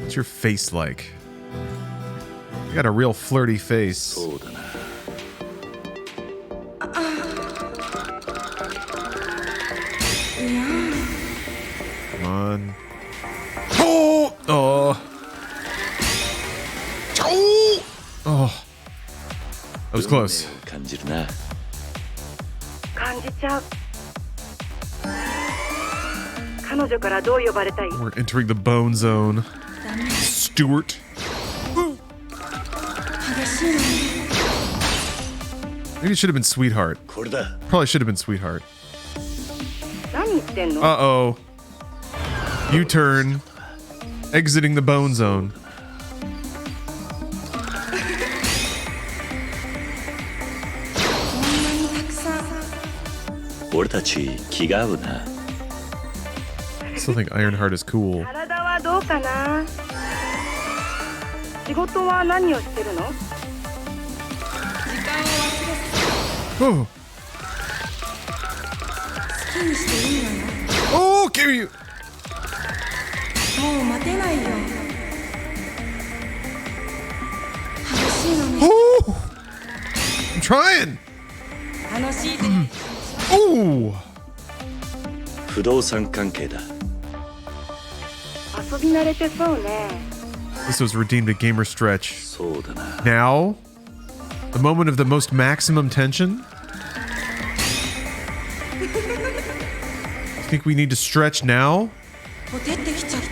What's your face like? You got a real flirty face. そうだな。 Come on. Oh! Oh! Oh! That was close. 運命を感じるな。感じちゃう。彼女からどう呼ばれたい？ We're entering the bone zone. Stuart. 激しいのに。 Maybe it should have been Sweetheart. これだ。 Probably should have been Sweetheart. 何言ってんの？ Uh-oh. U-turn. Exiting the bone zone. こんなにたくさん。俺たち気が合うな。 Still think Ironheart is cool. 体はどうかな？仕事は何をしてるの？時間を忘れさ Oh! 好きにしていいのよ。 Oh, kill you! もう待てないよ。激しいのね。 Oh! I'm trying! 楽しいぜ。 Oh! 不動産関係だ。遊び慣れてそうね。 This was redeemed a gamer stretch. そうだな。 Now, the moment of the most maximum tension. You think we need to stretch now? ほてってきちゃった。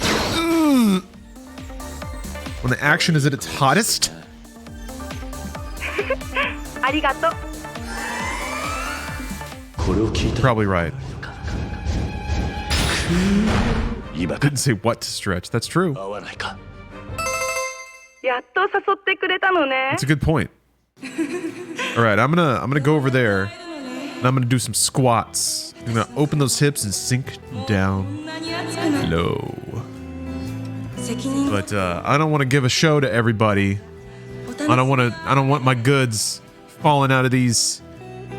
When the action is at its hottest? ありがとう。これを聞いた。 Probably right. 今か Didn't say what to stretch. That's true. 合わないか。やっと誘ってくれたのね That's a good point. All right, I'm gonna go over there, and I'm gonna do some squats. I'm gonna open those hips and sink こ down んなに熱くなる。 low. 責任 But I don't want to give a show to everybody. お試し I don't want my goods falling out of these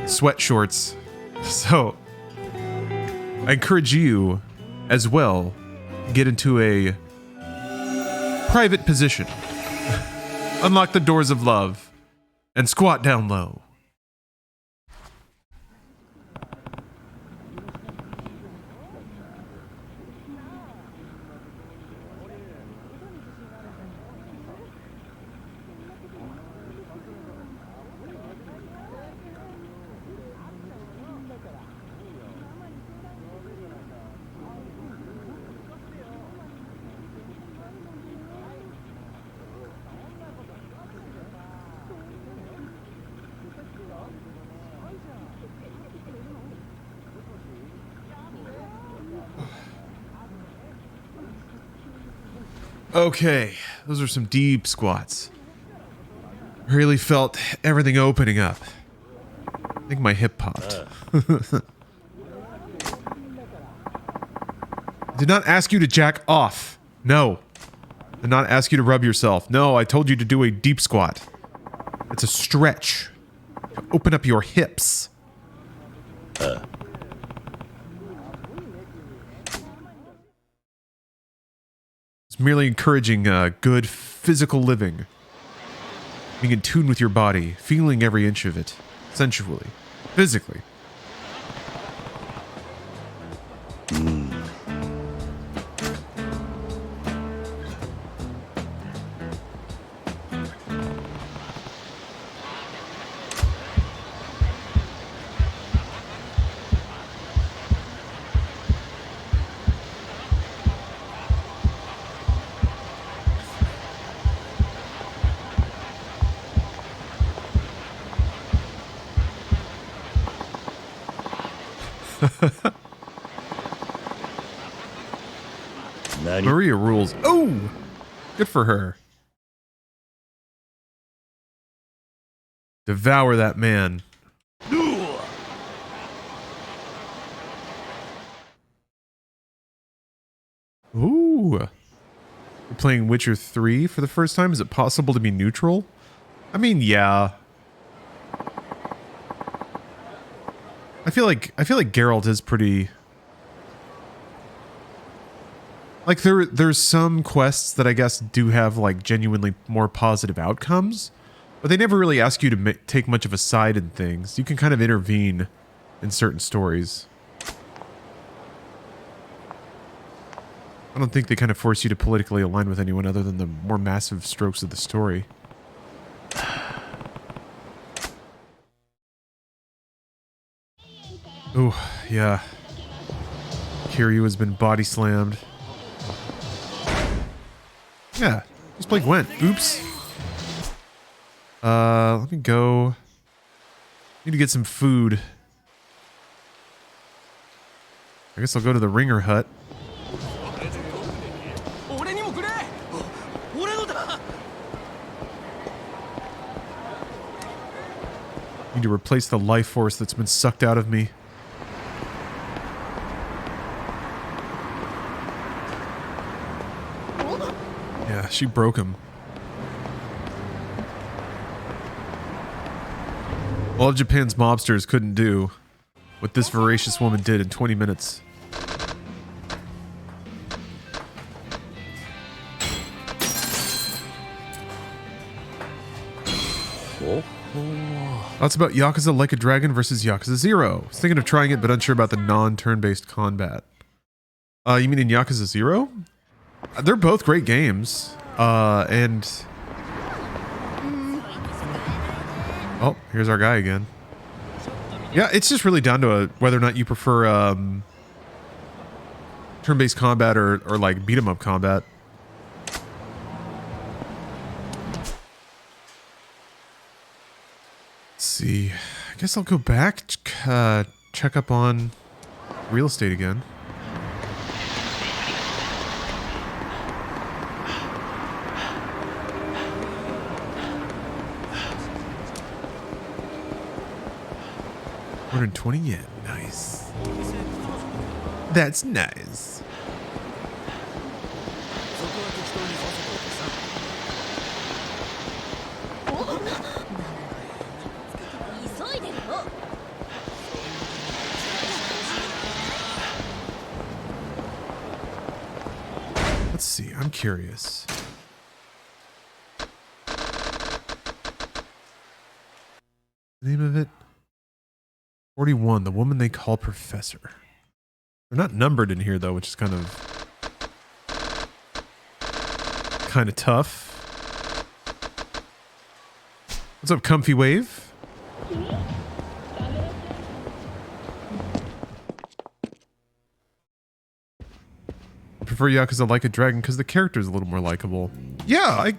sweat shorts. So I encourage you as well get into a private position. Unlock the doors of love and squat down low. Okay, those are some deep squats. Really felt everything opening up. I think my hip popped. Did not ask you to jack off. No. Did not ask you to rub yourself. No, I told you to do a deep squat. It's a stretch. Open up your hips. It's merely encouraging good physical living. Being in tune with your body, feeling every inch of it, sensually, physically. Maria rules. Oh! Good for her. Devour that man. Ooh. You're playing Witcher 3 for the first time? Is it possible to be neutral? I mean, yeah. I feel like Geralt is pretty. Like there's some quests that I guess do have like genuinely more positive outcomes, but they never really ask you to take much of a side in things. You can kind of intervene in certain stories. I don't think they kind of force you to politically align with anyone other than the more massive strokes of the story. Oh, yeah. Kiryu has been body slammed. Yeah, just play Gwent. Oops. Let me go. Need to get some food. I guess I'll go to the Ringer Hut. Need to replace the life force that's been sucked out of me. Yeah, she broke him. All of Japan's mobsters couldn't do what this voracious woman did in 20 minutes. Thoughts about Yakuza Like a Dragon versus Yakuza 0. I was thinking of trying it, but unsure about the non-turn-based combat. You mean in Yakuza 0? They're both great games. And... Oh, here's our guy again. Yeah, it's just really down to whether or not you prefer turn-based combat or like beat-em-up combat. Let's see. I guess I'll go back, check up on real estate again. $120 yen. Nice. That's nice. Let's see. I'm curious. The name of it? 41, the woman they call Professor. They're not numbered in here though, which is kind of tough. What's up, Comfy Wave? I prefer Yakuza Like a Dragon because the character is a little more likable. Yeah,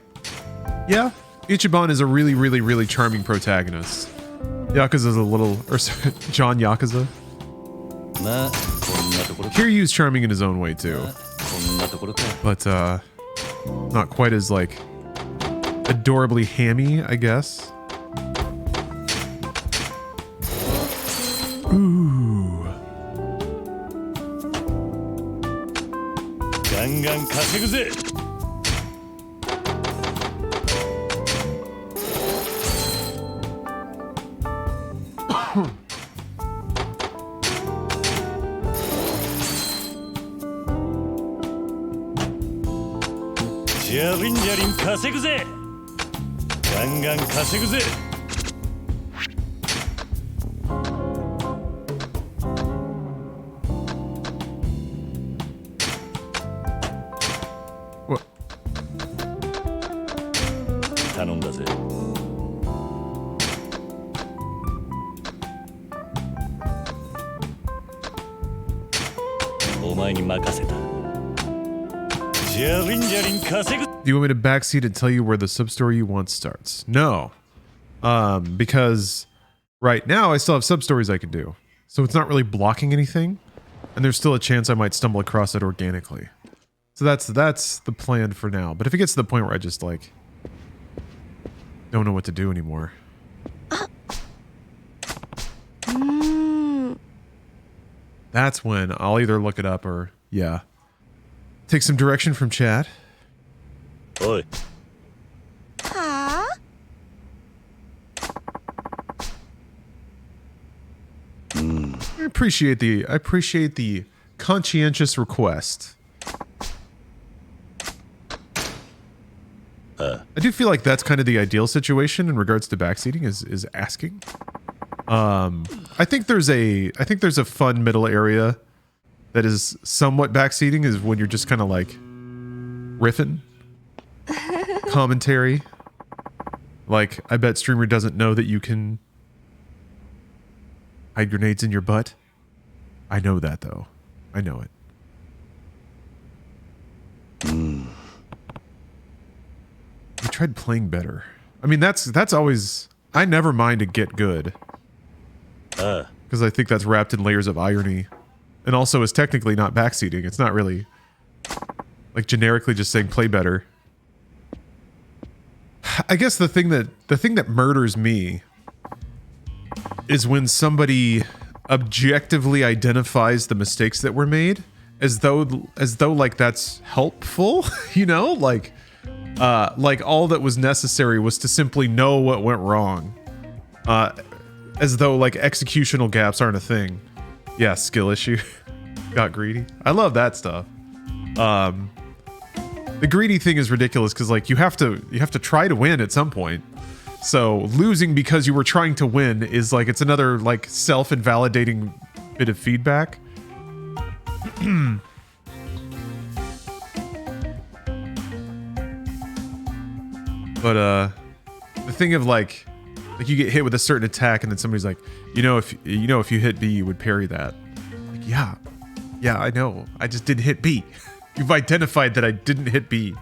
Ichiban is a really, really, really charming protagonist. Yakuza's a little, or sorry, John Yakuza. Kiryu's charming in his own way too, but not quite as like adorably hammy, I guess. Ooh. What? Do you want me to backseat and tell you where the sub-story you want starts? No. Because right now I still have sub-stories I can do. So it's not really blocking anything. And there's still a chance I might stumble across it organically. So that's the plan for now. But if it gets to the point where I just like don't know what to do anymore. That's when I'll either look it up or, yeah. Take some direction from chat. Huh? I appreciate the conscientious request. I do feel like that's kind of the ideal situation in regards to backseating is asking. I think there's a fun middle area that is somewhat backseating is when you're just kind of like riffing, commentary. Like, I bet streamer doesn't know that you can hide grenades in your butt. I know that though. I know it. I tried playing better. I mean, that's always... I never mind to get good. Because I think that's wrapped in layers of irony. And also is technically not backseating. It's not really... like, generically just saying play better. I guess the thing that murders me is when somebody objectively identifies the mistakes that were made as though like that's helpful, you know? Like all that was necessary was to simply know what went wrong. As though like executional gaps aren't a thing. Yeah, skill issue. Got greedy. I love that stuff. The greedy thing is ridiculous because like you have to try to win at some point. So losing because you were trying to win is like it's another like self-invalidating bit of feedback. But the thing of like you get hit with a certain attack and then somebody's like, if you hit B you would parry that. Like, yeah, I know. I just didn't hit B. You've identified that I didn't hit B.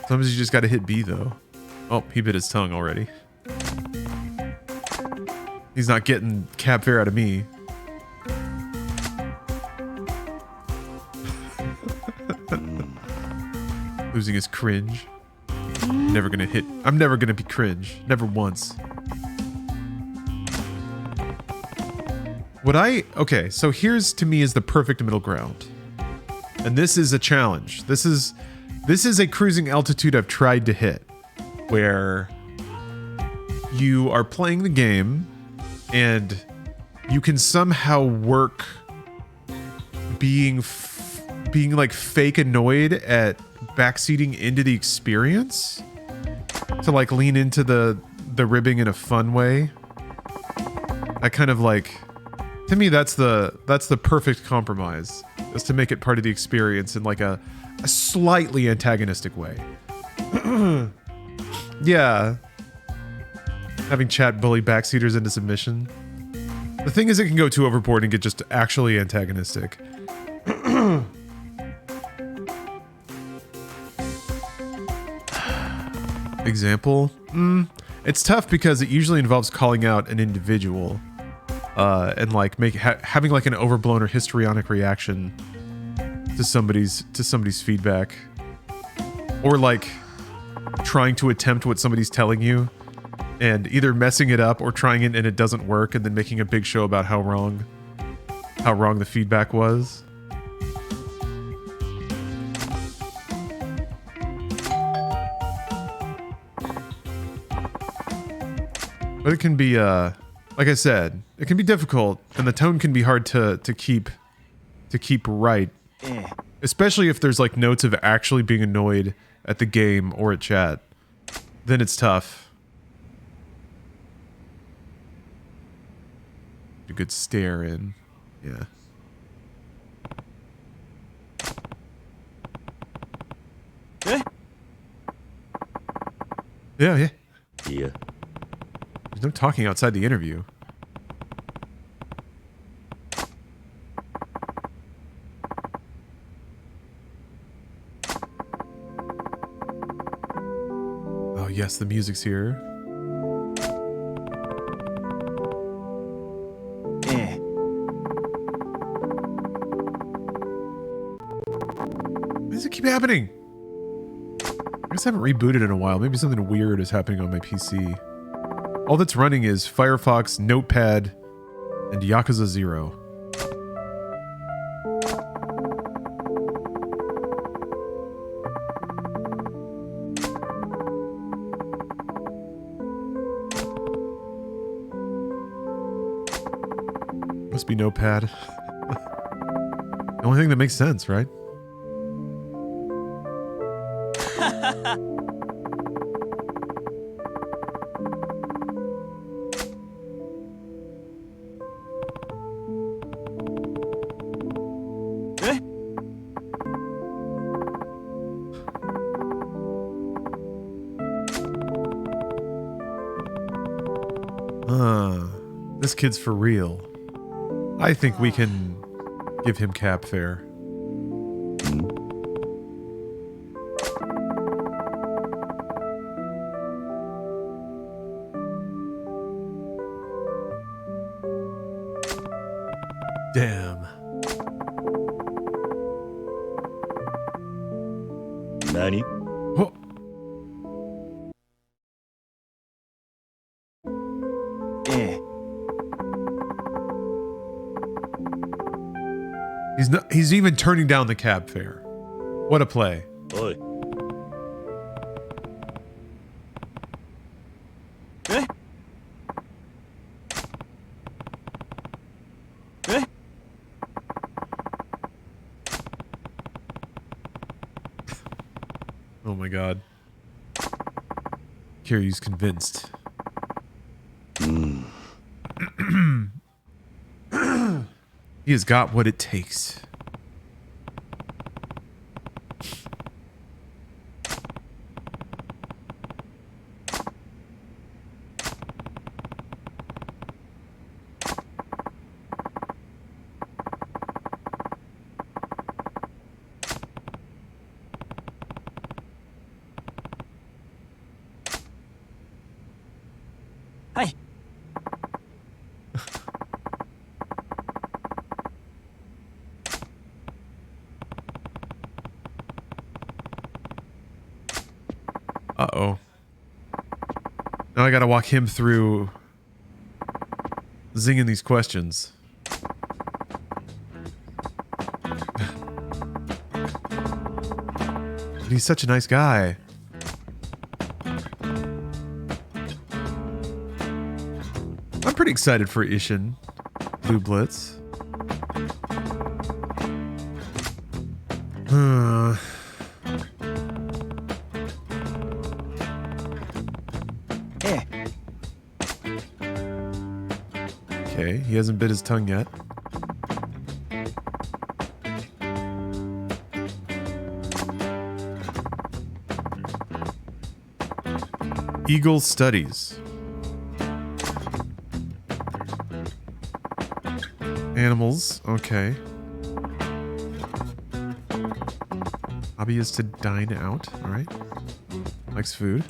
Sometimes you just gotta hit B though. Oh, he bit his tongue already. He's not getting cab fare out of me. Losing his cringe. I'm never gonna be cringe. Never once. Okay, so here's to me is the perfect middle ground. And this is a challenge. This is a cruising altitude I've tried to hit. Where you are playing the game and you can somehow work being like fake annoyed at backseating into the experience to like lean into the ribbing in a fun way. That kind of like, to me that's the perfect compromise, is to make it part of the experience in like a slightly antagonistic way. Yeah. Having chat bully backseaters into submission. The thing is it can go too overboard and get just actually antagonistic. Example? It's tough because it usually involves calling out an individual and like having like an overblown or histrionic reaction to somebody's feedback, or like trying to attempt what somebody's telling you and either messing it up or trying it and it doesn't work and then making a big show about how wrong the feedback was. But it can be, like I said, it can be difficult, and the tone can be hard to keep right. Especially if there's like notes of actually being annoyed at the game or at chat. Then it's tough. A good stare in. Yeah. Yeah. There's no talking outside the interview. Oh yes, the music's here. Why does it keep happening? I guess I haven't rebooted in a while. Maybe something weird is happening on my PC. All that's running is Firefox, Notepad, and Yakuza 0. Must be notepad. The only thing that makes sense, right? This kid's for real. I think we can give him cab fare. Damn. Nani? Oh. He's even turning down the cab fare. What a play. Oi. Oh my god. Kiryu's convinced. He has got what it takes. Hi. Uh-oh. Now I gotta walk him through zinging these questions. But he's such a nice guy. I'm pretty excited for Ishin Blue Blitz. Okay, he hasn't bit his tongue yet. Eagle Studies. Animals, okay. Hobby is to dine out, alright. Likes food.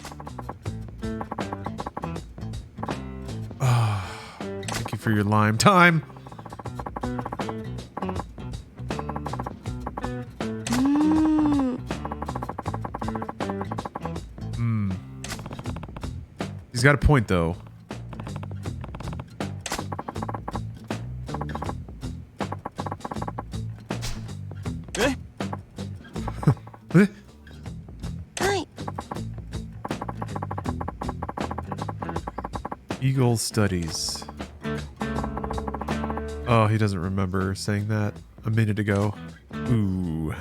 Thank you for your lime time. He's got a point though. Eagle Studies. Oh, he doesn't remember saying that a minute ago. Ooh.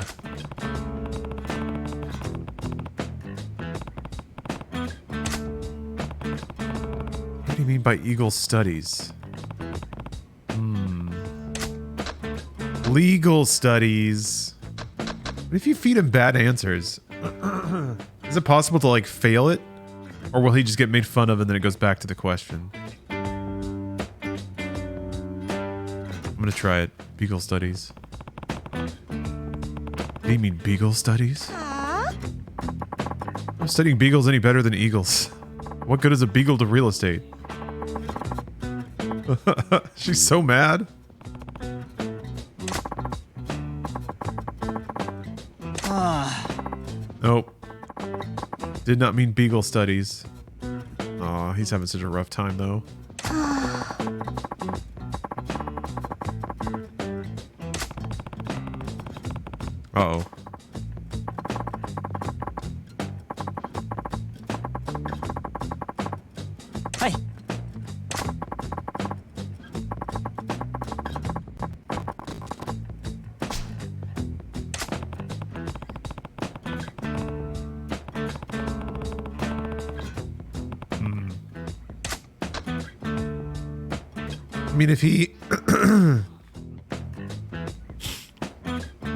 What do you mean by Eagle Studies? Legal studies. What if you feed him bad answers? Is it possible to like fail it? Or will he just get made fun of and then it goes back to the question? I'm gonna try it. Beagle Studies. Do you mean Beagle Studies? I'm studying beagles any better than eagles. What good is a beagle to real estate? She's so mad. Nope. Did not mean Beagle Studies. Aw, he's having such a rough time though. Uh-oh. Hi. I mean, if he...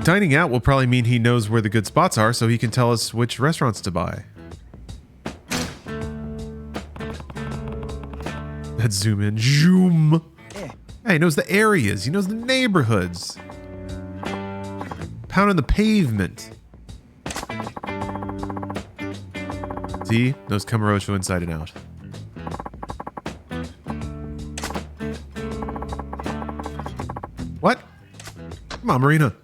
Dining out will probably mean he knows where the good spots are, so he can tell us which restaurants to buy. Let's zoom in. Zoom! Yeah, he knows the areas. He knows the neighborhoods. Pounding the pavement. See? Knows Kamurocho inside and out. What? Come on, Marina.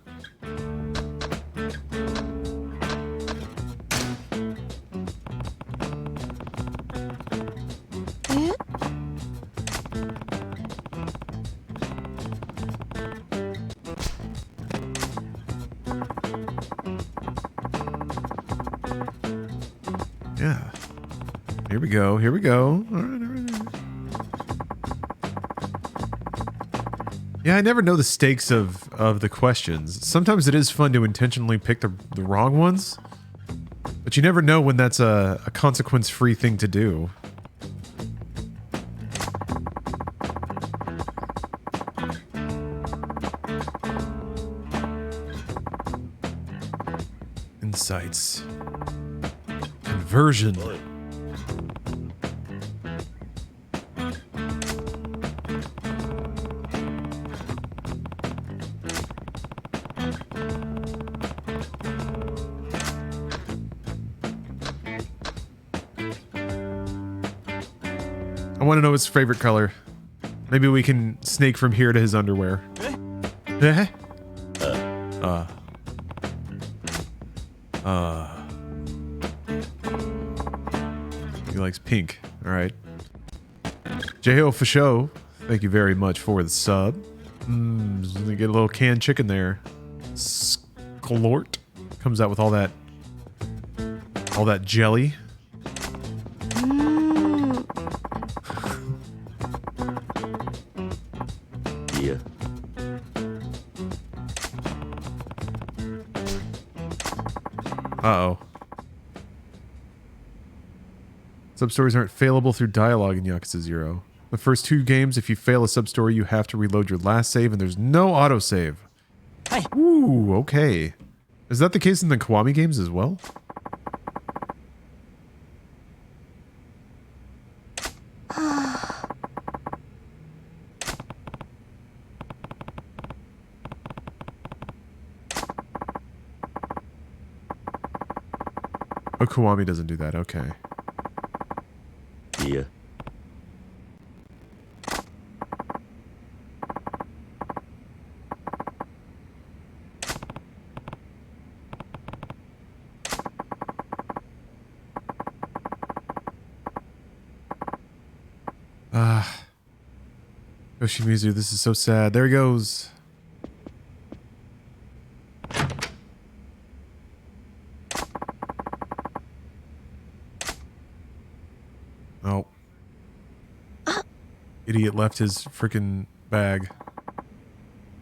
Yeah. Here we go. Here we go. All right, all right, all right. Yeah, I never know the stakes of the questions. Sometimes it is fun to intentionally pick the wrong ones, but you never know when that's a consequence-free thing to do. Insights. Conversion. I want to know his favorite color. Maybe we can snake from here to his underwear. He likes pink. All right. J-Ho for show. Thank you very much for the sub. Get a little canned chicken there. Sklort comes out with all that jelly. Yeah. Uh-oh. Substories aren't failable through dialogue in Yakuza 0. The first 2 games, if you fail a substory, you have to reload your last save, and there's no autosave. Hey. Ooh, okay. Is that the case in the Kiwami games as well? Oh, Kiwami doesn't do that. Okay. Yeah. Yoshimizu, this is so sad. There he goes. Oh. Idiot left his freaking bag.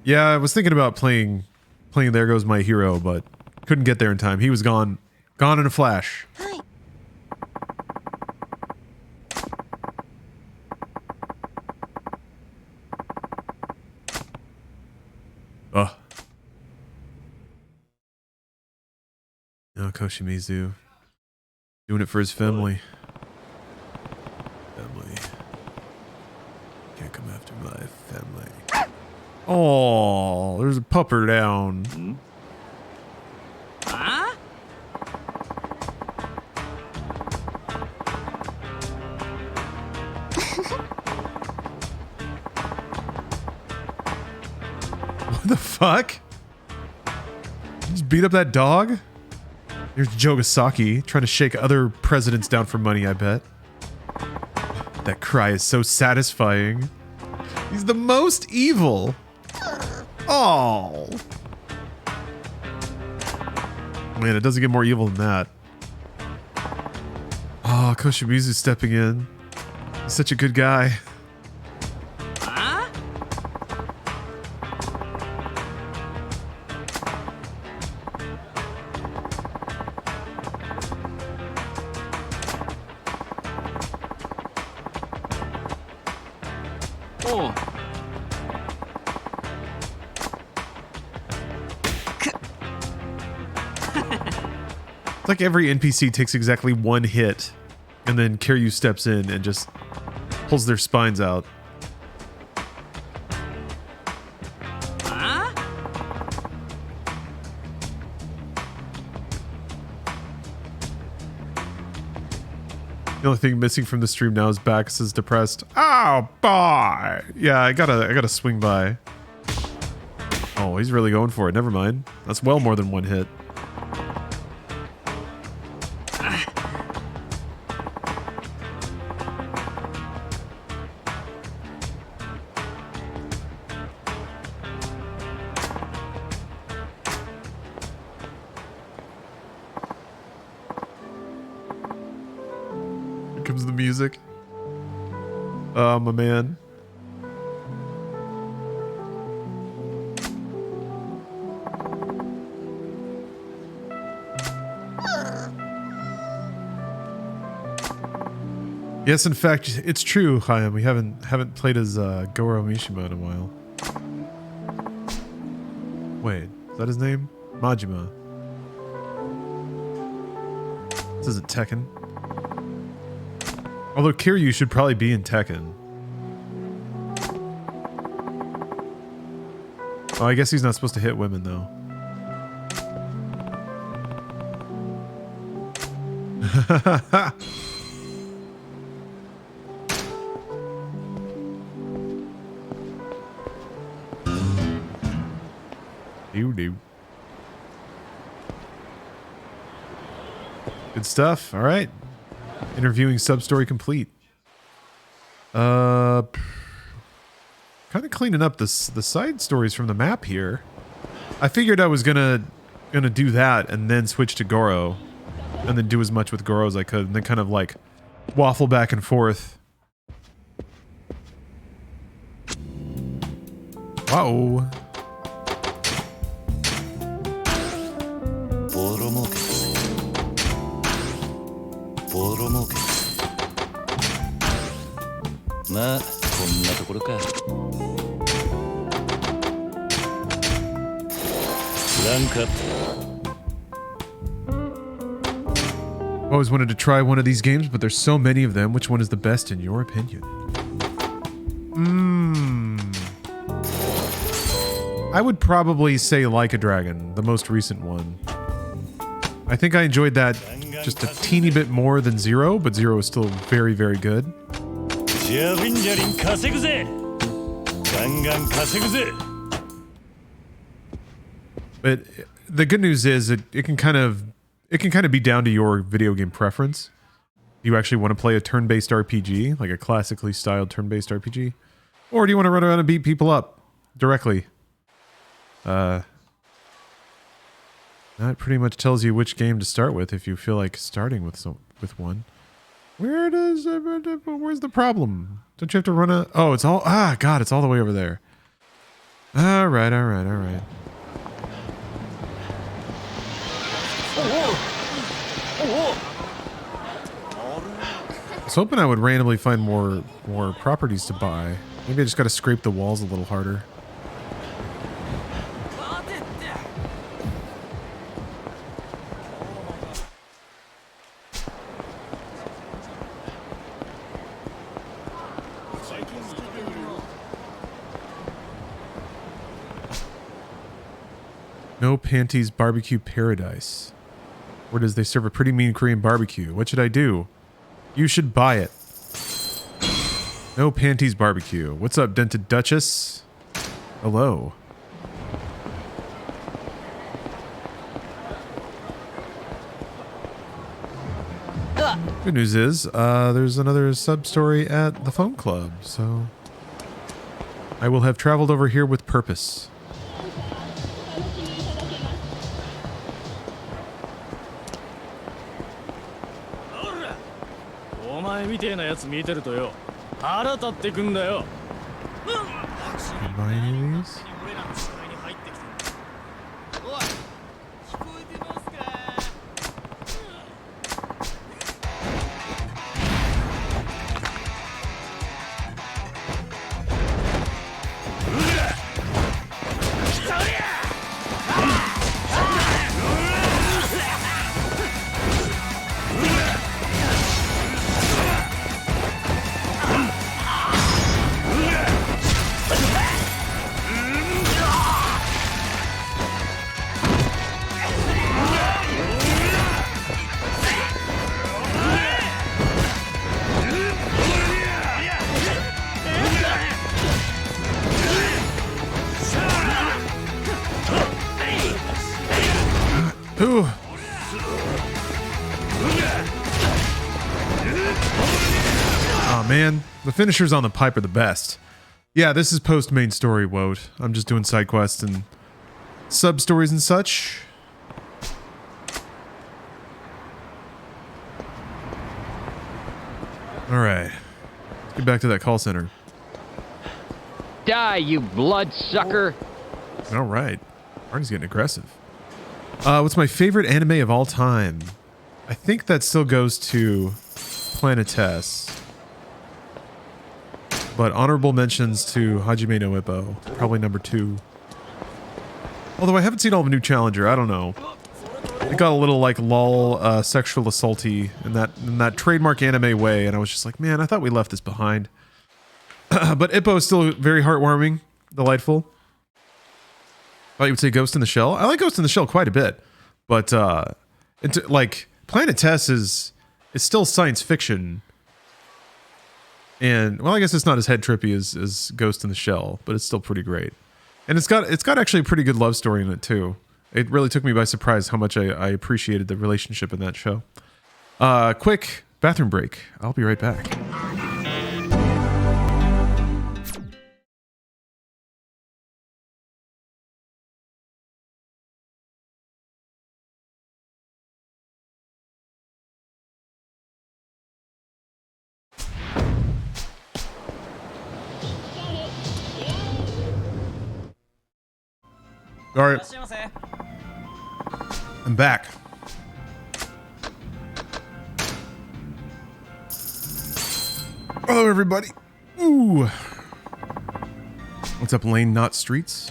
Yeah, I was thinking about playing There Goes My Hero, but couldn't get there in time. He was gone. Gone in a flash. Ugh. Oh, Koshimizu. Doing it for his family. Can't come after my family. Oh, there's a pupper down. Huh? What the fuck? You just beat up that dog? Here's Jogasaki trying to shake other presidents down for money, I bet. That cry is so satisfying. He's the most evil. Oh. Man, it doesn't get more evil than that. Oh, Koshimizu stepping in. He's such a good guy. Huh? Oh. It's like every NPC takes exactly one hit, and then Kiryu steps in and just pulls their spines out. The only thing missing from the stream now is Bax is depressed. Oh, boy. Yeah, I gotta swing by. Oh, he's really going for it. Never mind. That's well more than one hit. Comes the music. Oh, my man. Yes, in fact, it's true, Chaim. We haven't played as Goro Mishima in a while. Wait, is that his name? Majima. This isn't Tekken. Although Kiryu should probably be in Tekken. Oh, I guess he's not supposed to hit women, though. Do. Good stuff. All right. Interviewing sub-story complete. Kind of cleaning up the side stories from the map here. I figured I was gonna do that and then switch to Goro, and then do as much with Goro as I could, and then kind of like waffle back and forth. Wow. Always wanted to try one of these games, but there's so many of them. Which one is the best in your opinion? I would probably say Like a Dragon, the most recent one. I think I enjoyed that just a teeny bit more than Zero, but Zero is still very, very good. But the good news is it can kind of be down to your video game preference. Do you actually want to play a turn-based RPG, like a classically styled turn-based RPG? Or do you want to run around and beat people up directly? That pretty much tells you which game to start with if you feel like starting with one. Where's the problem? Don't you have to run a... Oh, it's all... Ah, God, it's all the way over there. All right. I was hoping I would randomly find more properties to buy. Maybe I just got to scrape the walls a little harder. No Panties Barbecue Paradise. Where does they serve a pretty mean Korean barbecue? What should I do? You should buy it. No Panties Barbecue. What's up, Dented Duchess? Hello. Good news is, there's another sub-story at the phone club, so... I will have traveled over here with purpose. Buy any of these? man, the finishers on the pipe are the best. Yeah, this is post main story, Woad. I'm just doing side quests and sub stories and such. All right, let's get back to that call center. Die, you bloodsucker! All right, Arnie's getting aggressive. What's my favorite anime of all time? I think that still goes to Planetess. But honorable mentions to Hajime no Ippo, probably number 2. Although I haven't seen all of New Challenger, I don't know. It got a little like lol sexual assaulty in that trademark anime way, and I was just like, man, I thought we left this behind. But Ippo is still very heartwarming, delightful. Thought you would say Ghost in the Shell. I like Ghost in the Shell quite a bit, but like Planetess is still science fiction. And well, I guess it's not as head trippy as Ghost in the Shell, but it's still pretty great. And it's got actually a pretty good love story in it too. It really took me by surprise how much I appreciated the relationship in that show. Quick bathroom break. I'll be right back. All right, I'm back. Hello, everybody. Ooh. What's up, Lane? Not Streets?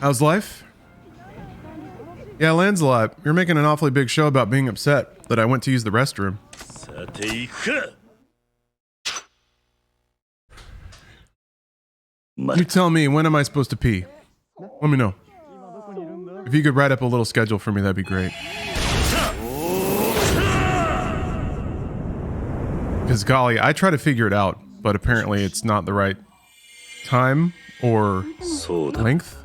How's life? Yeah, Lancelot, you're making an awfully big show about being upset that I went to use the restroom. You tell me, when am I supposed to pee? Let me know. If you could write up a little schedule for me, that'd be great. Because golly, I try to figure it out, but apparently it's not the right time or length.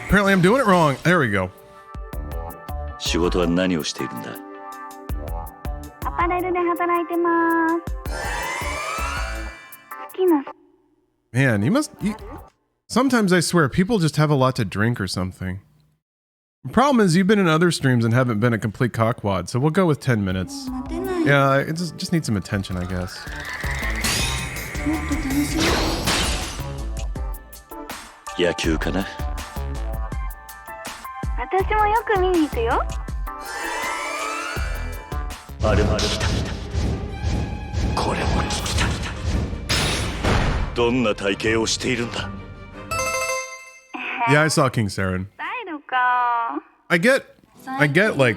Apparently I'm doing it wrong. There we go. 仕事は何をしているんだ? アパレルで働いてます。好きな。 Man, sometimes I swear people just have a lot to drink or something. The problem is you've been in other streams and haven't been a complete cockwad, so we'll go with 10 minutes. Yeah, it just needs some attention, I guess. 野球かな? 私もよく見に行くよ。あれも聞きたい。これも聞きたい。どんな体型をしているんだ? Yeah, I saw King Saren. スタイルか。I get like,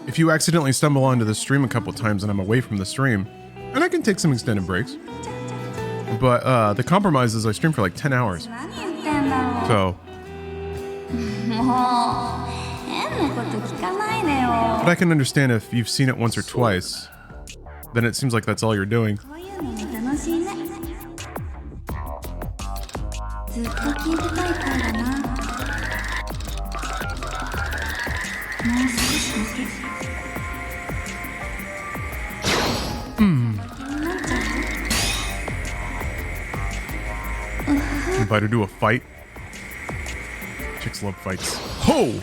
if you accidentally stumble onto the stream a couple times and I'm away from the stream, and I can take some extended breaks. But the compromise is I stream for like 10 hours. So. But I can understand if you've seen it once or twice, then it seems like that's all you're doing. Invite her to a fight. Chicks love fights. Ho!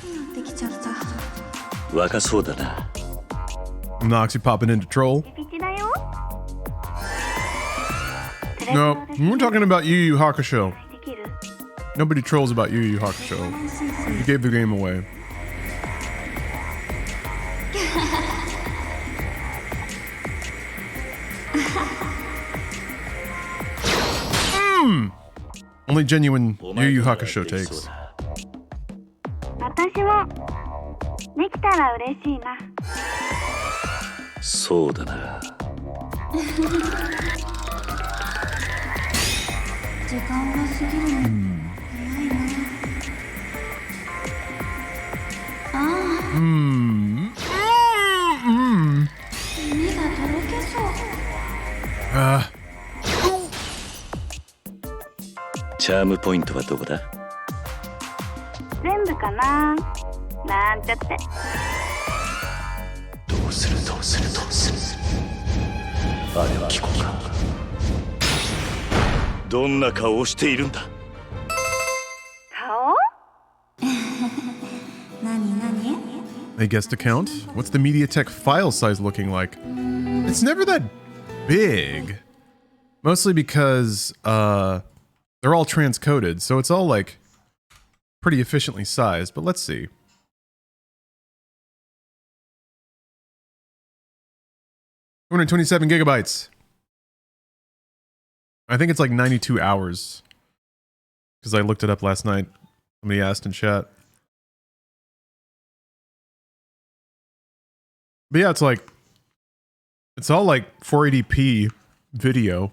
若そうだな. Noxy popping into troll. ピチだよ。 No, we're talking about Yu Yu Hakusho. できる。 Nobody trolls about Yu Yu Hakusho. You gave the game away. Only genuine Yu Yu Hakusho takes. 私もできたら嬉しいな。そうだな。時間が過ぎるの。早いな。ああ。耳がとろけそう。チャームポイントはどこだ? 全部るかななんちゃって。どうするあれは聞こうか。どんな顔をしているんだ。顔 I guessed to count. What's the MediaTek file size looking like? It's never that big. Mostly because they're all transcoded, so it's all like pretty efficiently sized, but let's see. $227 GB. I think it's like 92 hours. Because I looked it up last night. Somebody asked in chat. But yeah, it's all like 480p video.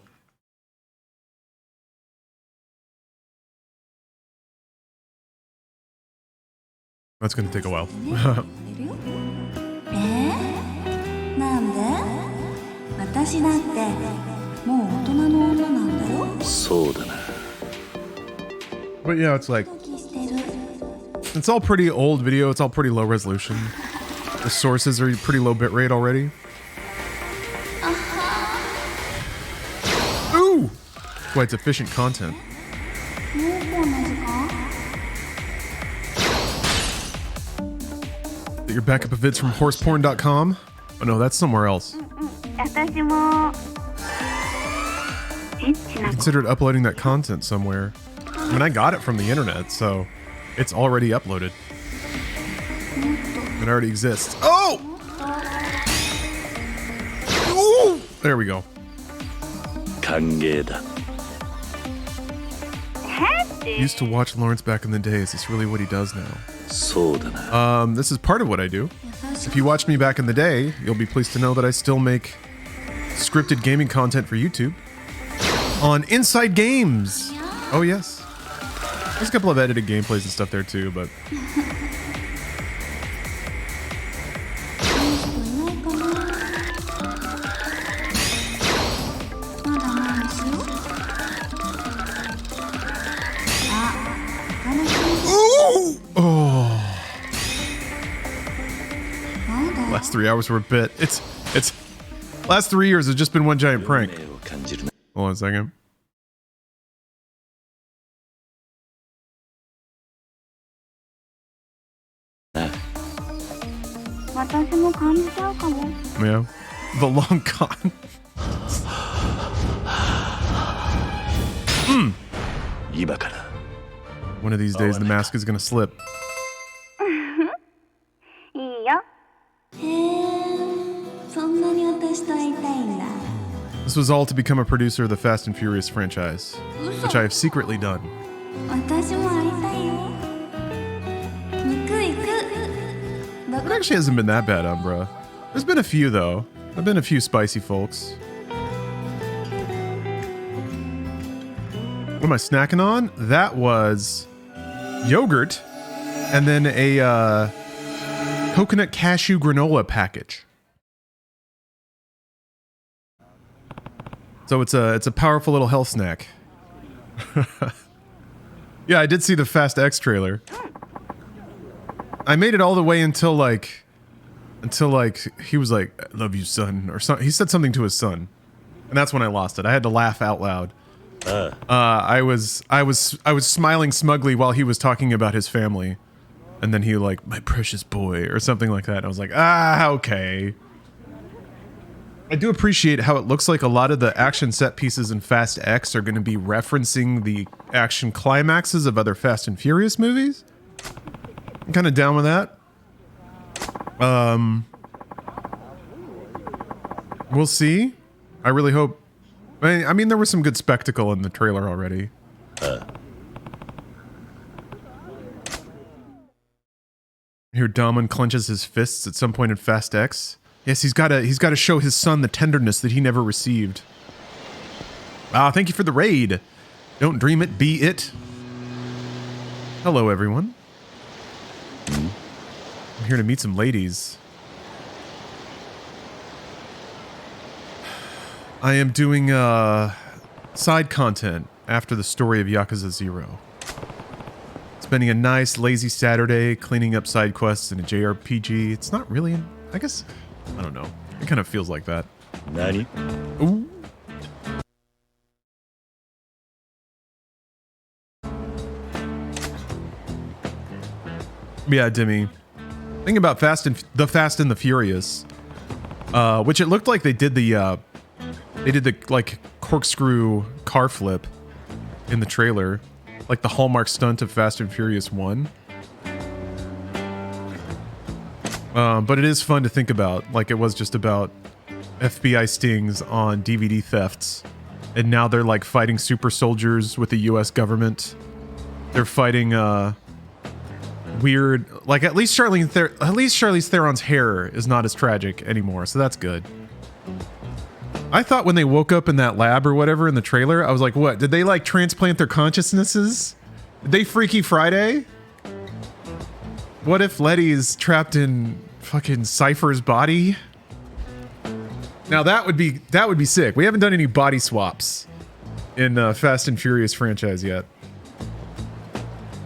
That's gonna take a while. なんで？私だってもう大人の女なんだよ。そうだな。 But yeah, it's like it's all pretty old video. It's all pretty low resolution. The sources are pretty low bitrate already. Ooh! That's why it's efficient content. Get your backup of vids from horseporn.com. Oh no, that's somewhere else. 私もエッチ I な considered uploading that content somewhere. I mean, I got it from the internet, so it's already uploaded. It already exists. Oh! Ooh! There we go. 歓迎だ。 Used to watch Lawrence back in the day. Is this really what he does now? そうだな。 This is part of what I do. If you watched me back in the day, you'll be pleased to know that I still make scripted gaming content for YouTube on Inside Games. Oh yes. There's a couple of edited gameplays and stuff there too, but ooh! Oh. Last 3 hours were a bit. It's last 3 years has just been one giant prank. 命を感じるな。 Hold on a second. 私も感じちゃうかも。 Yeah. The long con. Mm. 今から。 One of these days the mask is gonna slip. いいよ。へえ、そんなに私と会いたいんだ。 This was all to become a producer of the Fast and Furious franchise, which I have secretly done. 私も会いたいよ。行く行く。ど It こ actually hasn't been that bad, Umbra. There's been a few though. There've been a few spicy folks. What am I snacking on? That was yogurt and then a coconut cashew granola package. So it's a powerful little health snack. Yeah, I did see the Fast X trailer. I made it all the way until like he was like, "I love you, son," or something. He said something to his son, and that's when I lost it. I had to laugh out loud. I was smiling smugly while he was talking about his family, and then he like, "My precious boy," or something like that. And I was like, okay. I do appreciate how it looks like a lot of the action set pieces in Fast X are going to be referencing the action climaxes of other Fast and Furious movies. I'm kind of down with that. We'll see. I really hope. I mean, there was some good spectacle in the trailer already. Here, Damon clenches his fists at some point in Fast X. Yes, he's got to show his son the tenderness that he never received. Ah, thank you for the raid. Don't dream it, be it. Hello, everyone. I'm here to meet some ladies. I am doing side content after the story of Yakuza 0. It's spending a nice lazy Saturday cleaning up side quests in a JRPG. It's not really, I guess, I don't know. It kind of feels like that. Nani? Ooh. Yeah, Demi. Think about Fast and the Furious, which it looked like they did the like corkscrew car flip in the trailer, like the hallmark stunt of Fast and Furious 1. But it is fun to think about, like it was just about FBI stings on DVD thefts, and now they're like fighting super soldiers with the U.S. government. They're fighting weird, like at least Charlize Theron's hair is not as tragic anymore, so that's good. I thought when they woke up in that lab or whatever in the trailer, I was like, what? Did they like transplant their consciousnesses? Did they Freaky Friday? What if Letty's trapped in fucking Cypher's body? Now that would be sick. We haven't done any body swaps in Fast and Furious franchise yet.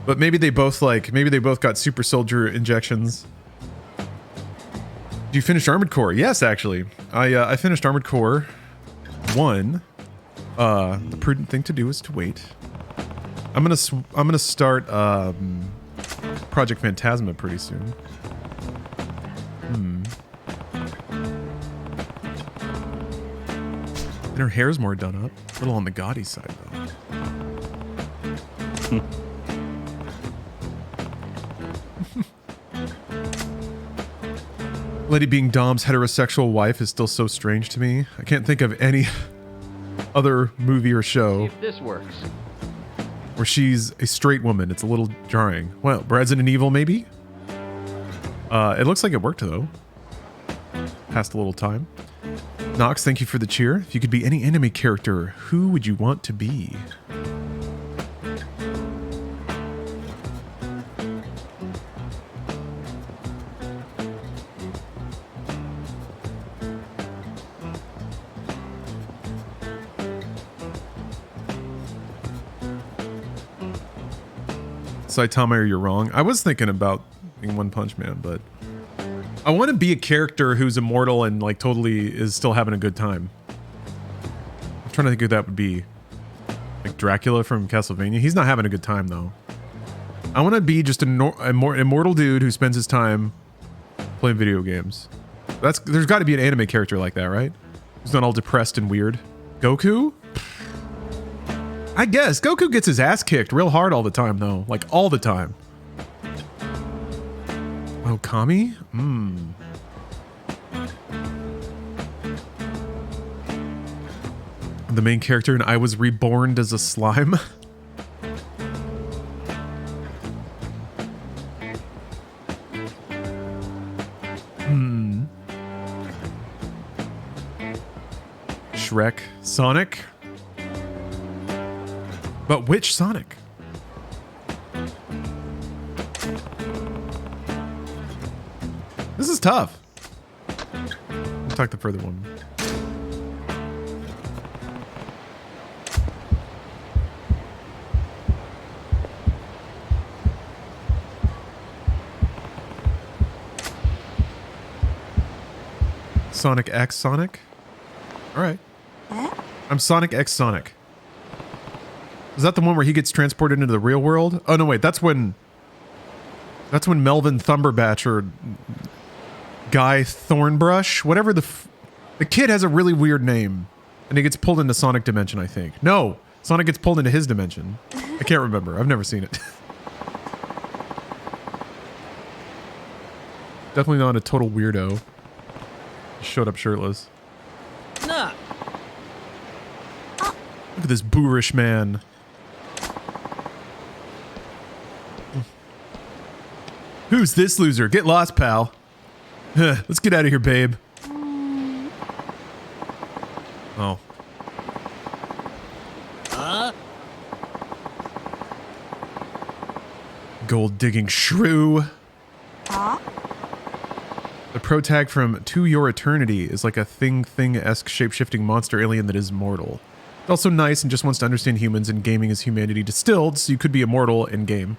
But maybe they both got super soldier injections. Did you finish Armored Core? Yes, actually. I finished Armored Core 1. The prudent thing to do is to wait. I'm gonna start Project Phantasma pretty soon. And her hair's more done up. A little on the gaudy side though. Letty being Dom's heterosexual wife is still so strange to me. I can't think of any other movie or show See if this works. where she's a straight woman. It's a little jarring. Well, Resident Evil maybe? It looks like it worked though. Passed a little time. Nox, thank you for the cheer. If you could be any anime character, who would you want to be? Saitama, you're wrong. I was thinking about being One Punch Man, but I want to be a character who's immortal and like totally is still having a good time. I'm trying to think who that would be. Like Dracula from Castlevania. He's not having a good time though. I want to be just a more immortal dude who spends his time playing video games. There's got to be an anime character like that, right? Who's not all depressed and weird. Goku? I guess. Goku gets his ass kicked real hard all the time, though. Like, all the time. Oh, Kami? The main character in I Was Reborn as a Slime? Shrek? Sonic? But which Sonic? This is tough. I'll talk the further one. Sonic X Sonic? Alright. I'm Sonic X Sonic. Is that the one where he gets transported into the real world? Oh no, wait, that's when Melvin Thumberbatch or Guy Thornbrush, whatever the kid has a really weird name, and he gets pulled into Sonic Dimension, I think. No, Sonic gets pulled into his dimension. I can't remember. I've never seen it. Definitely not a total weirdo. Showed up shirtless. Nah. Look at this boorish man. Who's this loser? Get lost, pal. Let's get out of here, babe. Oh. Gold digging shrew. The pro tag from To Your Eternity is like a thing-esque shape-shifting monster alien that is mortal. It's also nice and just wants to understand humans, and gaming is humanity distilled, so you could be immortal in game.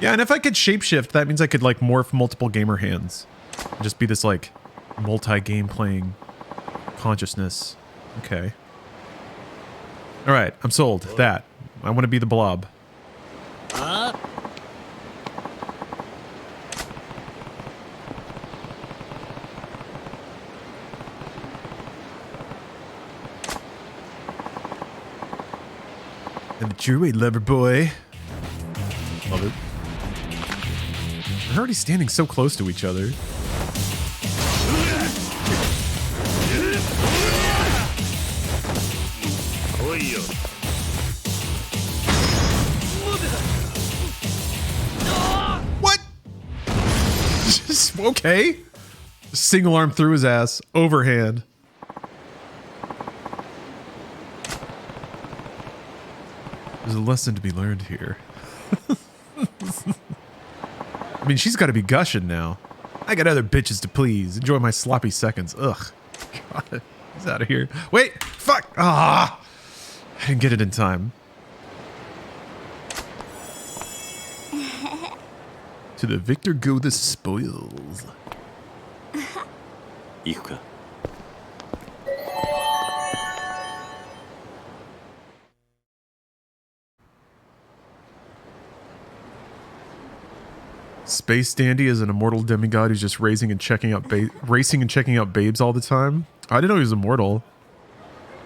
Yeah, and if I could shapeshift, that means I could like morph multiple gamer hands. Just be this like multi-game playing consciousness. Okay. All right, I'm sold. That. I want to be the blob. And it's your way, lover boy. Love it. We're already standing so close to each other. What? Just, okay. Just single arm through his ass. Overhand. There's a lesson to be learned here. I mean, she's got to be gushing now. I got other bitches to please. Enjoy my sloppy seconds. Ugh. God, he's out of here. Wait, fuck. Ah, I didn't get it in time. To the victor go the spoils. 行くか。 Space Dandy is an immortal demigod who's just racing and checking out babes all the time. I didn't know he was immortal.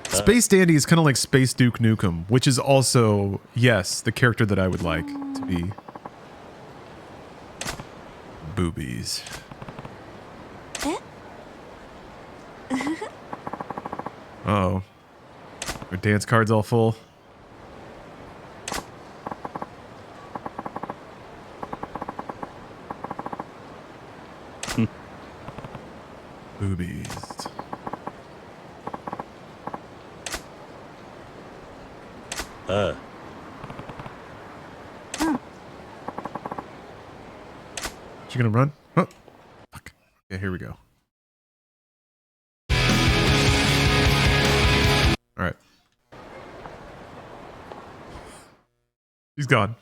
Space Dandy is kind of like Space Duke Nukem, which is also, yes, the character that I would like to be. Boobies. Uh-oh. Our dance card's all full. Boobies. You gonna run? Oh, fuck. Yeah, here we go. All right. He's gone.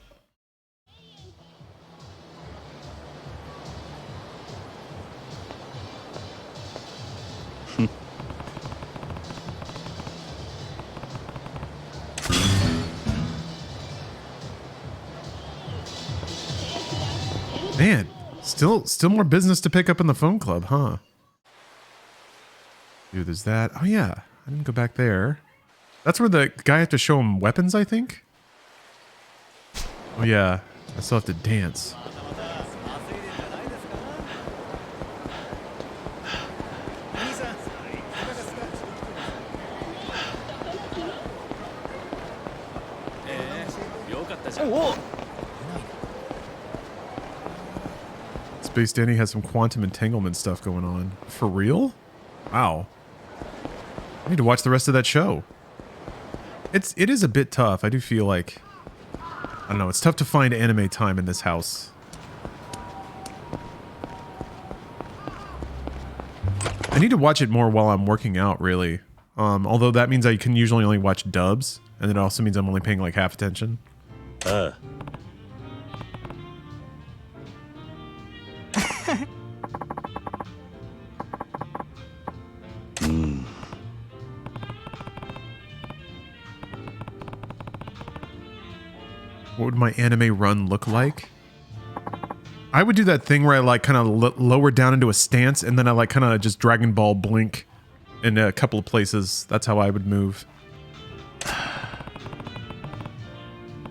Man, still more business to pick up in the phone club, huh? Dude, there's that. Oh yeah, I didn't go back there. That's where the guy had to show him weapons, I think. Oh yeah, I still have to dance. Space Danny has some quantum entanglement stuff going on. For real? Wow. I need to watch the rest of that show. It is a bit tough. I do feel like, I don't know, it's tough to find anime time in this house. I need to watch it more while I'm working out, really. Although that means I can usually only watch dubs, and it also means I'm only paying like half attention. What would my anime run look like? I would do that thing where I like kind of lower down into a stance and then I like kind of just Dragon Ball blink in a couple of places. That's how I would move. I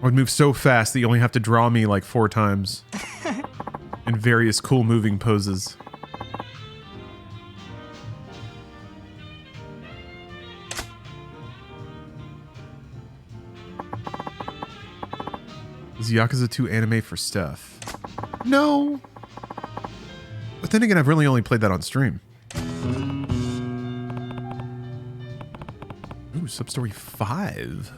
would move so fast that you only have to draw me like 4 times in various cool moving poses. Is Yakuza 2 anime for Steph? No. But then again, I've really only played that on stream. Ooh, Substory 5.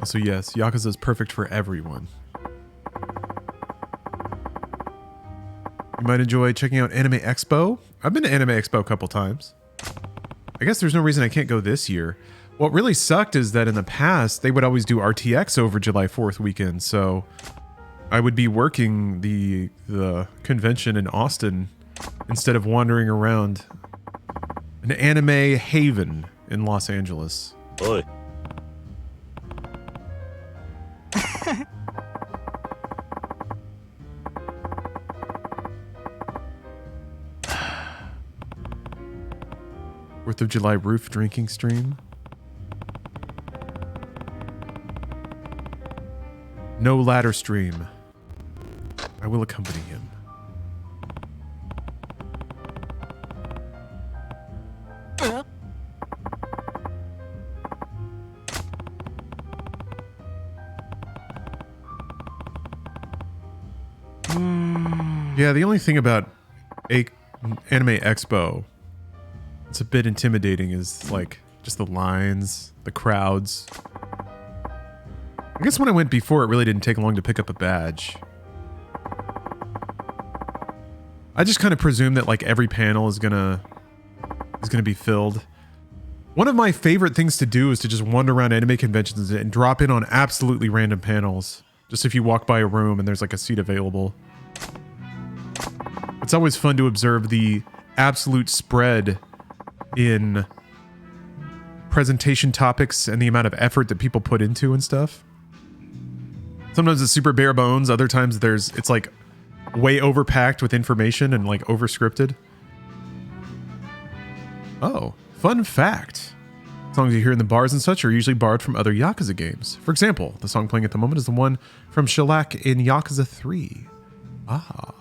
So yes, Yakuza is perfect for everyone. You might enjoy checking out Anime Expo. I've been to Anime Expo a couple times. I guess there's no reason I can't go this year. What really sucked is that in the past, they would always do RTX over July 4th weekend, so I would be working the convention in Austin instead of wandering around an anime haven in Los Angeles. Oi. Fourth of July roof drinking stream. No ladder stream. I will accompany him. Yeah, the only thing about Anime Expo, it's a bit intimidating, is like just the lines, the crowds. I guess when I went before, it really didn't take long to pick up a badge. I just kind of presume that like every panel is gonna be filled. One of my favorite things to do is to just wander around anime conventions and drop in on absolutely random panels. Just if you walk by a room and there's like a seat available. It's always fun to observe the absolute spread in presentation topics and the amount of effort that people put into and stuff. Sometimes it's super bare bones, other times it's like way overpacked with information and like over-scripted. Oh, fun fact. Songs you hear in the bars and such are usually borrowed from other Yakuza games. For example, the song playing at the moment is the one from Shellac in Yakuza 3. Ah.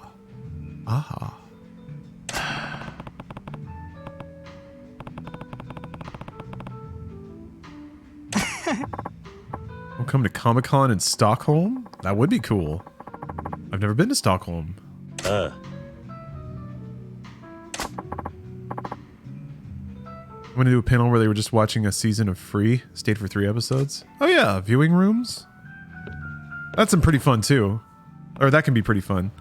Ah. We'll come to Comic-Con in Stockholm? That would be cool. I've never been to Stockholm. I'm gonna do a panel where they were just watching a season of Free. Stayed for 3 episodes. Oh yeah, viewing rooms? That's some pretty fun too. Or that can be pretty fun.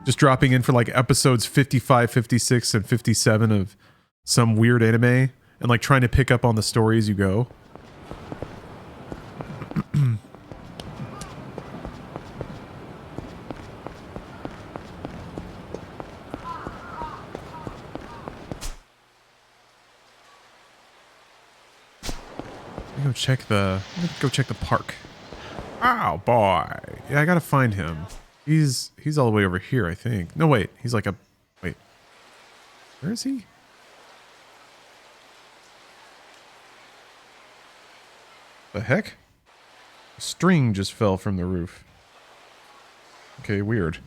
Just dropping in for like episodes 55, 56, and 57 of some weird anime and like trying to pick up on the story as you go. Go check the park. Oh boy. Yeah, I gotta find him. He's all the way over here, I think. No, wait. He's like wait. Where is he? The heck? A string just fell from the roof. Okay, weird.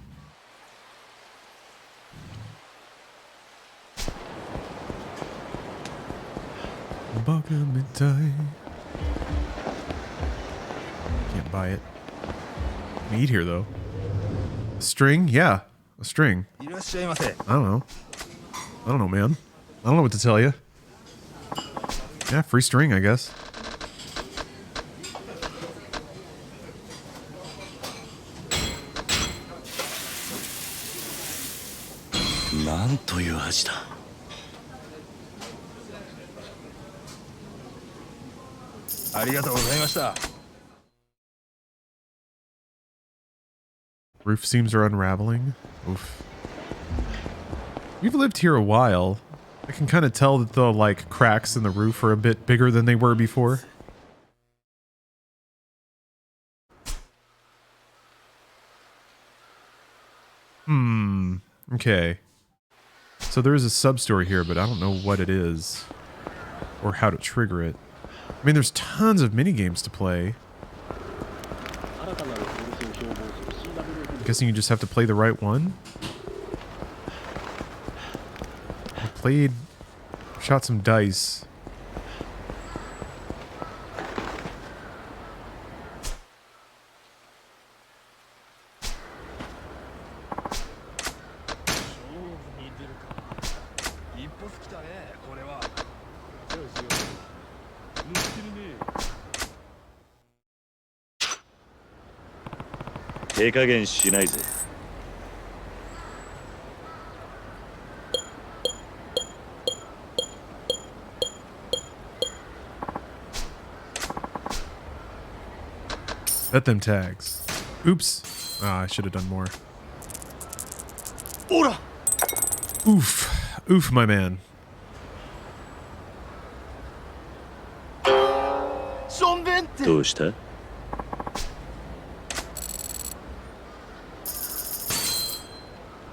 Can't buy it. Can eat here though. A string? Yeah, a string. I don't know, man. I don't know what to tell you. Yeah, free string, I guess. Roof seams are unraveling. Oof. We've lived here a while. I can kind of tell that the like cracks in the roof are a bit bigger than they were before. Okay. So there is a sub-story here, but I don't know what it is or how to trigger it. I mean, there's tons of minigames to play. I'm guessing you just have to play the right one. I shot some dice. Bet them tags. Oops. Ah, I should have done more. Oof. Oof, my man. Doした?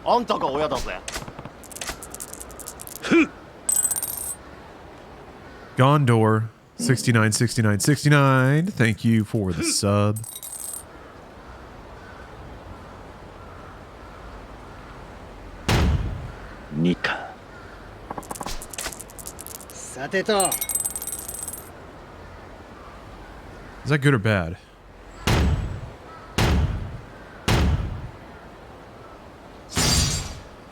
あんたが親だぜ。 Gondor 696969. Thank you for the sub. Nika. さてと。 Is that good or bad?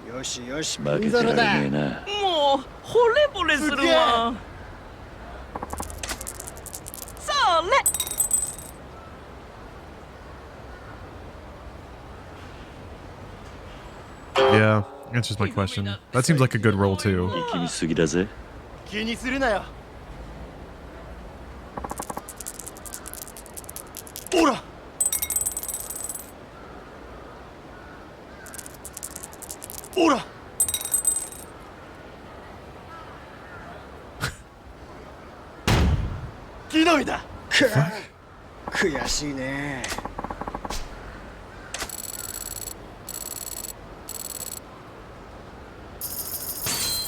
よしよし、負けてられねえな。もう惚れ惚れするわ。それ。 Yeah, answers my question. That seems like a good roll too. 力みすぎだぜ。気にするなよ。ほら。ほら。木の実だ。悔しいね。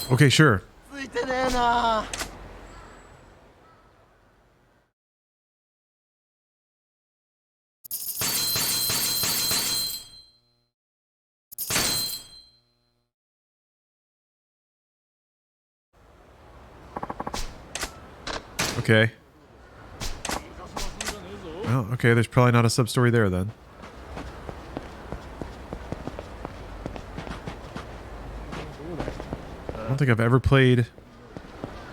Okay, sure. ついてねえな。 Okay. Well, okay, there's probably not a sub-story there then. I don't think I've ever played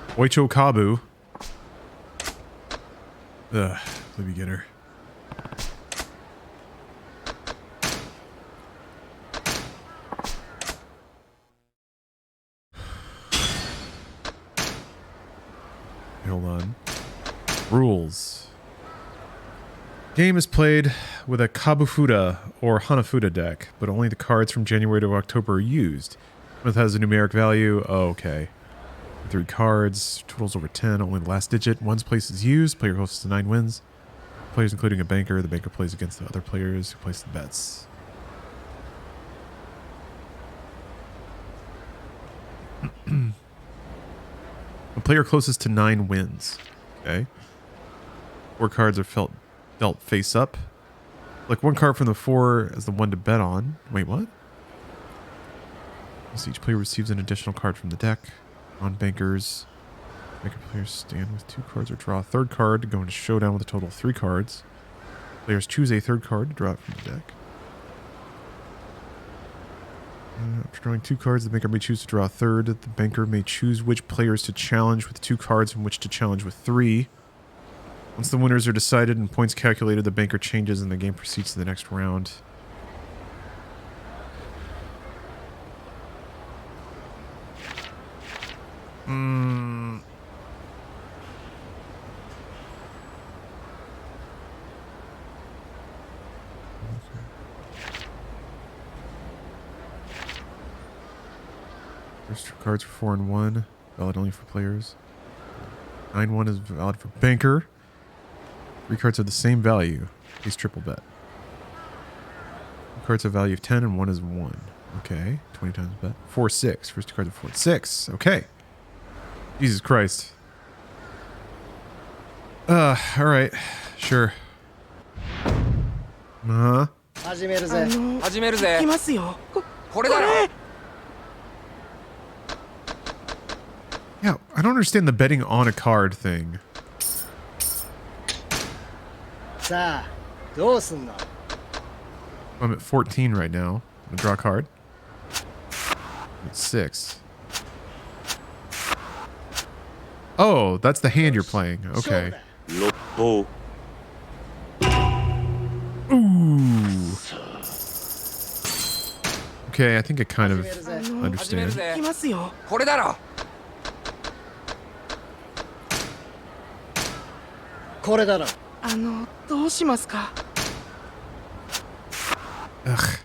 Oicho Kabu. Ugh, the beginner. Hold on. Rules. Game is played with a Kabufuda or Hanafuda deck, but only the cards from January to October are used. It has a numeric value. Oh, okay. 3 cards. Totals over 10. Only the last digit. One's place is used. Player hosts to 9 wins. Players including a banker. The banker plays against the other players who place the bets. The player closest to 9 wins. Okay. 4 cards are dealt face up. Like 1 card from the 4 as the one to bet on. Wait, what? So each player receives an additional card from the deck. On bankers, banker players stand with 2 cards or draw a 3rd card to go into showdown with a total of 3 cards. Players choose a 3rd card to draw it from the deck. After drawing 2 cards, the banker may choose to draw a 3rd. The banker may choose which players to challenge with 2 cards and which to challenge with 3. Once the winners are decided and points calculated, the banker changes and the game proceeds to the next round. There's 2 cards for 4 and 1. Valid only for players. 9-1 is valid for banker. 3 cards have the same value. Please triple bet. 2 cards have value of 10 and 1 is 1. Okay. 20 times bet. 4-6. First 2 cards are 4-6. Okay. Jesus Christ. Alright. Sure. Uh-huh. 始めるぜ。始めるぜ。行きますよ。これだろ。 Yeah, I don't understand the betting on a card thing. さあ、どうすんの？ I'm at 14 right now. I'm gonna draw a card. I'm at 6. Oh, that's the hand you're playing. Okay. 六方 Ooh. Okay, I think I kind of understand. 行きますよ。これだろ。これだろ。どうしますか。Ugh.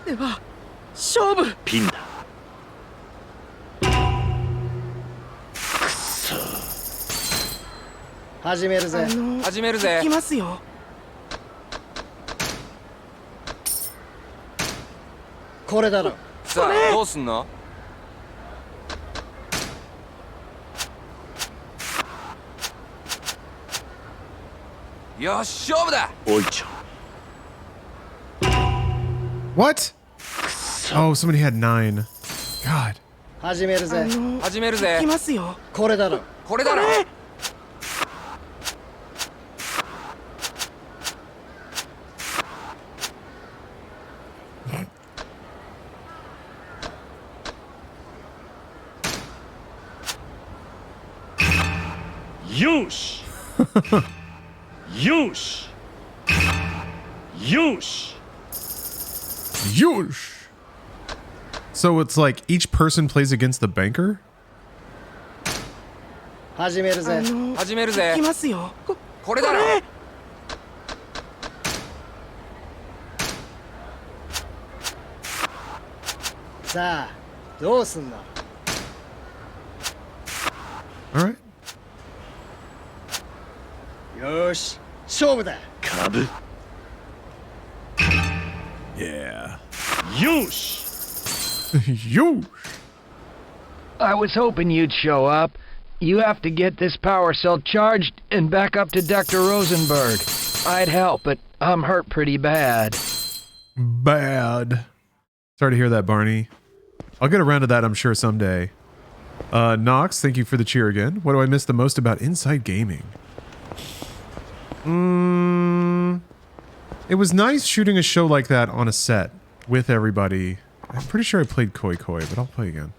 では勝負ピンだ。始めるぜ。始めるぜ。行きますよ。これだろ。さあどうすんの？よし勝負だ。おいちょ。 What? Oh, somebody had 9. God. 始めるぜ。始めるぜ。行きますよ。これだろ。これだろ。よし。よし。よし。 Yosh. So it's like each person plays against the banker? 始めるぜ。始めるぜ。行きますよ。これだろ。さあどうすんの？ All right. よし勝負だ。株。 Yeah. よし。 Yosh. I was hoping you'd show up. You have to get this power cell charged and back up to Dr. Rosenberg. I'd help, but I'm hurt pretty bad. Bad. Sorry to hear that, Barney. I'll get around to that, I'm sure, someday. Nox, thank you for the cheer again. What do I miss the most about Inside Gaming? It was nice shooting a show like that on a set with everybody. I'm pretty sure I played Koi Koi, but I'll play again.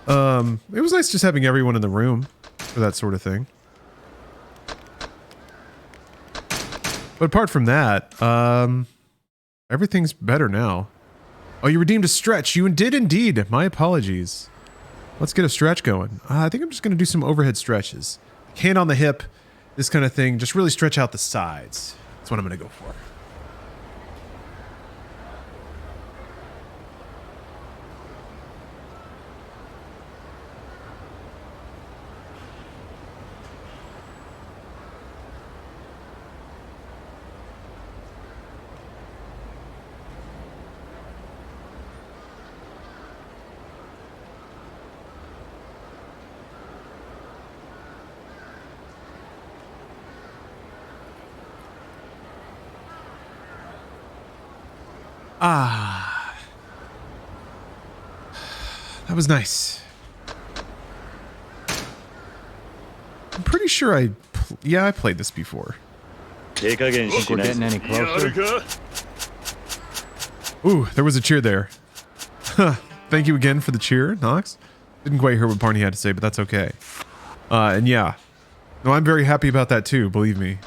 It was nice just having everyone in the room for that sort of thing. But apart from that, everything's better now. Oh, you redeemed a stretch. You did indeed. My apologies. Let's get a stretch going. I think I'm just going to do some overhead stretches. Hand on the hip, this kind of thing. Just really stretch out the sides. That's what I'm going to go for. Ah. That was nice. I'm pretty sure I played this before. Think we're getting any closer? Ooh, there was a cheer there. Thank you again for the cheer, Nox. Didn't quite hear what Barney had to say, but that's okay. And yeah. No, I'm very happy about that too, believe me.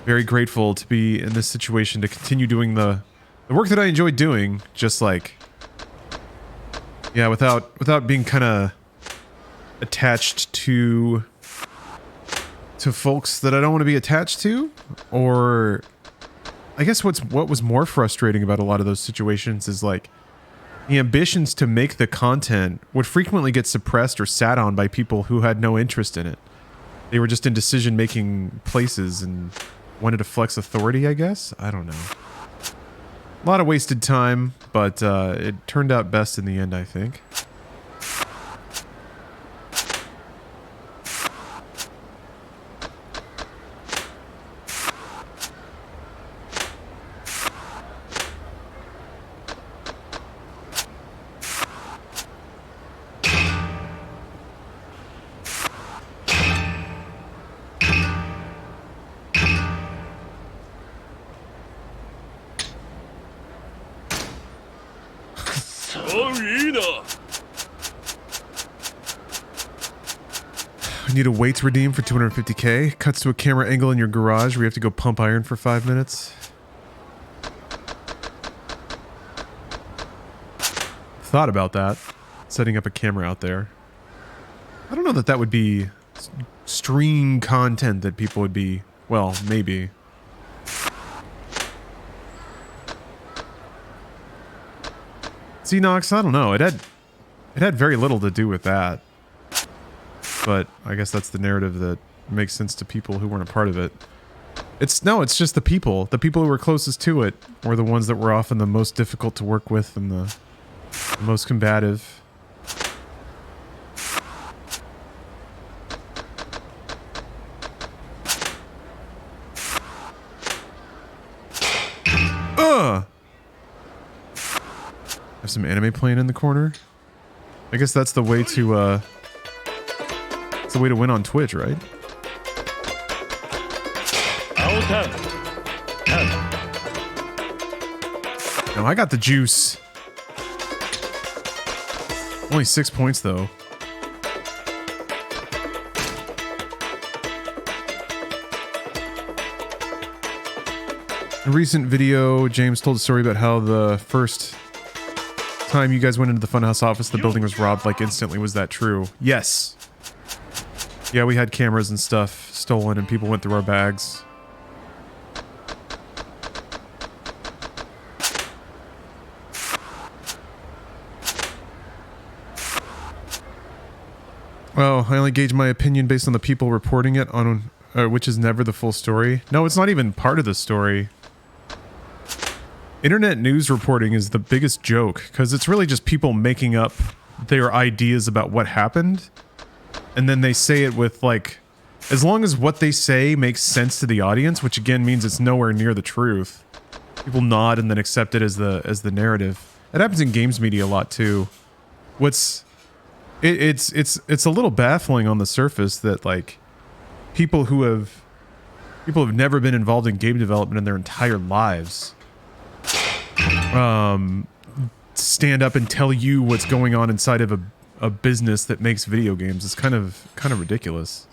Very grateful to be in this situation to continue doing the work that I enjoyed doing, just like, yeah, without being kind of attached to folks that I don't want to be attached to, or I guess what was more frustrating about a lot of those situations is like the ambitions to make the content would frequently get suppressed or sat on by people who had no interest in it. They were just in decision-making places and wanted to flex authority, I guess? I don't know. A lot of wasted time, but it turned out best in the end, I think. Need a weights redeem for 250k. Cuts to a camera angle in your garage where you have to go pump iron for 5 minutes. Thought about that. Setting up a camera out there. I don't know that that would be stream content that people would be, well, maybe. See, Nox, I don't know. It had very little to do with that. But I guess that's the narrative that makes sense to people who weren't a part of it. It's just the people. The people who were closest to it were the ones that were often the most difficult to work with and the most combative. Have some anime playing in the corner. I guess that's the way to it's the way to win on Twitch, right? No, I got the juice. Only 6 points though. In a recent video, James told a story about how the first time you guys went into the Funhouse office, the building was robbed like instantly. Was that true? Yes. Yeah, we had cameras and stuff stolen and people went through our bags. Well, I only gauge my opinion based on the people reporting it on, which is never the full story. No, it's not even part of the story. Internet news reporting is the biggest joke because it's really just people making up their ideas about what happened. And then they say it with like, as long as what they say makes sense to the audience, which again means it's nowhere near the truth. People nod and then accept it as the narrative. It happens in games media a lot too. It's a little baffling on the surface that like people who have never been involved in game development in their entire lives stand up and tell you what's going on inside of a business that makes video games. It's kind of ridiculous.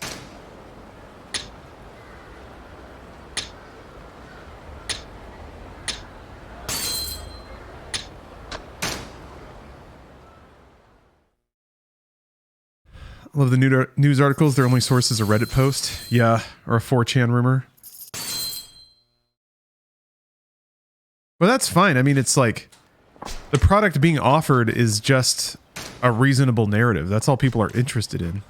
I love the news articles. Their only source is a Reddit post. Yeah, or a 4chan rumor. Well, that's fine. I mean, it's like the product being offered is just a reasonable narrative. That's all people are interested in.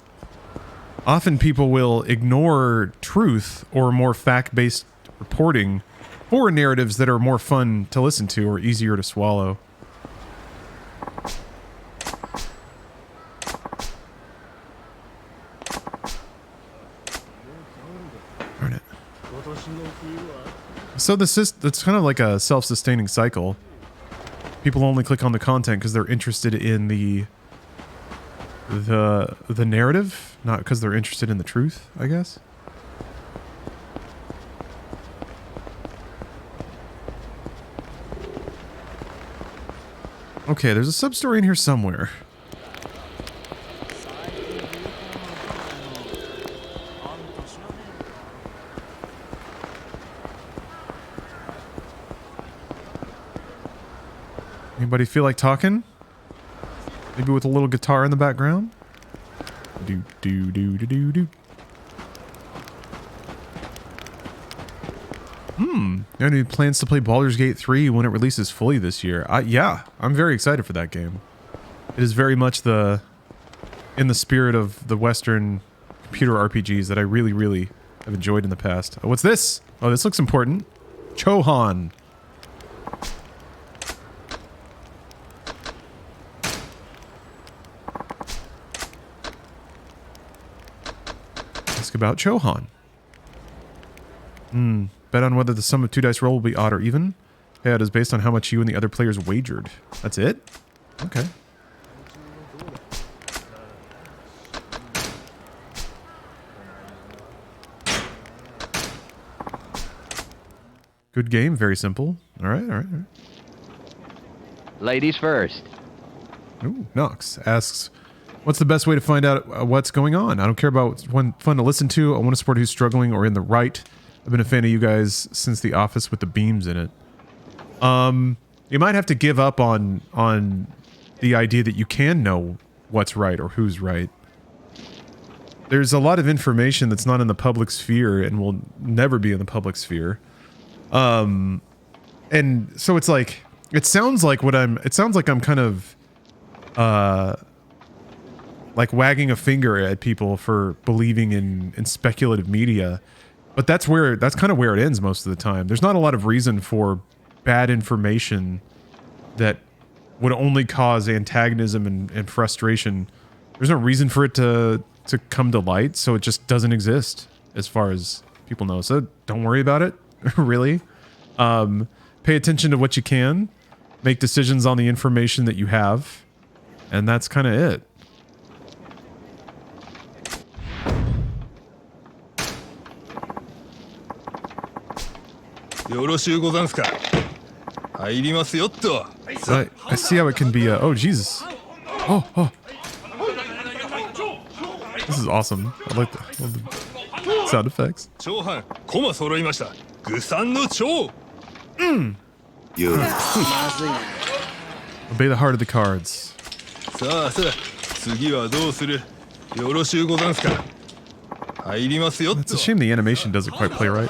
Often people will ignore truth or more fact-based reporting for narratives that are more fun to listen to or easier to swallow. Darn it. So it's kind of like a self-sustaining cycle. People only click on the content because they're interested in the narrative, not because they're interested in the truth, I guess. Okay, there's a sub-story in here somewhere. Anybody feel like talking? Maybe with a little guitar in the background? Do do do do do do. Any plans to play Baldur's Gate 3 when it releases fully this year? Yeah, I'm very excited for that game. It is very much in the spirit of the Western computer RPGs that I really, really have enjoyed in the past. Oh, what's this? Oh, this looks important. Chohan. Ask about Chohan. Bet on whether the sum of 2 dice roll will be odd or even. Yeah, it is based on how much you and the other players wagered. That's it? Okay. Good game, very simple. Alright, alright, alright. Ladies first. Ooh, Nox asks, what's the best way to find out what's going on? I don't care about what's fun to listen to. I want to support who's struggling or in the right. I've been a fan of you guys since The Office with the beams in it. You might have to give up on the idea that you can know what's right or who's right. there's a lot of information that's not in the public sphere and will never be in the public sphere. And so it's like, it sounds like I'm kind of, like wagging a finger at people for believing in speculative media. But that's kind of where it ends most of the time. There's not a lot of reason for bad information that would only cause antagonism and frustration. There's no reason for it to come to light, so it just doesn't exist as far as people know. So don't worry about it, really. Pay attention to what you can, make decisions on the information that you have, and that's kind of it. I see how it can be. Oh, Jesus. Oh. This is awesome. I like the sound effects. Obey the heart of the cards. It's a shame the animation doesn't quite play right.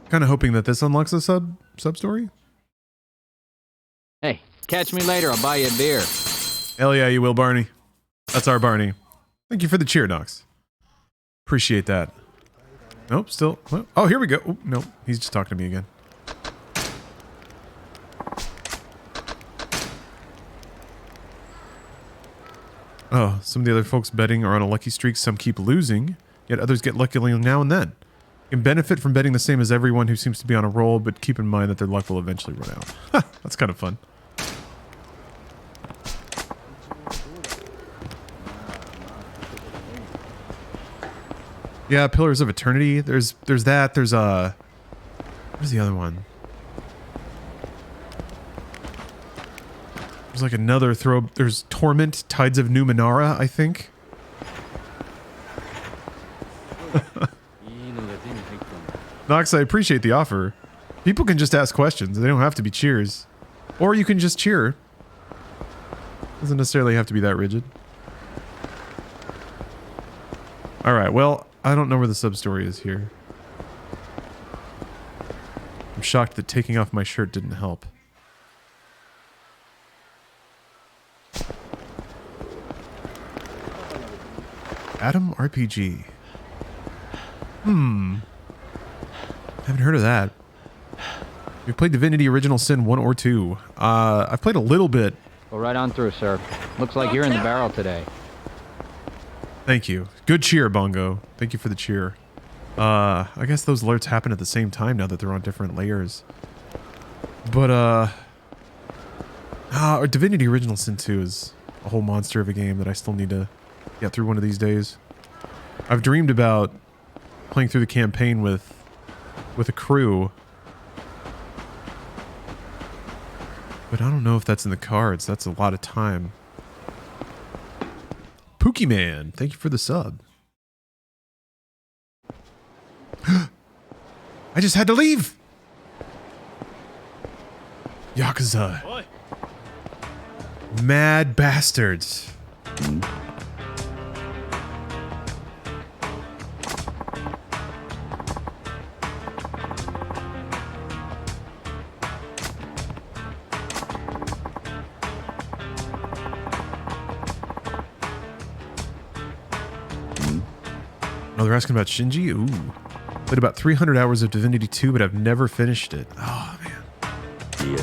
Kind of hoping that this unlocks a sub story. Hey, catch me later. I'll buy you a beer. Hell yeah, you will, Barney. That's our Barney. Thank you for the cheer, Nox. Appreciate that. Nope, still. Oh, here we go. Oh, nope, he's just talking to me again. Oh, some of the other folks betting are on a lucky streak. Some keep losing, yet others get lucky now and then. You can benefit from betting the same as everyone who seems to be on a roll, but keep in mind that their luck will eventually run out. That's kind of fun. Yeah, Pillars of Eternity. There's that. There's where's the other one? There's like another throw. There's Torment, Tides of Numenera, I think. Nox, I appreciate the offer. People can just ask questions. They don't have to be cheers. Or you can just cheer. Doesn't necessarily have to be that rigid. Alright, well, I don't know where the sub-story is here. I'm shocked that taking off my shirt didn't help. Adam RPG. Haven't heard of that. You've played Divinity Original Sin 1 or 2. I've played a little bit. Go right on through, sir. Looks like you're in the barrel today. Thank you. Good cheer, Bongo. Thank you for the cheer. I guess those alerts happen at the same time now that they're on different layers. But, Divinity Original Sin 2 is a whole monster of a game that I still need to get through one of these days. I've dreamed about playing through the campaign with a crew. But I don't know if that's in the cards. That's a lot of time. Pookie Man, thank you for the sub. I just had to leave! Yakuza. Mad bastards. Oh, they're asking about Shinji? Ooh. Played about 300 hours of Divinity 2, but I've never finished it. Oh, man. Yeah.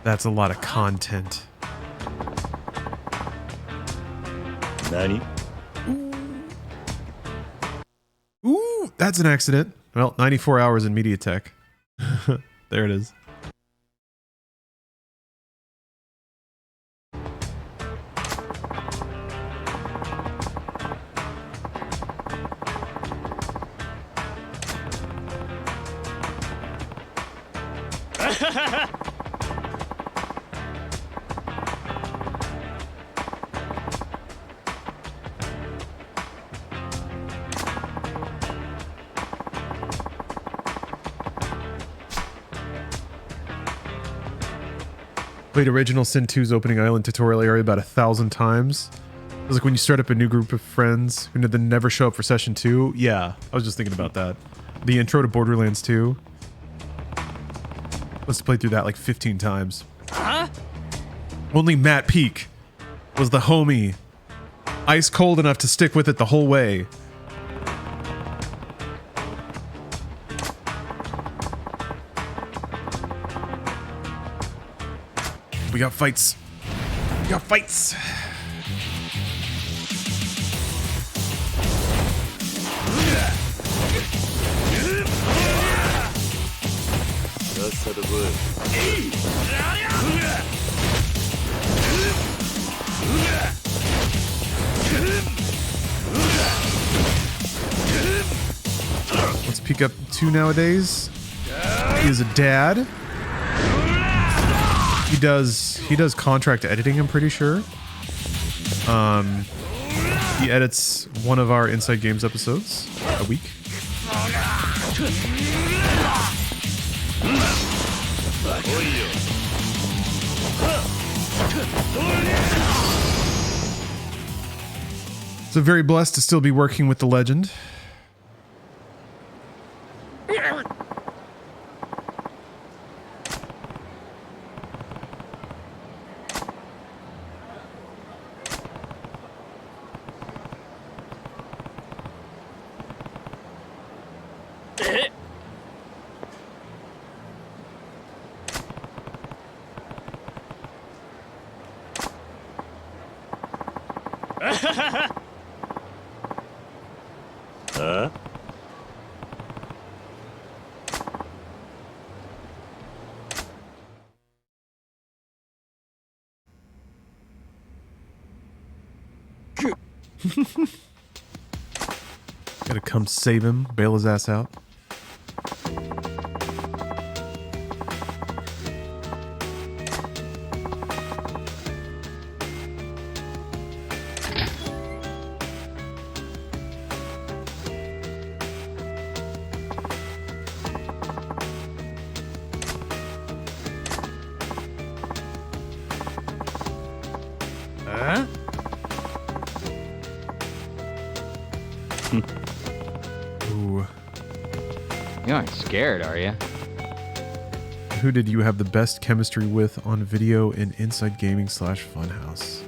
That's a lot of content. Nani? Ooh, that's an accident. Well, 94 hours in MediaTek. There it is. Played original Sin 2's opening island tutorial area about 1,000 times. It was like when you start up a new group of friends who then never show up for session 2. Yeah, I was just thinking about that. The intro to Borderlands 2. Let's play through that like 15 times. Only Matt Peak was the homie. Ice cold enough to stick with it the whole way. We got fights. We got fights. Let's peek up 2 nowadays. He is a dad. He does contract editing, I'm pretty sure. He edits one of our Inside Games episodes a week. So very blessed to still be working with the legend. Gotta come save him, bail his ass out. Ooh. You aren't scared, are you? Who did you have the best chemistry with on video in Inside Gaming / Funhouse?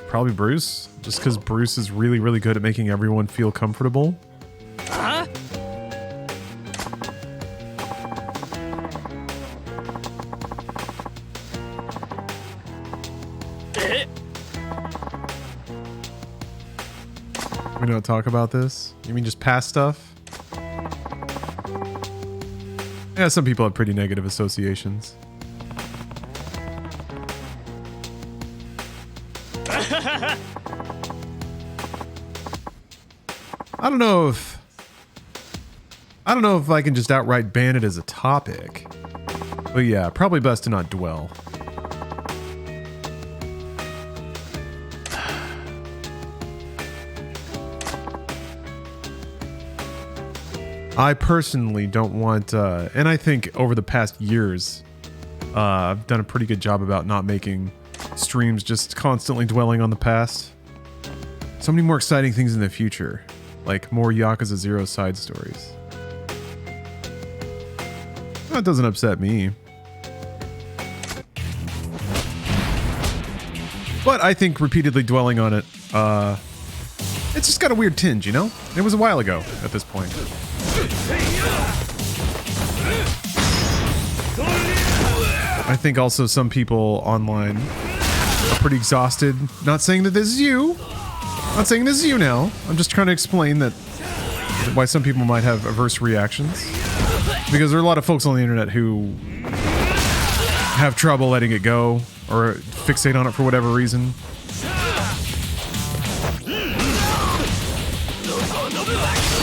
Probably Bruce. Just because Bruce is really, really good at making everyone feel comfortable. We don't talk about this? You mean just past stuff? Yeah, some people have pretty negative associations. I don't know if I can just outright ban it as a topic. But yeah, probably best to not dwell. I personally don't want, and I think over the past years, I've done a pretty good job about not making streams just constantly dwelling on the past. So many more exciting things in the future, like more Yakuza 0 side stories. That doesn't upset me. But I think repeatedly dwelling on it, it's just got a weird tinge, you know? It was a while ago at this point. I think also some people online are pretty exhausted. Not saying that this is you. Not saying this is you now. I'm just trying to explain that why some people might have averse reactions. Because there are a lot of folks on the internet who have trouble letting it go or fixate on it for whatever reason.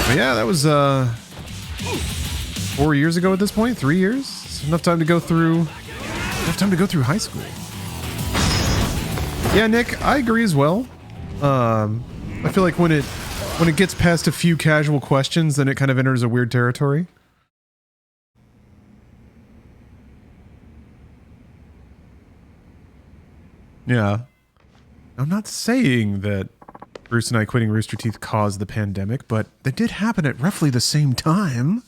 But yeah, that was 4 years ago at this point. 3 years. It's enough time to go through. High school. Yeah, Nick, I agree as well. I feel like when it gets past a few casual questions, then it kind of enters a weird territory. Yeah. I'm not saying that Bruce and I quitting Rooster Teeth caused the pandemic, but they did happen at roughly the same time.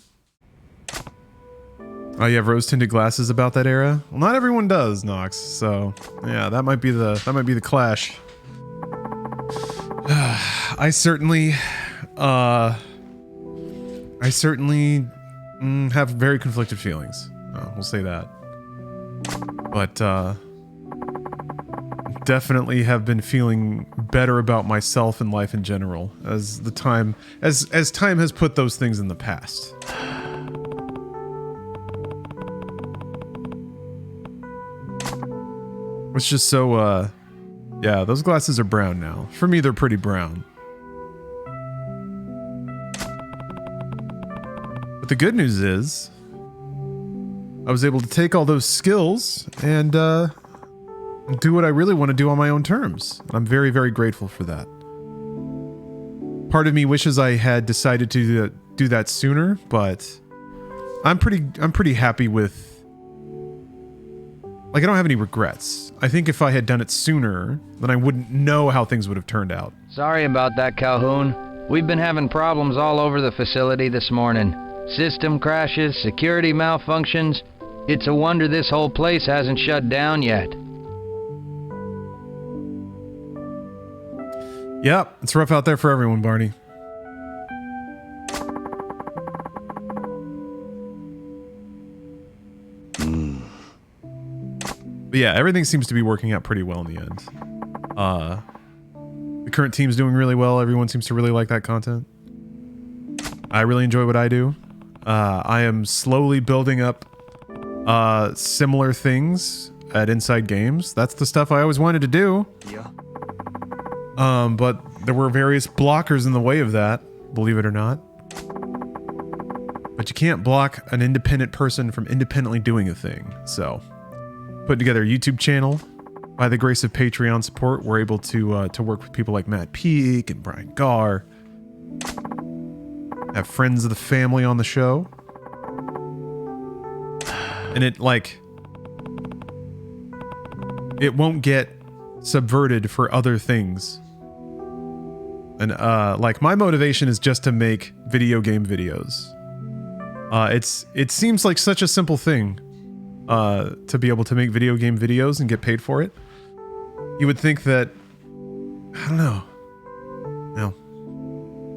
Oh, you have rose-tinted glasses about that era? Well, not everyone does, Nox. So, yeah, that might be the clash. I certainly have very conflicted feelings. We'll say that. But definitely have been feeling better about myself and life in general as time has put those things in the past. It's just so yeah, those glasses are brown now. For me, they're pretty brown. But the good news is I was able to take all those skills and do what I really want to do on my own terms. I'm very, very grateful for that. Part of me wishes I had decided to do that sooner, but I'm pretty happy with, like, I don't have any regrets. I think if I had done it sooner, then I wouldn't know how things would have turned out. Sorry about that, Calhoun. We've been having problems all over the facility this morning. System crashes, security malfunctions. It's a wonder this whole place hasn't shut down yet. Yep, it's rough out there for everyone, Barney. But yeah, everything seems to be working out pretty well in the end. The current team's doing really well. Everyone seems to really like that content. I really enjoy what I do. I am slowly building up similar things at Inside Games. That's the stuff I always wanted to do. Yeah. But there were various blockers in the way of that, believe it or not. But you can't block an independent person from independently doing a thing. So, putting together a YouTube channel. By the grace of Patreon support, we're able to work with people like Matt Peak and Brian Garr. Have friends of the family on the show. And it won't get subverted for other things. And like, my motivation is just to make video game videos. It seems like such a simple thing to be able to make video game videos and get paid for it. You would think that, I don't know. No.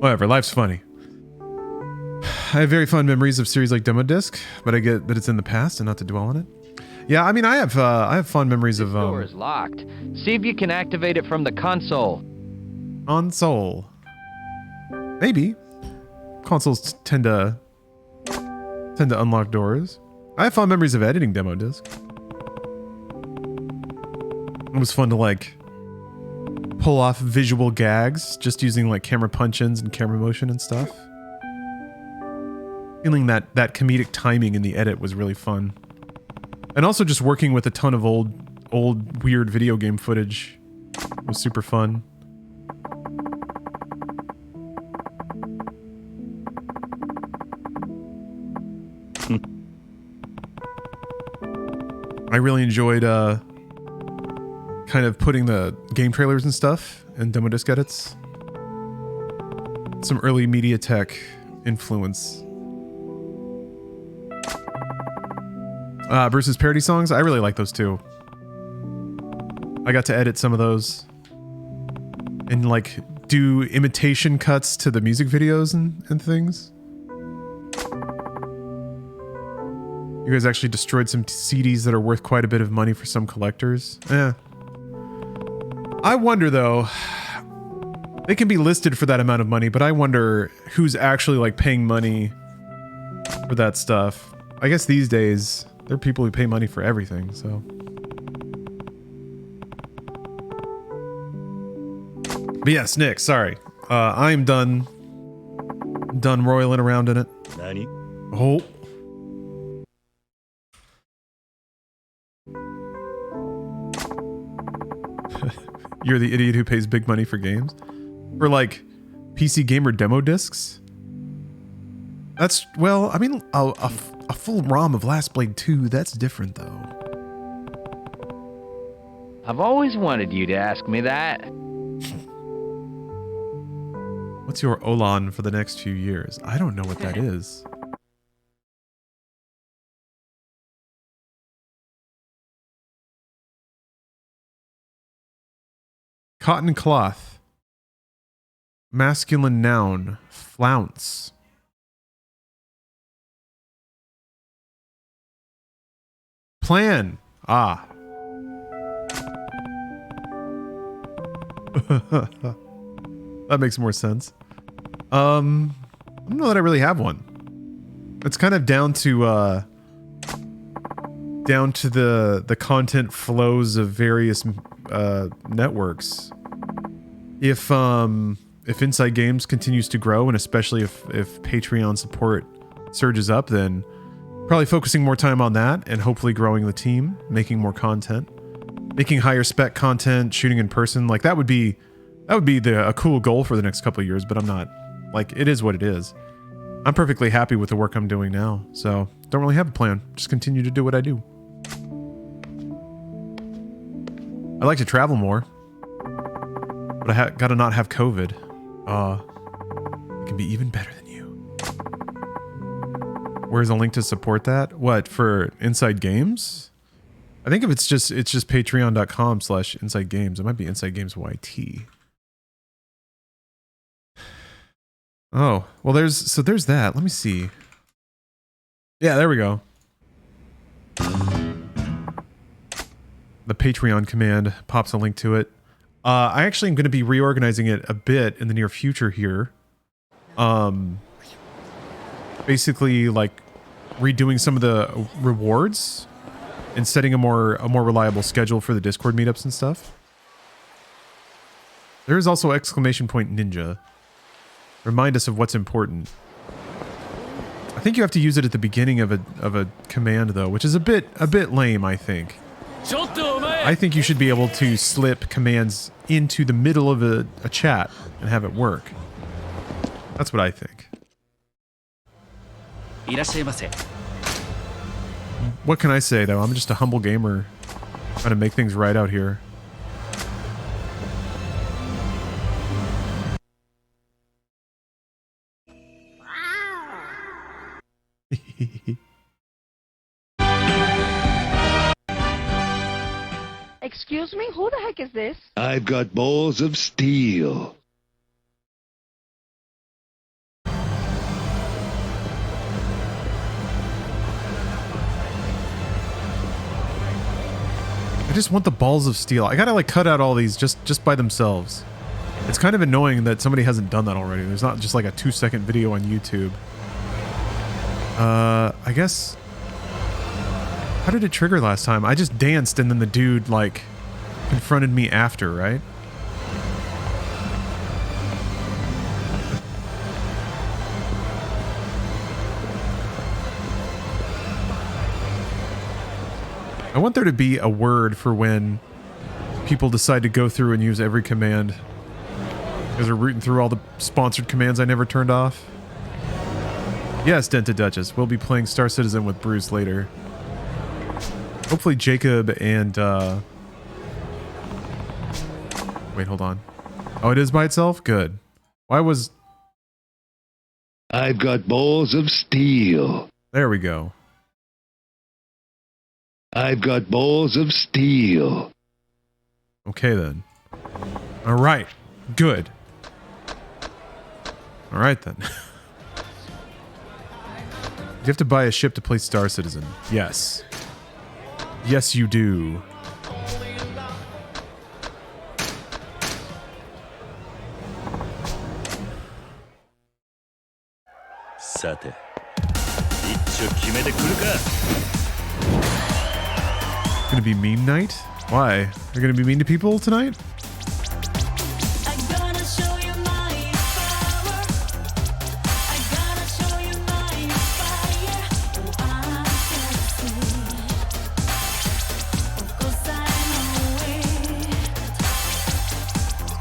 Whatever, life's funny. I have very fond memories of series like Demo Disc, but I get that it's in the past and not to dwell on it. Yeah, I mean, I have fond memories of. The door is locked. See if you can activate it from the console. Console. Maybe. Consoles tend to unlock doors. I have fond memories of editing Demo Disc. It was fun to, like, pull off visual gags just using, like, camera punch-ins and camera motion and stuff. Feeling that comedic timing in the edit was really fun. And also just working with a ton of old weird video game footage was super fun. I really enjoyed kind of putting the game trailers and stuff in Demo Disc edits. Some early MediaTek influence. Bruce's parody songs, I really like those too. I got to edit some of those and, like, do imitation cuts to the music videos and things. You guys actually destroyed some CDs that are worth quite a bit of money for some collectors. I wonder, though, they can be listed for that amount of money, but I wonder who's actually, like, paying money for that stuff. I guess these days, there are people who pay money for everything, so. But yes, Nick, sorry. I'm done roiling around in it. Nani? Oh. You're the idiot who pays big money for games? For, like, PC Gamer demo discs? That's, well, I mean, a full ROM of Last Blade 2, that's different, though. I've always wanted you to ask me that. What's your Olan for the next few years? I don't know what that is. Cotton cloth. Masculine noun. Flounce. Plan. Ah. That makes more sense. I don't know that I really have one. It's kind of down to the content flows of various networks. If Inside Games continues to grow, and especially if Patreon support surges up, then probably focusing more time on that and hopefully growing the team, making more content, making higher spec content, shooting in person. Like that would be a cool goal for the next couple of years, but I'm not, like, it is what it is. I'm perfectly happy with the work I'm doing now, so don't really have a plan. Just continue to do what I do. I like to travel more, but I gotta not have COVID. It can be even better than you. Where's a link to support that? What, for Inside Games? I think if it's just patreon.com/Inside Games. It might be Inside Games YT. Oh, well there's that. Let me see. Yeah, there we go. The Patreon command pops a link to it. I actually am going to be reorganizing it a bit in the near future here. Basically like redoing some of the rewards and setting a more reliable schedule for the Discord meetups and stuff. There is also !ninja. Remind us of what's important. I think you have to use it at the beginning of a command though, which is a bit lame, I think. I think you should be able to slip commands into the middle of a chat and have it work. That's what I think. What can I say though? I'm just a humble gamer trying to make things right out here. Excuse me, who the heck is this? I've got balls of steel. I just want the balls of steel. I gotta like cut out all these just by themselves. It's kind of annoying that somebody hasn't done that already. There's not just like a 2-second video on YouTube. I guess... How did it trigger last time? I just danced and then the dude like confronted me after, right? I want there to be a word for when people decide to go through and use every command because they're rooting through all the sponsored commands I never turned off. Yes, Dented Duchess. We'll be playing Star Citizen with Bruce later. Hopefully Jacob and, wait, hold on. Oh, it is by itself? Good. Why was... I've got balls of steel. There we go. I've got balls of steel. Okay, then. All right. Good. All right, then. You have to buy a ship to play Star Citizen. Yes. Yes, you do. Gonna be meme night? Why? You're gonna be mean to people tonight?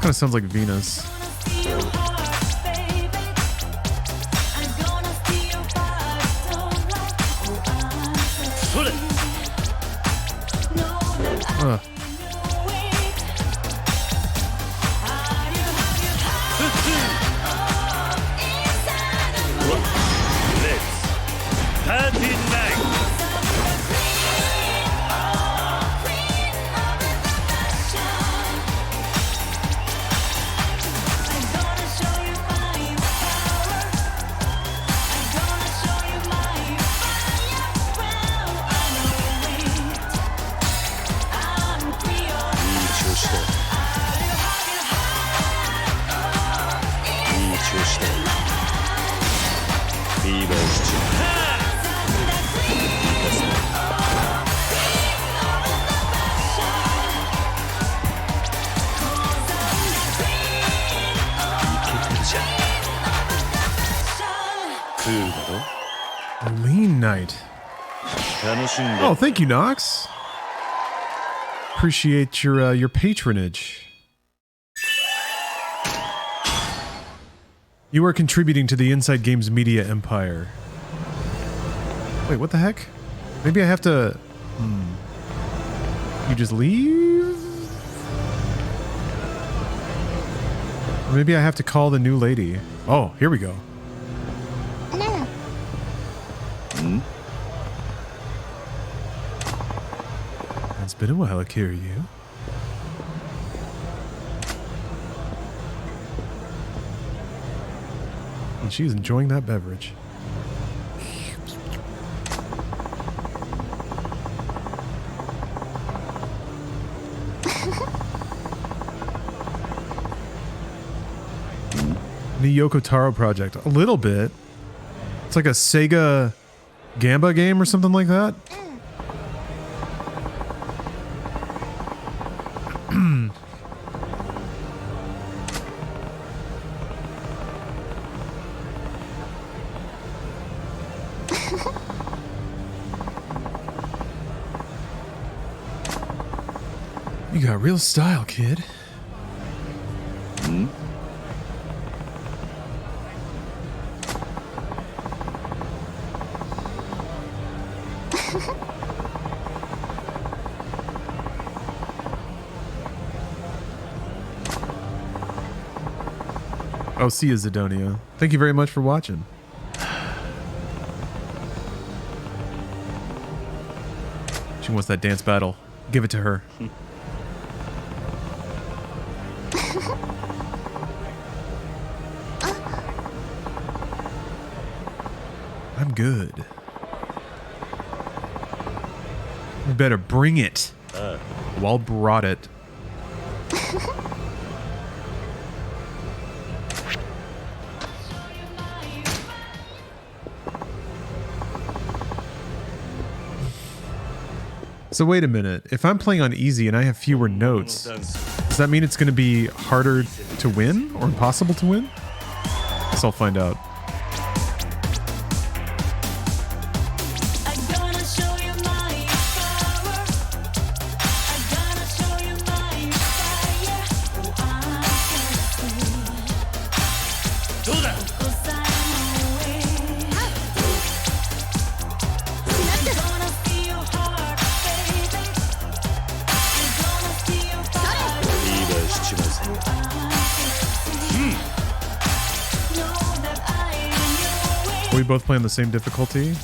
Kind of sounds like Venus. Lean Night. Oh, thank you, Nox. Appreciate your patronage. You are contributing to the Inside Games media empire. Wait, what the heck? Maybe I have to... You just leave? Or maybe I have to call the new lady. Oh, here we go. It's been a while, Akiryu. And she's enjoying that beverage. The Yoko Taro project. A little bit. It's like a Sega Gamba game or something like that. You got real style, kid. Oh, see you, Zidonia. Thank you very much for watching. She wants that dance battle. Give it to her. I'm good. You better bring it. Well, brought it. So wait a minute. If I'm playing on easy and I have fewer notes, does that mean it's going to be harder to win or impossible to win? Guess I'll find out. Are we both playing the same difficulty?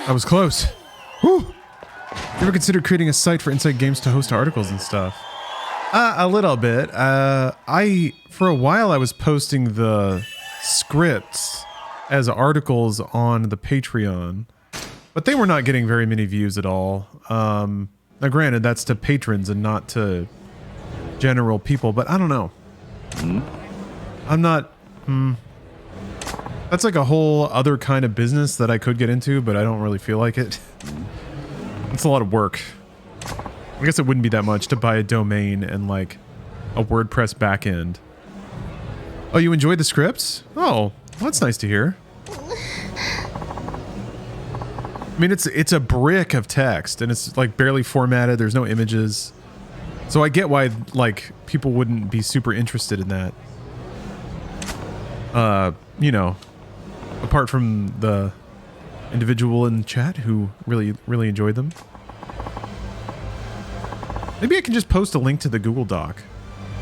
I was close. Whew. You ever considered creating a site for Inside Games to host articles and stuff? A little bit. For a while I was posting the scripts as articles on the Patreon, but they were not getting very many views at all. Now granted, that's to patrons and not to general people, but I don't know. I'm not... That's like a whole other kind of business that I could get into, but I don't really feel like it. It's a lot of work. I guess it wouldn't be that much to buy a domain and like a WordPress backend. Oh, you enjoyed the scripts? Oh, well, that's nice to hear. I mean, it's a brick of text and it's like barely formatted. There's no images. So I get why like people wouldn't be super interested in that. You know, apart from the individual in chat who really enjoyed them. Maybe I can just post a link to the Google Doc.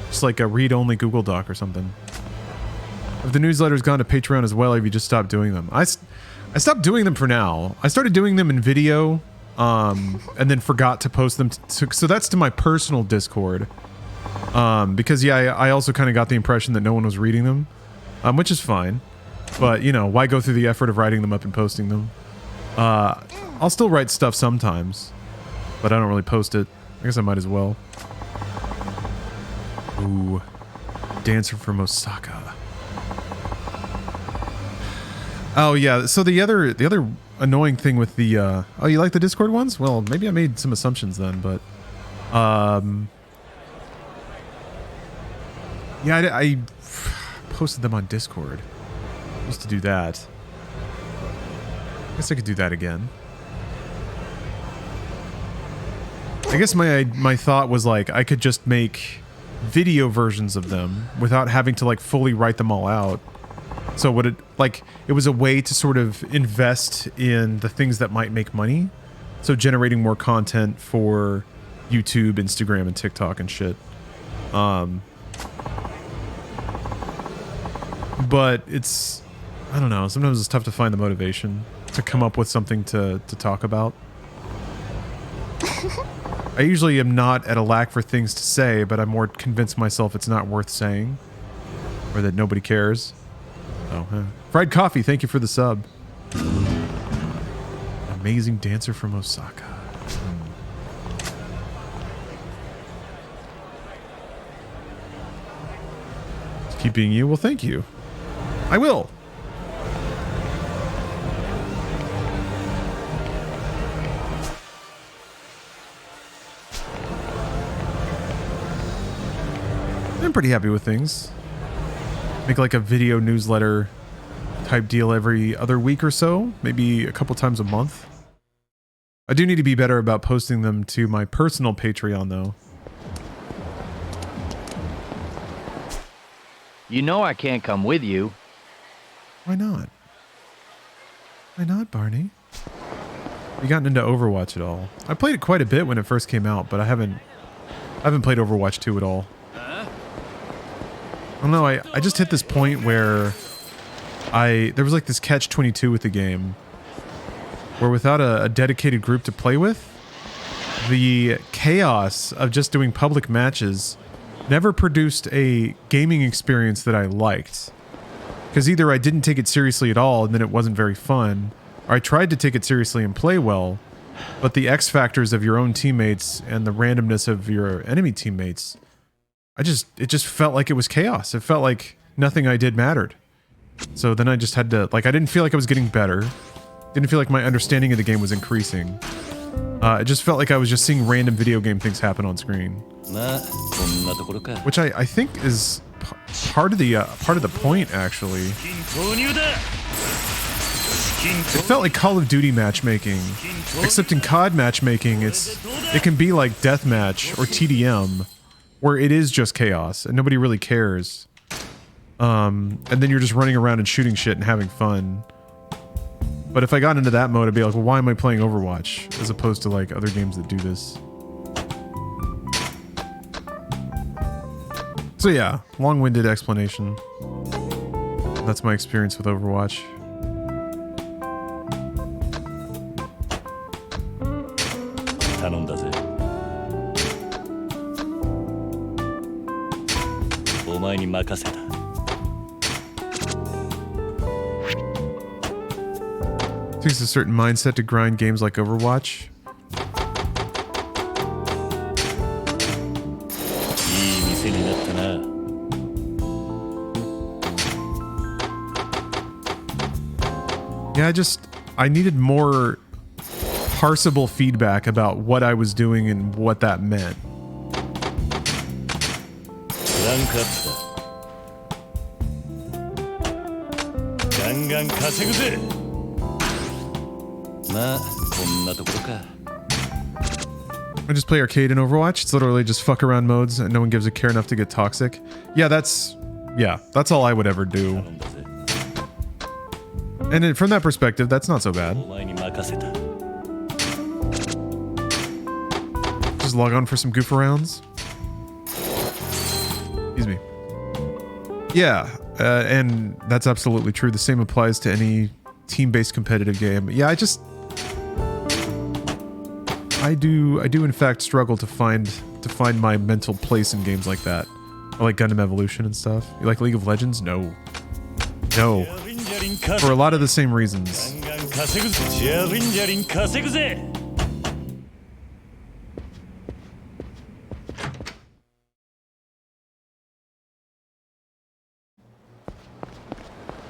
Just like a read-only Google Doc or something. Have the newsletters gone to Patreon as well, or have you just stopped doing them? I stopped doing them for now. I started doing them in video, and then forgot to post them. So that's to my personal Discord. Because, yeah, I also kind of got the impression that no one was reading them, which is fine. But, you know, why go through the effort of writing them up and posting them? I'll still write stuff sometimes, but I don't really post it. I guess I might as well. Ooh. Dancer from Osaka. Oh, yeah. So the other annoying thing with the... oh, you like the Discord ones? Well, maybe I made some assumptions then, but... yeah, I posted them on Discord. I used to do that. I guess I could do that again. I guess my thought was like I could just make video versions of them without having to like fully write them all out. So what it was a way to sort of invest in the things that might make money. So generating more content for YouTube, Instagram, and TikTok and shit. But it's, I don't know, sometimes it's tough to find the motivation to come up with something to talk about. I usually am not at a lack for things to say, but I'm more convinced myself it's not worth saying. Or that nobody cares. Oh, huh. Fried Coffee, thank you for the sub. Amazing dancer from Osaka. Keep being you? Well, thank you. I will. I'm pretty happy with things. Make like a video newsletter type deal every other week or so, maybe a couple times a month. I do need to be better about posting them to my personal Patreon though. You know I can't come with you. Why not? Why not, Barney? You gotten into Overwatch at all? I played it quite a bit when it first came out, but I haven't played Overwatch 2 at all. I don't know, I just hit this point where there was like this catch-22 with the game where without a dedicated group to play with, the chaos of just doing public matches never produced a gaming experience that I liked. Because either I didn't take it seriously at all and then it wasn't very fun, or I tried to take it seriously and play well, but the X factors of your own teammates and the randomness of your enemy teammates, it just felt like it was chaos. It felt like nothing I did mattered. So then I just had to, like, I didn't feel like I was getting better. Didn't feel like my understanding of the game was increasing. It just felt like I was just seeing random video game things happen on screen. Which I think is part of the point, actually. It felt like Call of Duty matchmaking, except in COD matchmaking, it can be like deathmatch or TDM, where it is just chaos and nobody really cares. And then you're just running around and shooting shit and having fun. But if I got into that mode, I'd be like, well, why am I playing Overwatch as opposed to like other games that do this? So yeah, long-winded explanation. That's my experience with Overwatch. It takes a certain mindset to grind games like Overwatch. Yeah, I needed more parsable feedback about what I was doing and what that meant. I just play arcade in Overwatch. It's literally just fuck around modes and no one gives a care enough to get toxic. Yeah, that's all I would ever do. And then from that perspective, that's not so bad. お前に任せた Just log on for some goof arounds. Excuse me. Yeah, and that's absolutely true. The same applies to any team-based competitive game. Yeah, I do in fact struggle to find my mental place in games like that. Or like Gundam Evolution and stuff. You like League of Legends? No. No. For a lot of the same reasons. ガンガン稼ぐぜジャリンジャリン稼ぐぜ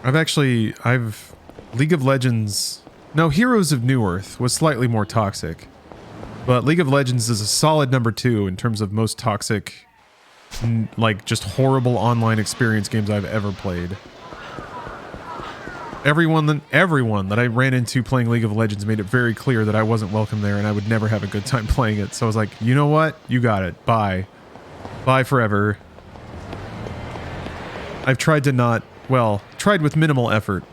I've League of Legends, no, Heroes of New Earth was slightly more toxic, but League of Legends is a solid number 2 in terms of most toxic, like just horrible online experience games I've ever played. Everyone that I ran into playing League of Legends made it very clear that I wasn't welcome there and I would never have a good time playing it. So I was like, you know what? You got it. Bye. Bye forever. I've tried to not, well, tried with minimal effort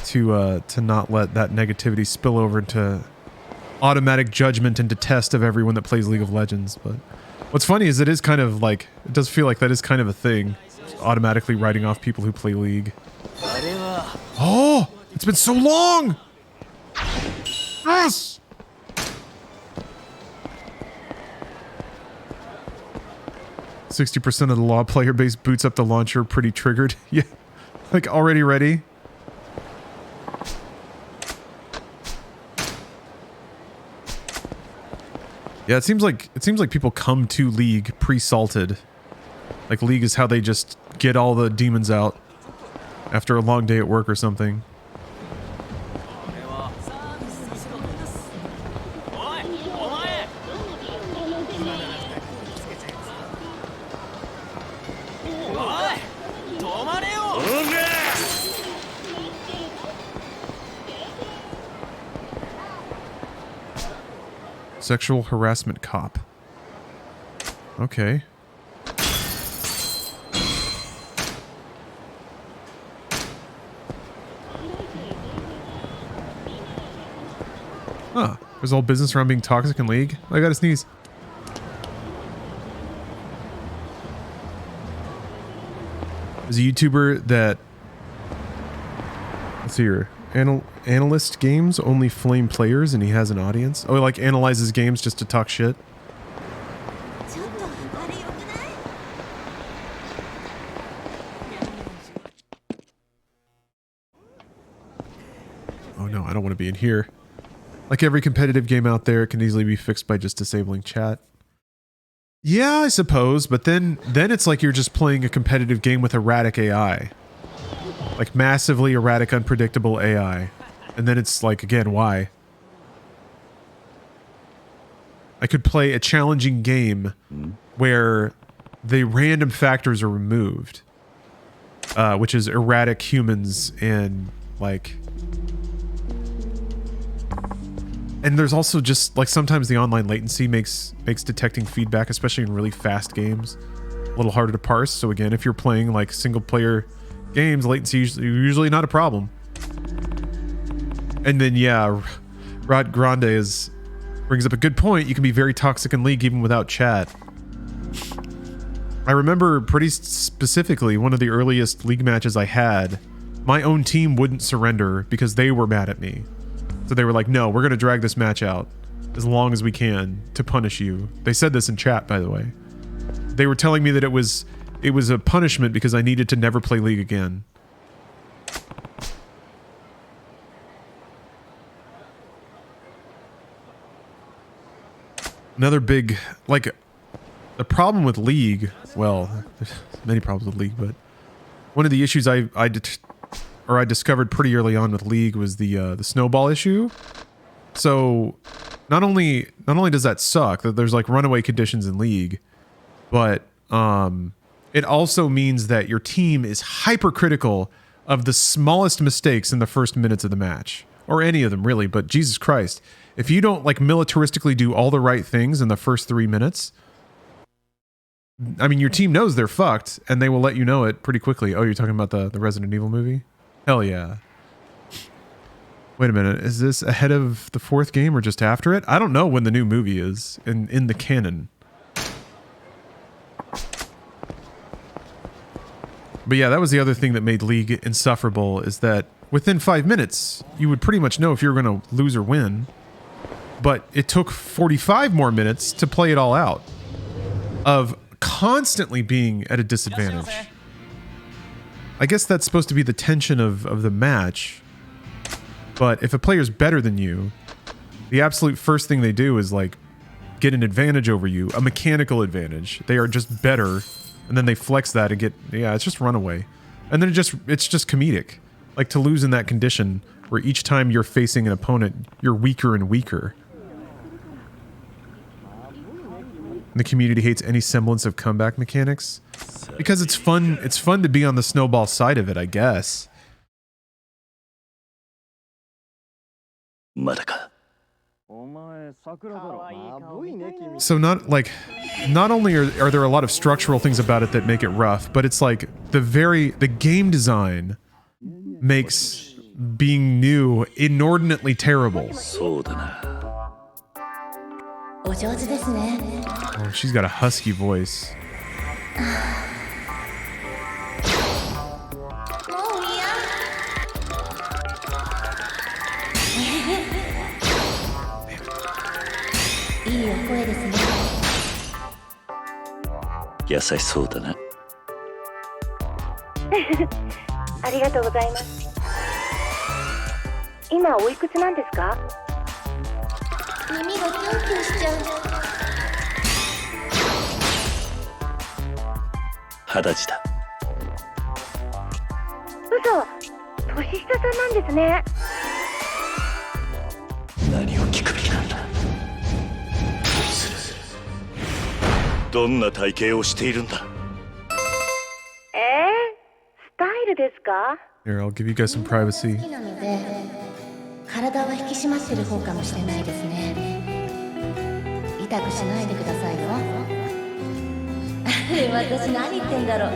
to not let that negativity spill over into automatic judgment and detest of everyone that plays League of Legends. But what's funny is it is kind of like, it does feel like that is kind of a thing. Just automatically writing off people who play League. Oh, it's been so long. Yes. 60% of the law player base boots up the launcher pretty triggered. Yeah. Like already ready. Yeah, it seems like people come to League pre-salted. Like League is how they just get all the demons out after a long day at work or something. Sexual harassment cop. Okay. Huh. There's all business around being toxic in League. I gotta sneeze. There's a YouTuber that... Let's see here. Analyst games only flame players and he has an audience. Oh, he like analyzes games just to talk shit. Oh no, I don't want to be in here. Like every competitive game out there, it can easily be fixed by just disabling chat. Yeah, I suppose, but then it's like you're just playing a competitive game with erratic AI. Like massively erratic, unpredictable AI. And then it's like, again, why? I could play a challenging game where the random factors are removed. Which is erratic humans and like... And there's also just like sometimes the online latency makes detecting feedback, especially in really fast games, a little harder to parse. So again, if you're playing like single player games, latency is usually not a problem. And then yeah, Rod Grande brings up a good point. You can be very toxic in League even without chat. I remember pretty specifically one of the earliest League matches I had, my own team wouldn't surrender because they were mad at me. So they were like, no, we're going to drag this match out as long as we can to punish you. They said this in chat, by the way. They were telling me that it was a punishment because I needed to never play League again. Another big, like, the problem with League, well, there's many problems with League, but one of the issues I discovered pretty early on with League was the snowball issue. So not only does that suck that there's like runaway conditions in League, but it also means that your team is hypercritical of the smallest mistakes in the first minutes of the match, or any of them really. But Jesus Christ, if you don't like militaristically do all the right things in the first 3 minutes, I mean, your team knows they're fucked and they will let you know it pretty quickly. Oh, you're talking about the Resident Evil movie? Hell yeah. Wait a minute. Is this ahead of the 4th game or just after it? I don't know when the new movie is in the canon. But yeah, that was the other thing that made League insufferable, is that within 5 minutes, you would pretty much know if you were going to lose or win. But it took 45 more minutes to play it all out, of constantly being at a disadvantage. I guess that's supposed to be the tension of the match. But if a player's better than you, the absolute first thing they do is like get an advantage over you, a mechanical advantage. They are just better, and then they flex that and get, yeah, it's just runaway. And then it's just comedic. Like to lose in that condition where each time you're facing an opponent, you're weaker and weaker. And the community hates any semblance of comeback mechanics because it's fun to be on the snowball side of it, I guess. So not only are there a lot of structural things about it that make it rough, but it's like the game design makes being new inordinately terrible. Oh, she's got a husky voice. Here, I'll give you guys some privacy. 体は引き締まってる方かもしれないですね。痛くしないでくださいよ。私何言ってんだろう。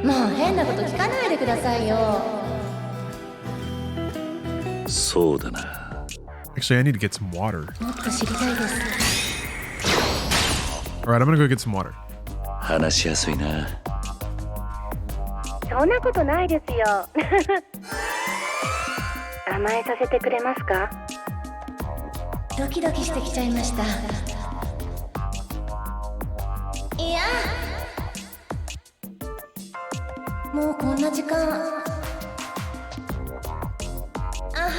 もう変なこと聞かないでくださいよ。そうだな。Actually, I need to get some water. もっと知りたいです。All right, I'm gonna go get some water. 話しやすいな。そんなことないですよ。甘えさせてくれますか？ドキドキしてきちゃいました。いや、もうこんな時間。あは。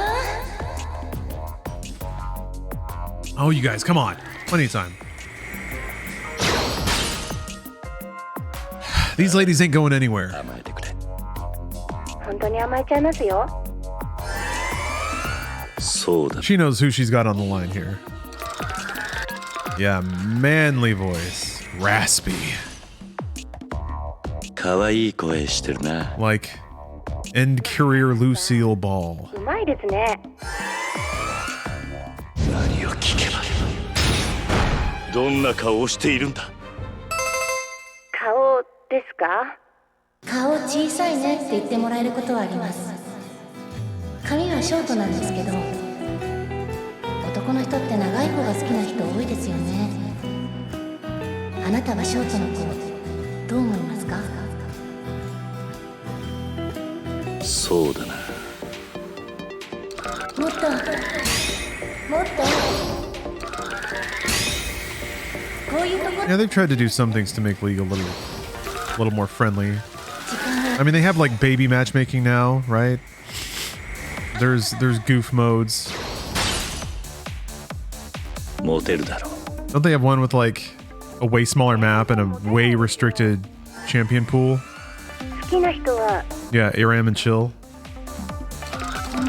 Oh, you guys, come on. Plenty of time. These ladies ain't going anywhere. 本当に甘えちゃいますよ。 She knows who she's got on the line here. Yeah, manly voice. Raspy. Like end career Lucille Ball. うまいですね。何を聞けばどんな顔をしているんだ。顔ですか？顔小さいねって言ってもらえることはあります。髪はショートなんですけど、男の人って長い方が好きな人多いですよね。あなたはショートの子、どう思いますか？そうだな。もっとこういうところ。 Yeah, they've tried to do some things to make League a little more friendly. I mean, they have like baby matchmaking now, right? There's goof modes. Don't they have one with like a way smaller map and a way restricted champion pool? Yeah, Aram and Chill. Oh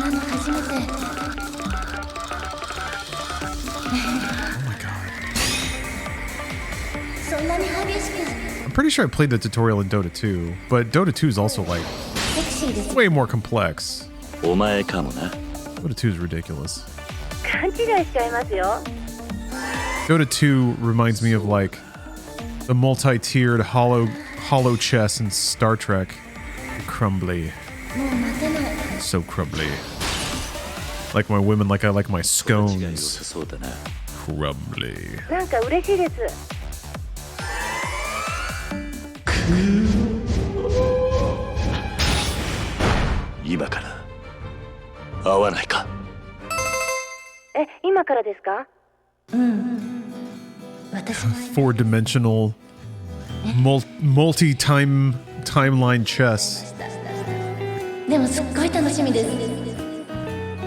my god. I'm pretty sure I played the tutorial in Dota 2, but Dota 2 is also like way more complex. Dota 2 is ridiculous. Dota 2 reminds me of like the multi-tiered hollow chess in Star Trek. Crumbly. So crumbly. Like my women, like I like my scones. Crumbly. なんか嬉しいです。今から会わないか。え、今からですか？うん。私も。Four-dimensional, multi-timeline chess. でもすっごい楽しみです。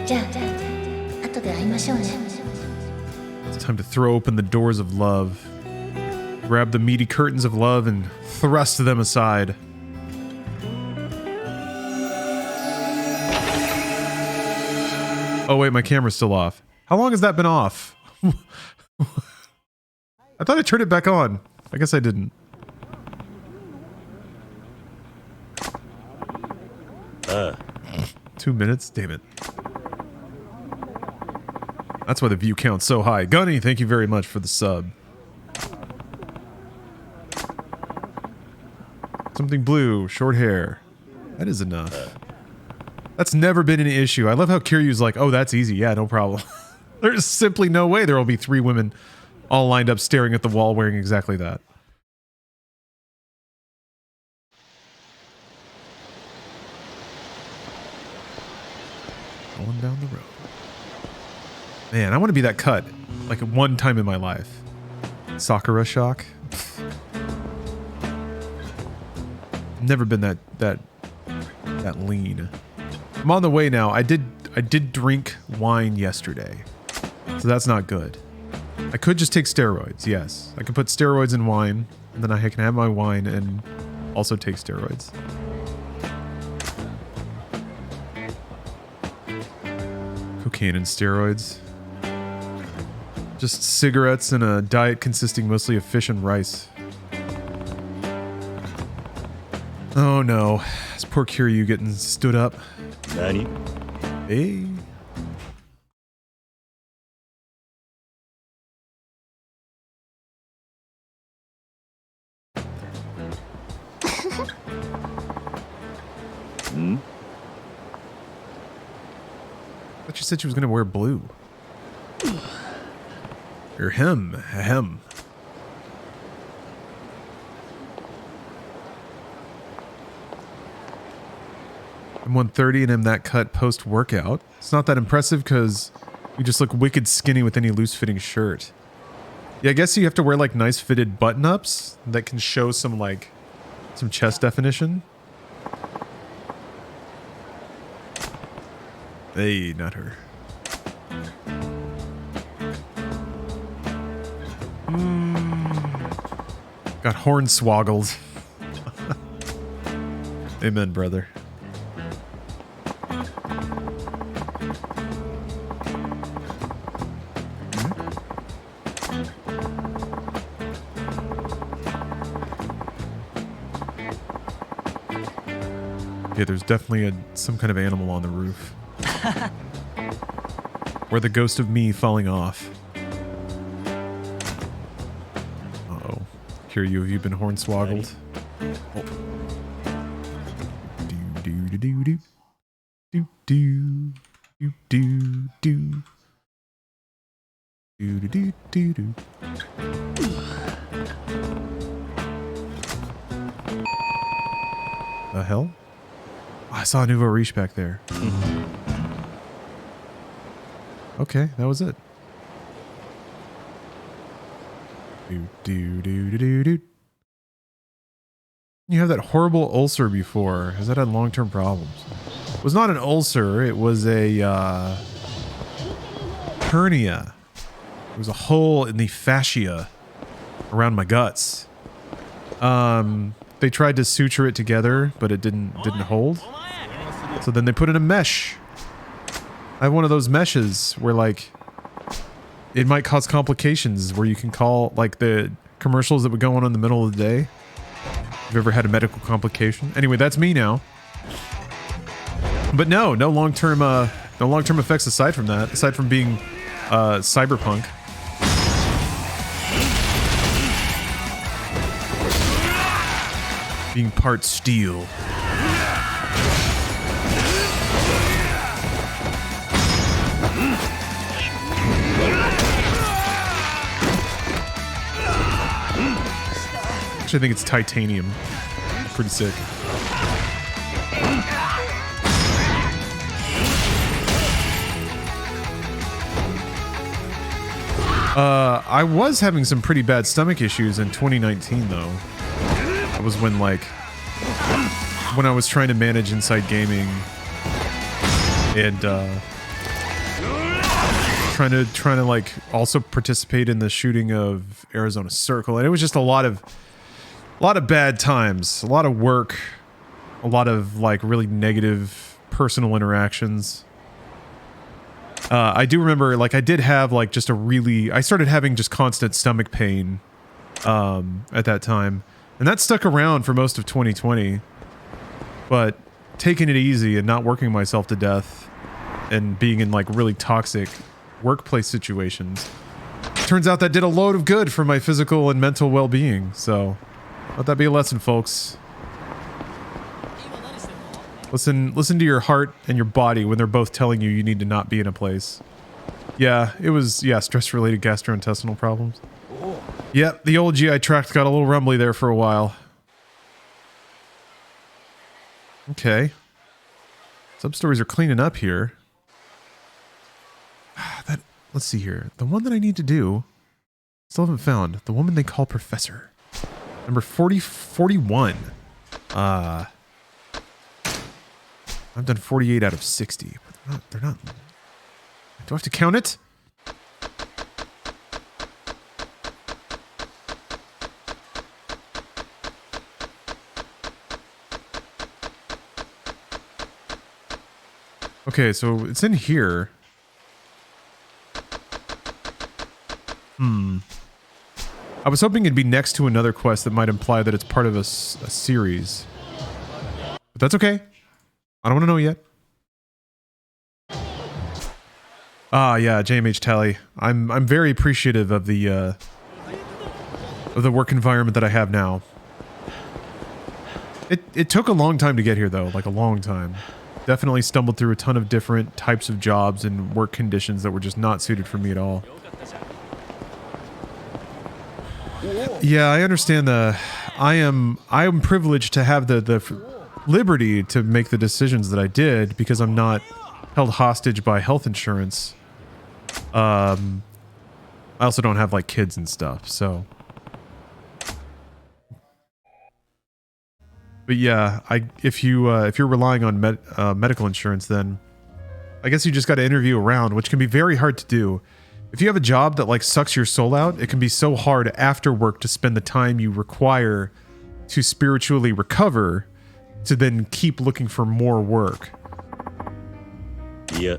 じゃあ後で会いましょうね。It's time to throw open the doors of love, grab the meaty curtains of love, and thrust them aside. Oh wait, my camera's still off. How long has that been off? I thought I turned it back on. I guess I didn't. 2 minutes? Damn it. That's why the view count's so high. Gunny, thank you very much for the sub. Something blue, short hair. That is enough. That's never been an issue. I love how Kiryu's like, oh, that's easy. Yeah, no problem. There's simply no way there will be 3 women all lined up staring at the wall wearing exactly that. Going down the road. Man, I want to be that cut. Like at one time in my life. Sakura shock. Never been that lean. I'm on the way now. I did drink wine yesterday. So that's not good. I could just take steroids, yes. I could put steroids in wine, and then I can have my wine and also take steroids. Cocaine and steroids. Just cigarettes and a diet consisting mostly of fish and rice. Oh no. This poor Kiryu getting stood up. Nani? Hey. Hmm? I thought she said she was going to wear blue. Or him. Ahem. I'm 130 and I'm that cut post-workout. It's not that impressive because you just look wicked skinny with any loose-fitting shirt. Yeah, I guess you have to wear like nice fitted button-ups that can show some like some chest definition. Hey, not her. Got hornswoggled. Amen, brother. Yeah, there's definitely some kind of animal on the roof. Or the ghost of me falling off. Uh-oh. Kiryu, have you been hornswoggled? Oh. Do-do-do-do-do. Do-do. Do-do-do. Do-do-do-do-do. The hell? Oh, I saw a nouveau riche back there. Okay, that was it. Do. You have that horrible ulcer before. Has that had long-term problems? It was not an ulcer. It was a hernia. It was a hole in the fascia around my guts. They tried to suture it together, but it didn't hold. So then they put in a mesh. I have one of those meshes where like it might cause complications where you can call like the commercials that would go on in the middle of the day. Have you ever had a medical complication? Anyway, that's me now. But no long-term effects aside from that, aside from being cyberpunk. Being part steel. Actually, I think it's titanium. Pretty sick. I was having some pretty bad stomach issues in 2019, though. It was when, like, when I was trying to manage Inside Gaming and trying to like also participate in the shooting of Arizona Circle, and it was just a lot of bad times, a lot of work, a lot of like really negative personal interactions. I do remember, like, I did have like just I started having just constant stomach pain at that time, and that stuck around for most of 2020. But taking it easy and not working myself to death and being in like really toxic workplace situations, turns out that did a load of good for my physical and mental well-being. So let that be a lesson, folks. Listen to your heart and your body when they're both telling you need to not be in a place. Yeah, it was, stress-related gastrointestinal problems. Yep, the old GI tract got a little rumbly there for a while. Okay. Sub-stories are cleaning up here. Let's see here. The one that I need to do, still haven't found. The woman they call Professor. Number 41. I've done 48 out of 60. But they're not. Do I have to count it? Okay, so it's in here. I was hoping it'd be next to another quest that might imply that it's part of a series. But that's okay. I don't want to know yet. Yeah, JMH Tally. I'm very appreciative of the work environment that I have now. It took a long time to get here, though, like a long time. Definitely stumbled through a ton of different types of jobs and work conditions that were just not suited for me at all. Yeah, I understand I am privileged to have the liberty to make the decisions that I did because I'm not held hostage by health insurance. I also don't have like kids and stuff, so. But yeah, if you're relying on medical insurance, then I guess you just got to interview around, which can be very hard to do. If you have a job that like sucks your soul out, it can be so hard after work to spend the time you require to spiritually recover to then keep looking for more work. Yeah.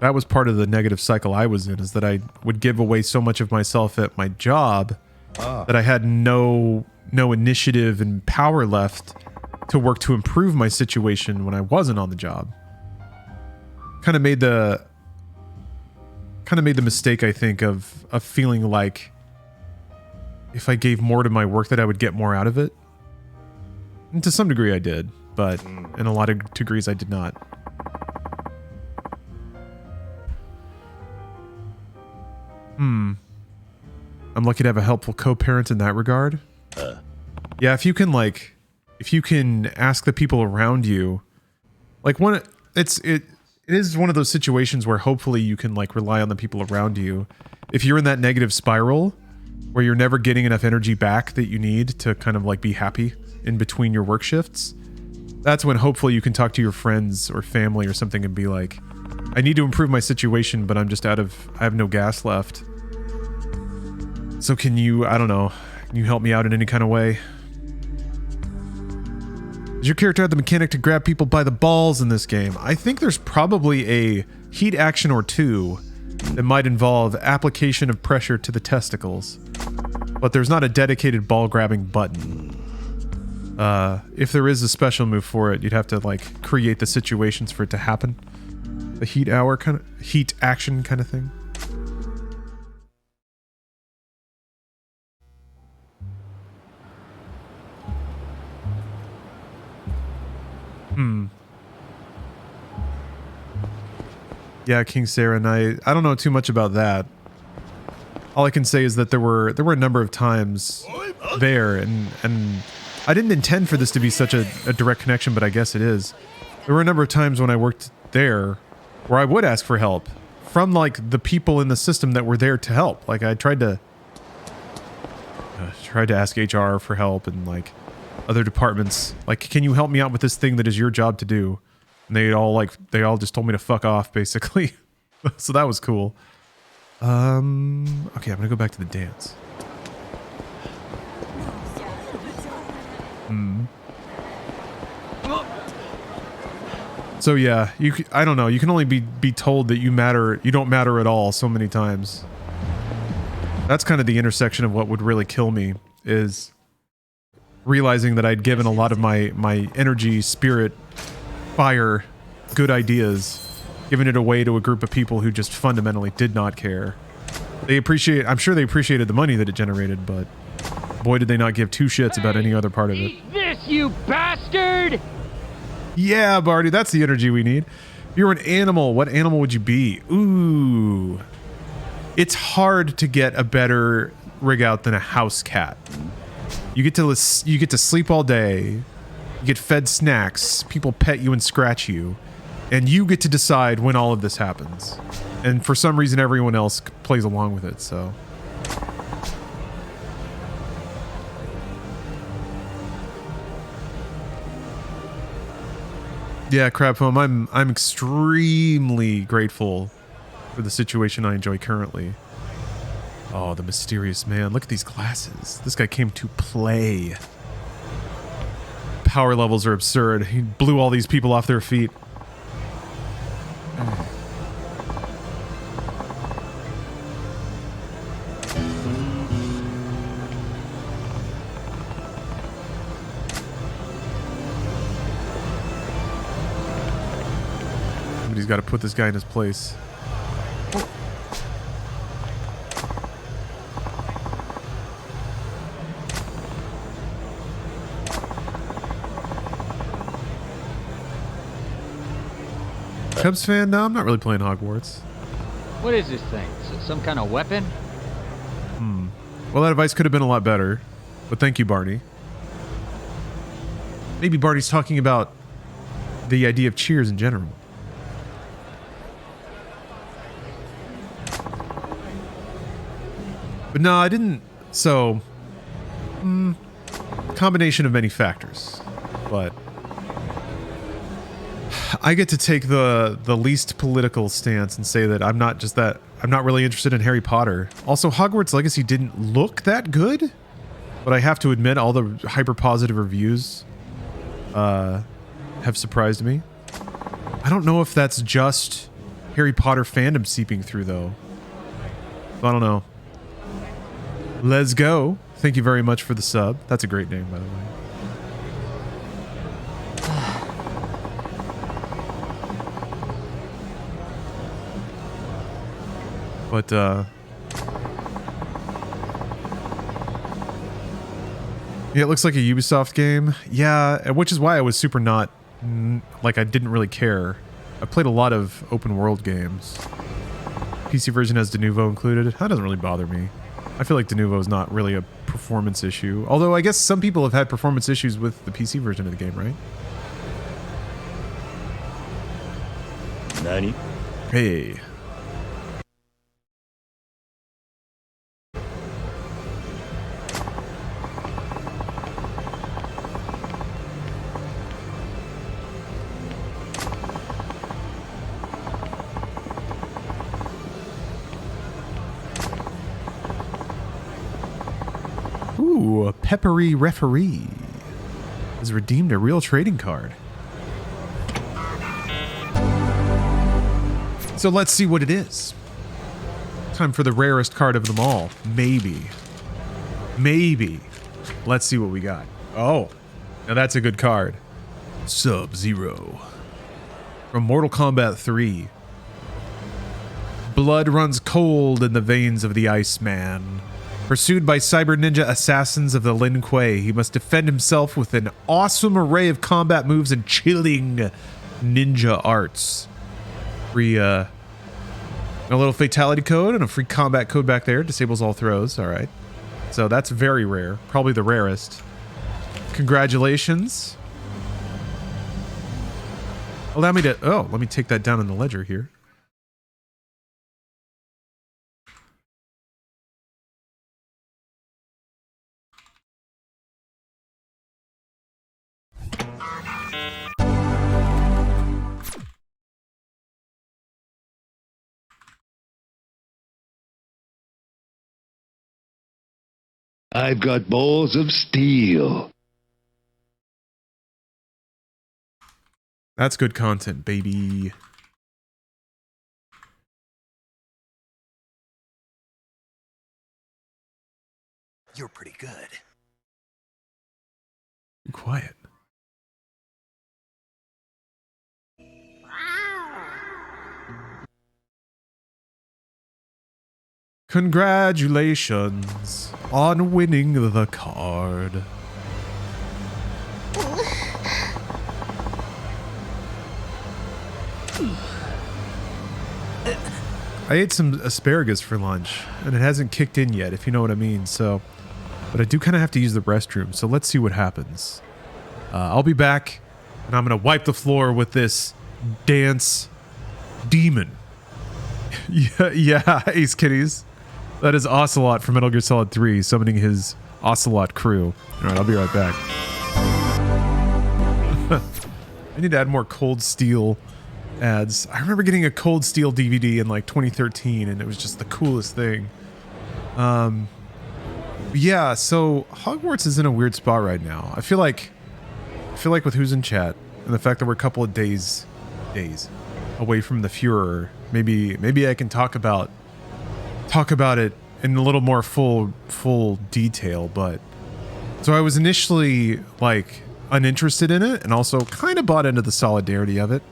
That was part of the negative cycle I was in, is that I would give away so much of myself at my job that I had no initiative and power left to work to improve my situation when I wasn't on the job. Kind of made the mistake, I think, of feeling like if I gave more to my work that I would get more out of it. And to some degree I did, but in a lot of degrees I did not. I'm lucky to have a helpful co-parent in that regard. Yeah, if you can ask the people around you, like it is one of those situations where hopefully you can like rely on the people around you. If you're in that negative spiral where you're never getting enough energy back that you need to kind of like be happy in between your work shifts, that's when hopefully you can talk to your friends or family or something and be like, I need to improve my situation, but I have no gas left. So can you, I don't know, can you help me out in any kind of way? Does your character have the mechanic to grab people by the balls in this game? I think there's probably a heat action or two that might involve application of pressure to the testicles, but there's not a dedicated ball grabbing button. If there is a special move for it, you'd have to like create the situations for it to happen. The heat action kind of thing. Yeah, King Sarah and I don't know too much about that. all I can say is that there were a number of times there, and I didn't intend for this to be such a direct connection, but I guess it is. There were a number of times when I worked there where I would ask for help from like the people in the system that were there to help. Like I tried to ask HR for help and like other departments. Like, can you help me out with this thing that is your job to do? And they all just told me to fuck off, basically. So that was cool. Okay, I'm gonna go back to the dance. So yeah, I don't know. You can only be told that you don't matter at all so many times. That's kind of the intersection of what would really kill me, is realizing that I'd given a lot of my energy, spirit, fire, good ideas, giving it away to a group of people who just fundamentally did not care. I'm sure they appreciated the money that it generated, but boy did they not give two shits about any other part of it. Eat this, you bastard! Yeah, Barty, that's the energy we need. If you were an animal, what animal would you be? Ooh. It's hard to get a better rig out than a house cat. You get to sleep all day. You get fed snacks. People pet you and scratch you. And you get to decide when all of this happens. And for some reason, everyone else plays along with it, so... Yeah, Crab Foam, I'm extremely grateful for the situation I enjoy currently. Oh, the mysterious man. Look at these glasses. This guy came to play. Power levels are absurd. He blew all these people off their feet. Somebody's got to put this guy in his place. Cubs fan? No, I'm not really playing Hogwarts. What is this thing? Is it some kind of weapon? Well, that advice could have been a lot better, but thank you, Barney. Maybe Barney's talking about the idea of cheers in general. But no, I didn't. So, combination of many factors, but I get to take the least political stance and say that I'm not really interested in Harry Potter. Also, Hogwarts Legacy didn't look that good, but I have to admit all the hyper positive reviews have surprised me. I don't know if that's just Harry Potter fandom seeping through though. I don't know. Let's go. Thank you very much for the sub. That's a great name, by the way. But, yeah, it looks like a Ubisoft game. Yeah, which is why I was super not, like, I didn't really care. I played a lot of open world games. PC version has de novo included. That doesn't really bother me. I feel like de novo is not really a performance issue. Although I guess some people have had performance issues with the PC version of the game, right? Nani? Hey. Ooh, a peppery referee has redeemed a real trading card. So let's see what it is. Time for the rarest card of them all. Maybe. Maybe. Let's see what we got. Oh, now that's a good card. Sub-Zero. From Mortal Kombat 3. Blood runs cold in the veins of the Iceman. Pursued by cyber ninja assassins of the Lin Kuei, he must defend himself with an awesome array of combat moves and chilling ninja arts. Free A little fatality code and a free combat code back there. Disables all throws. All right. So that's very rare. Probably the rarest. Congratulations. Allow me to... Oh, let me take that down in the ledger here. I've got balls of steel. That's good content, baby. You're pretty good. Be quiet. Congratulations on winning the card. I ate some asparagus for lunch, and it hasn't kicked in yet, if you know what I mean, so... But I do kind of have to use the restroom, so let's see what happens. I'll be back, and I'm going to wipe the floor with this dance demon. yeah, Ace Kitties. That is Ocelot from Metal Gear Solid 3, summoning his Ocelot crew. Alright, I'll be right back. I need to add more Cold Steel ads. I remember getting a Cold Steel DVD in like 2013, and it was just the coolest thing. Yeah, so Hogwarts is in a weird spot right now. I feel like with who's in chat and the fact that we're a couple of days away from the Fuhrer, maybe I can talk about it in a little more full detail. But so I was initially like uninterested in it, and also kind of bought into the solidarity of it.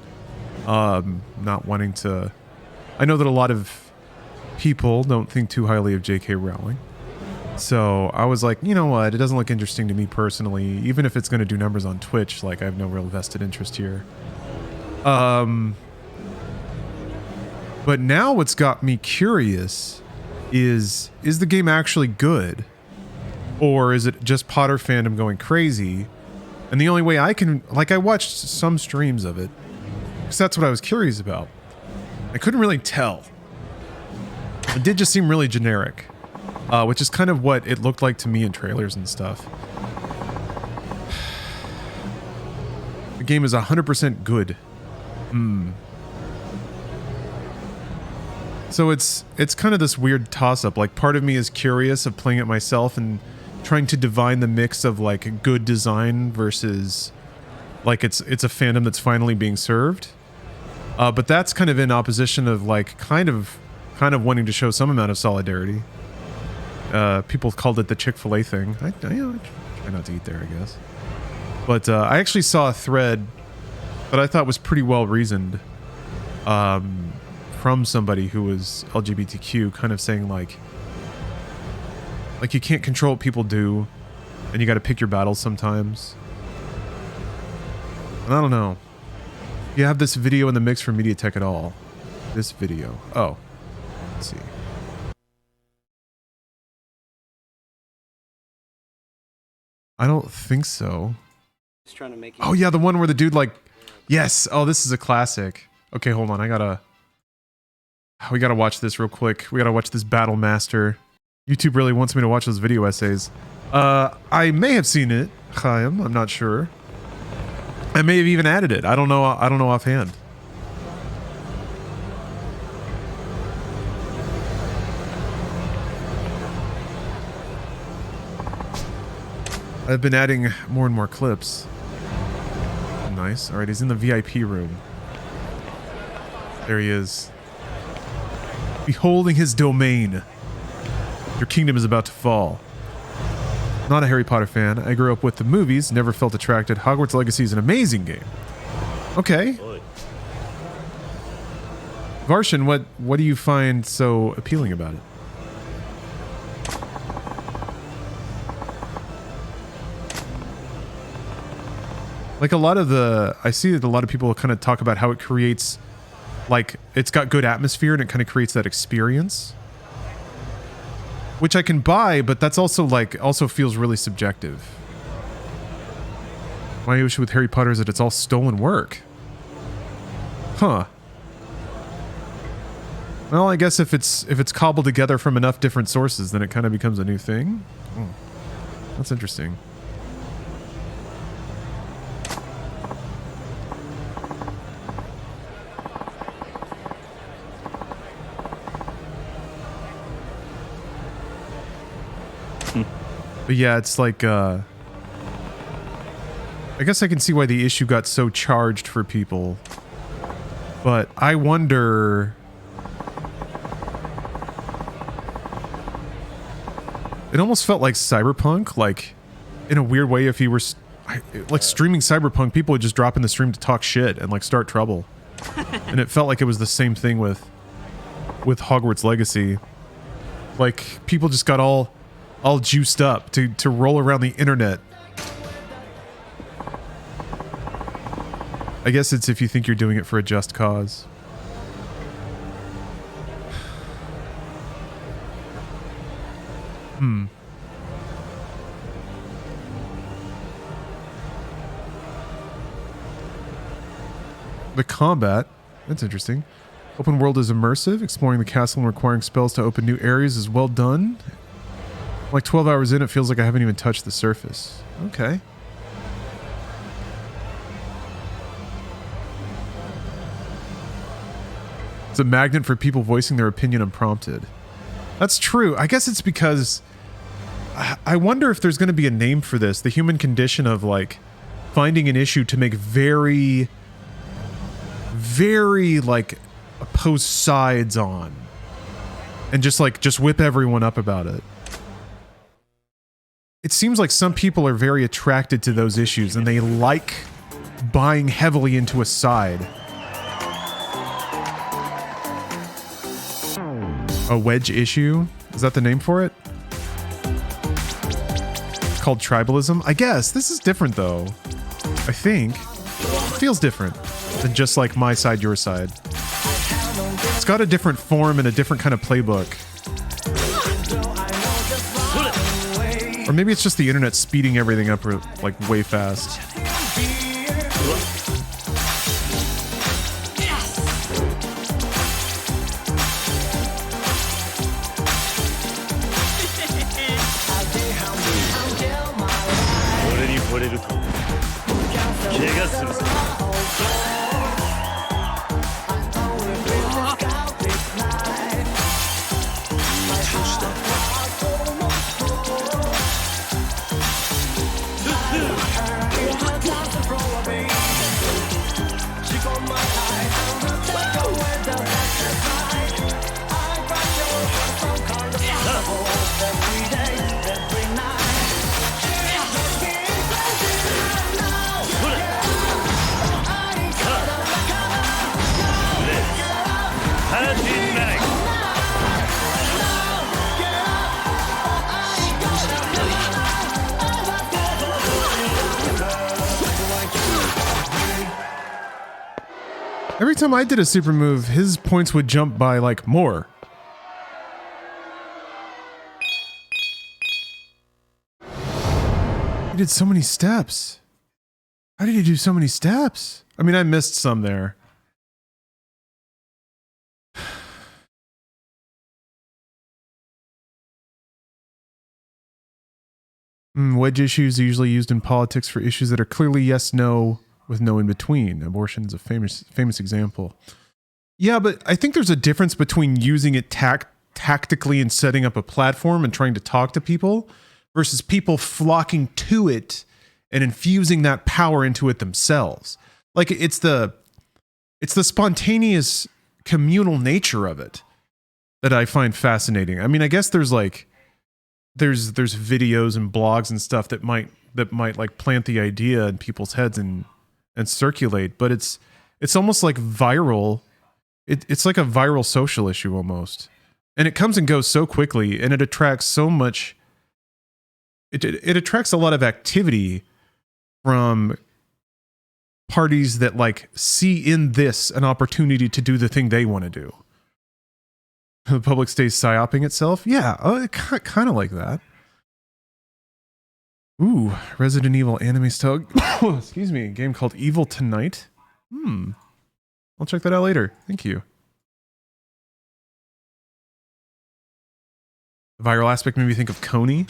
Not wanting to. I know that a lot of people don't think too highly of J.K. Rowling. So I was like, you know what? It doesn't look interesting to me personally. Even if it's going to do numbers on Twitch, like I have no real vested interest here. But now what's got me curious is the game actually good? Or is it just Potter fandom going crazy? And the only way I can... Like, I watched some streams of it, because that's what I was curious about. I couldn't really tell. It did just seem really generic. Which is kind of what it looked like to me in trailers and stuff. The game is 100% good. So it's kind of this weird toss-up. Like, part of me is curious of playing it myself and trying to divine the mix of like good design versus like it's a fandom that's finally being served. But that's kind of in opposition of like kind of wanting to show some amount of solidarity. People called it the Chick-fil-A thing. I try not to eat there, I guess. But I actually saw a thread that I thought was pretty well reasoned from somebody who was LGBTQ, kind of saying like you can't control what people do, and you got to pick your battles sometimes. And I don't know. You have this video in the mix for MediaTek at all? This video. Oh, let's see. I don't think so. Just trying to make oh yeah, the one where the dude like, yes. Oh, this is a classic. Okay, hold on. We gotta watch this real quick. We gotta watch this Battle Master. YouTube really wants me to watch those video essays. I may have seen it, Chaim. I'm not sure. I may have even added it. I don't know offhand. I've been adding more and more clips. Nice. Alright, he's in the VIP room. There he is. Beholding his domain. Your kingdom is about to fall. Not a Harry Potter fan. I grew up with the movies, never felt attracted. Hogwarts Legacy is an amazing game. Okay. Varshan, what do you find so appealing about it? Like a lot of I see that a lot of people kind of talk about how it creates Like, it's got good atmosphere and it kind of creates that experience. Which I can buy, but that's also like, also feels really subjective. My issue with Harry Potter is that it's all stolen work. Huh. Well, I guess if it's cobbled together from enough different sources, then it kind of becomes a new thing. Oh, that's interesting. But yeah, it's like, I guess I can see why the issue got so charged for people. But I wonder... It almost felt like Cyberpunk, like, in a weird way, if you were, like, streaming Cyberpunk, people would just drop in the stream to talk shit and, like, start trouble. And it felt like it was the same thing with Hogwarts Legacy. Like, people just got all juiced up to roll around the internet. I guess it's if you think you're doing it for a just cause. The combat, that's interesting. Open world is immersive. Exploring the castle and requiring spells to open new areas is well done. Like 12 hours in, it feels like I haven't even touched the surface. Okay. It's a magnet for people voicing their opinion unprompted. That's true. I guess it's because... I wonder if there's going to be a name for this. The human condition of, like, finding an issue to make very, like, opposed sides on. And just whip everyone up about it. It seems like some people are very attracted to those issues and they like buying heavily into a side. A wedge issue? Is that the name for it? It's called tribalism? I guess. This is different though. I think. It feels different than just like my side, your side. It's got a different form and a different kind of playbook. Or maybe it's just the internet speeding everything up like way fast. Every time I did a super move, his points would jump by, like, more. He did so many steps. How did he do so many steps? I mean, I missed some there. Wedge issues are usually used in politics for issues that are clearly yes, no, with no in between. Abortion is a famous example. Yeah, but I think there's a difference between using it tactically and setting up a platform and trying to talk to people versus people flocking to it and infusing that power into it themselves. Like it's the spontaneous communal nature of it that I find fascinating. I mean, I guess there's videos and blogs and stuff that might like plant the idea in people's heads and circulate, but it's almost like viral. It's like a viral social issue almost, and it comes and goes so quickly, and it attracts so much. It attracts a lot of activity from parties that like see in this an opportunity to do the thing they want to do. The public stays psyoping itself. Yeah, kind of like that. Ooh, Resident Evil anime style. Excuse me, a game called Evil Tonight. I'll check that out later. Thank you. The viral aspect made me think of Coney.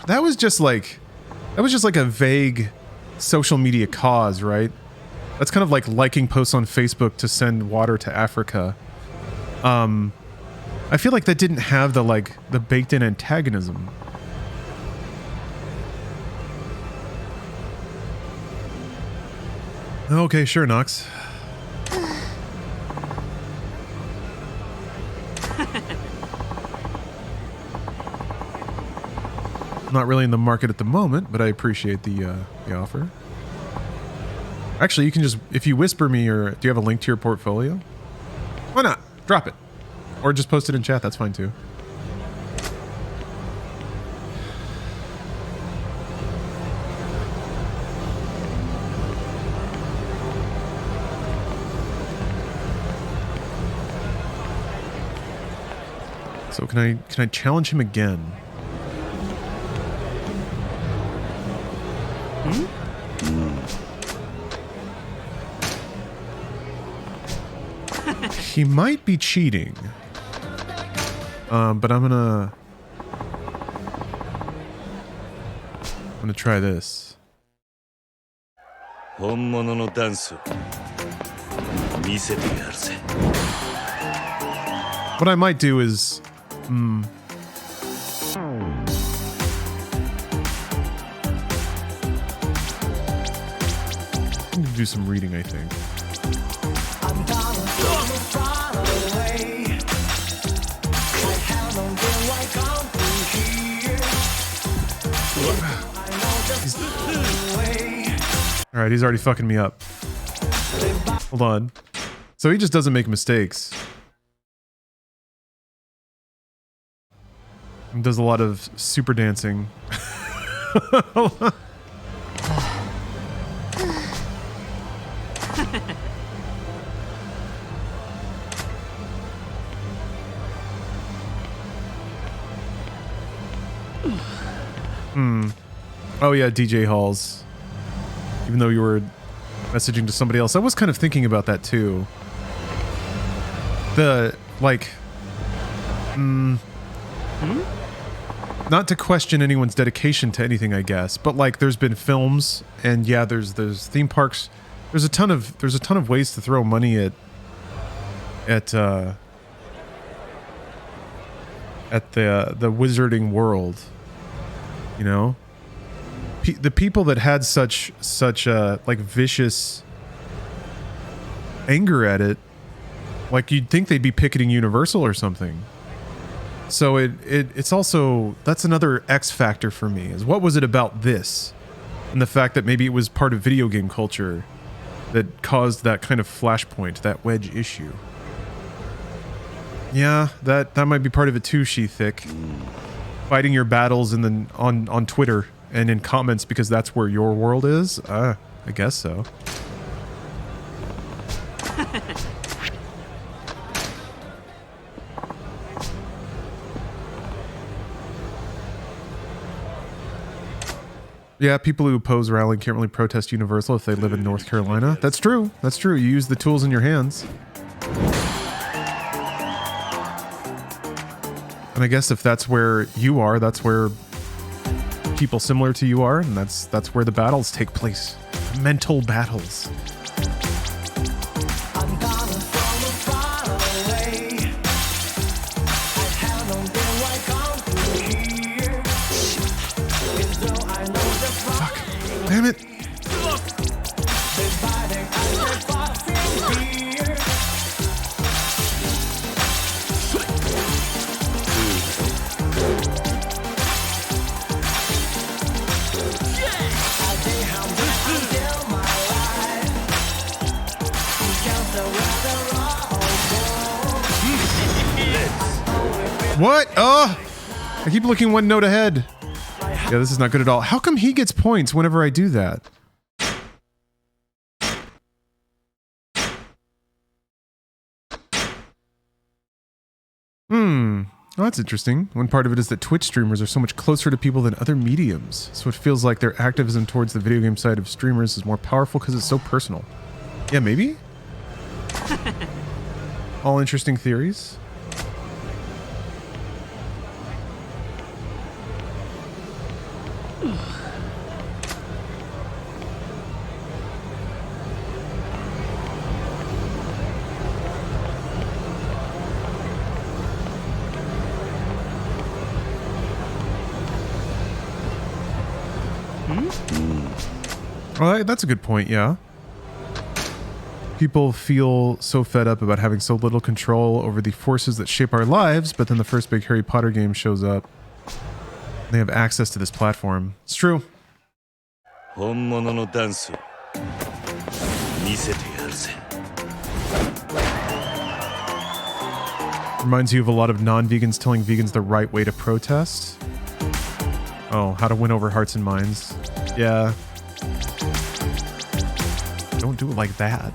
That was just like a vague social media cause, right? That's kind of like liking posts on Facebook to send water to Africa. I feel like that didn't have the baked in antagonism. Okay, sure, Nox. Not really in the market at the moment, but I appreciate the offer. Actually, you can just, if you whisper me, or do you have a link to your portfolio? Why not? Drop it. Or just post it in chat, that's fine too. So can I challenge him again? He might be cheating. But I'm gonna try this. What I might do is I need to do some reading, I think. Alright, he's already fucking me up. Hold on. So he just doesn't make mistakes. He does a lot of super dancing. Oh yeah, DJ Halls. Even though you were messaging to somebody else, I was kind of thinking about that too. The like, not to question anyone's dedication to anything, I guess, but like, there's been films, and yeah, there's theme parks. There's a ton of ways to throw money at the wizarding world. You know, the people that had such like vicious anger at it, like you'd think they'd be picketing Universal or something. So it's also, that's another X factor for me, is what was it about this, and the fact that maybe it was part of video game culture that caused that kind of flashpoint, that wedge issue. Yeah, that might be part of it too, She-Thick. Fighting your battles on Twitter and in comments because that's where your world is? I guess so. Yeah, people who oppose rallying can't really protest Universal if they live in North Carolina. That's true. That's true. You use the tools in your hands. And I guess if that's where you are, that's where people similar to you are, and that's where the battles take place. Mental battles. Fuck. Damn it. What? Oh! I keep looking one note ahead. Yeah, this is not good at all. How come he gets points whenever I do that? Oh, that's interesting. One part of it is that Twitch streamers are so much closer to people than other mediums, so it feels like their activism towards the video game side of streamers is more powerful because it's so personal. Yeah, maybe? All interesting theories. Well, that's a good point, yeah. People feel so fed up about having so little control over the forces that shape our lives, but then the first big Harry Potter game shows up. They have access to this platform. It's true. Reminds you of a lot of non-vegans telling vegans the right way to protest. Oh, how to win over hearts and minds. Yeah. Don't do it like that.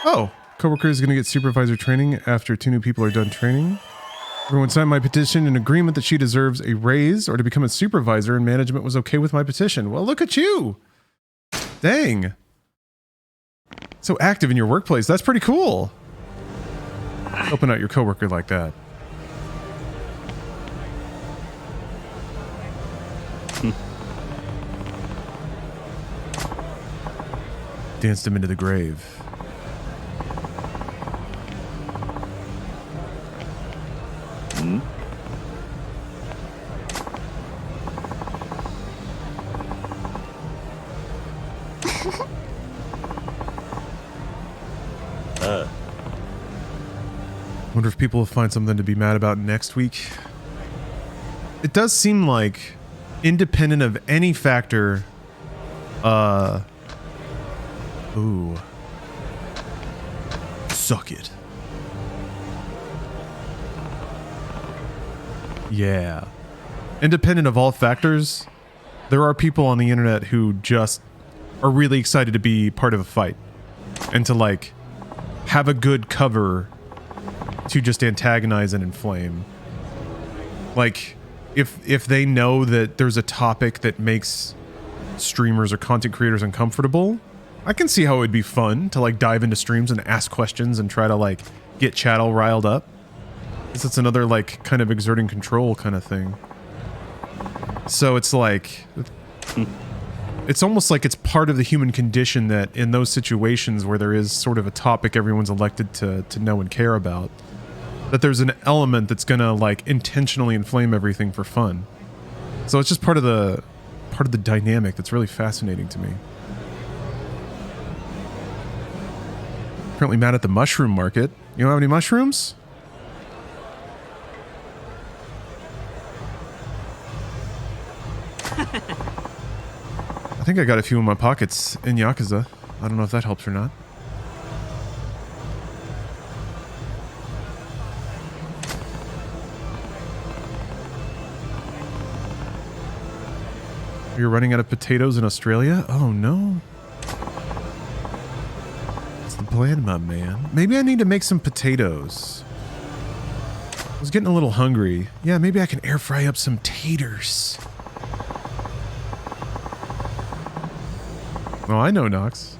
Oh, coworker is going to get supervisor training after 2 new people are done training. Everyone signed my petition in agreement that she deserves a raise or to become a supervisor, and management was okay with my petition. Well, look at you. Dang. So active in your workplace. That's pretty cool. Helping out your coworker like that. Danced him into the grave. Wonder if people will find something to be mad about next week. It does seem like, independent of any factor, ooh. Suck it. Yeah. Independent of all factors, there are people on the internet who just are really excited to be part of a fight. And to, like, have a good cover to just antagonize and inflame. Like, if they know that there's a topic that makes streamers or content creators uncomfortable, I can see how it would be fun to, like, dive into streams and ask questions and try to, like, get chat all riled up. Because it's another, like, kind of exerting control kind of thing. So it's like, it's almost like it's part of the human condition that in those situations where there is sort of a topic everyone's elected to know and care about, that there's an element that's gonna, like, intentionally inflame everything for fun. So it's just part of the dynamic that's really fascinating to me. Currently mad at the mushroom market. You don't have any mushrooms? I think I got a few in my pockets in Yakuza. I don't know if that helps or not. You're running out of potatoes in Australia? Oh no. the plan, my man? Maybe I need to make some potatoes. I was getting a little hungry. Yeah, maybe I can air fry up some taters. Oh, I know, Nox.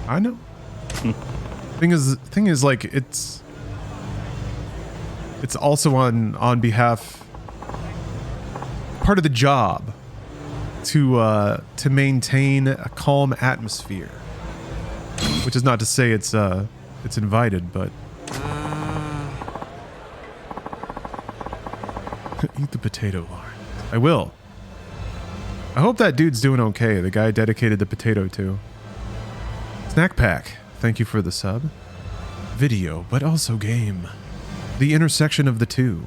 I know. Thing is, like, it's also on behalf, part of the job to maintain a calm atmosphere. Which is not to say it's invited, but eat the potato, Lauren. I will. I hope that dude's doing okay. The guy I dedicated the potato to. Snack Pack, thank you for the sub. Video, but also game. The intersection of the two.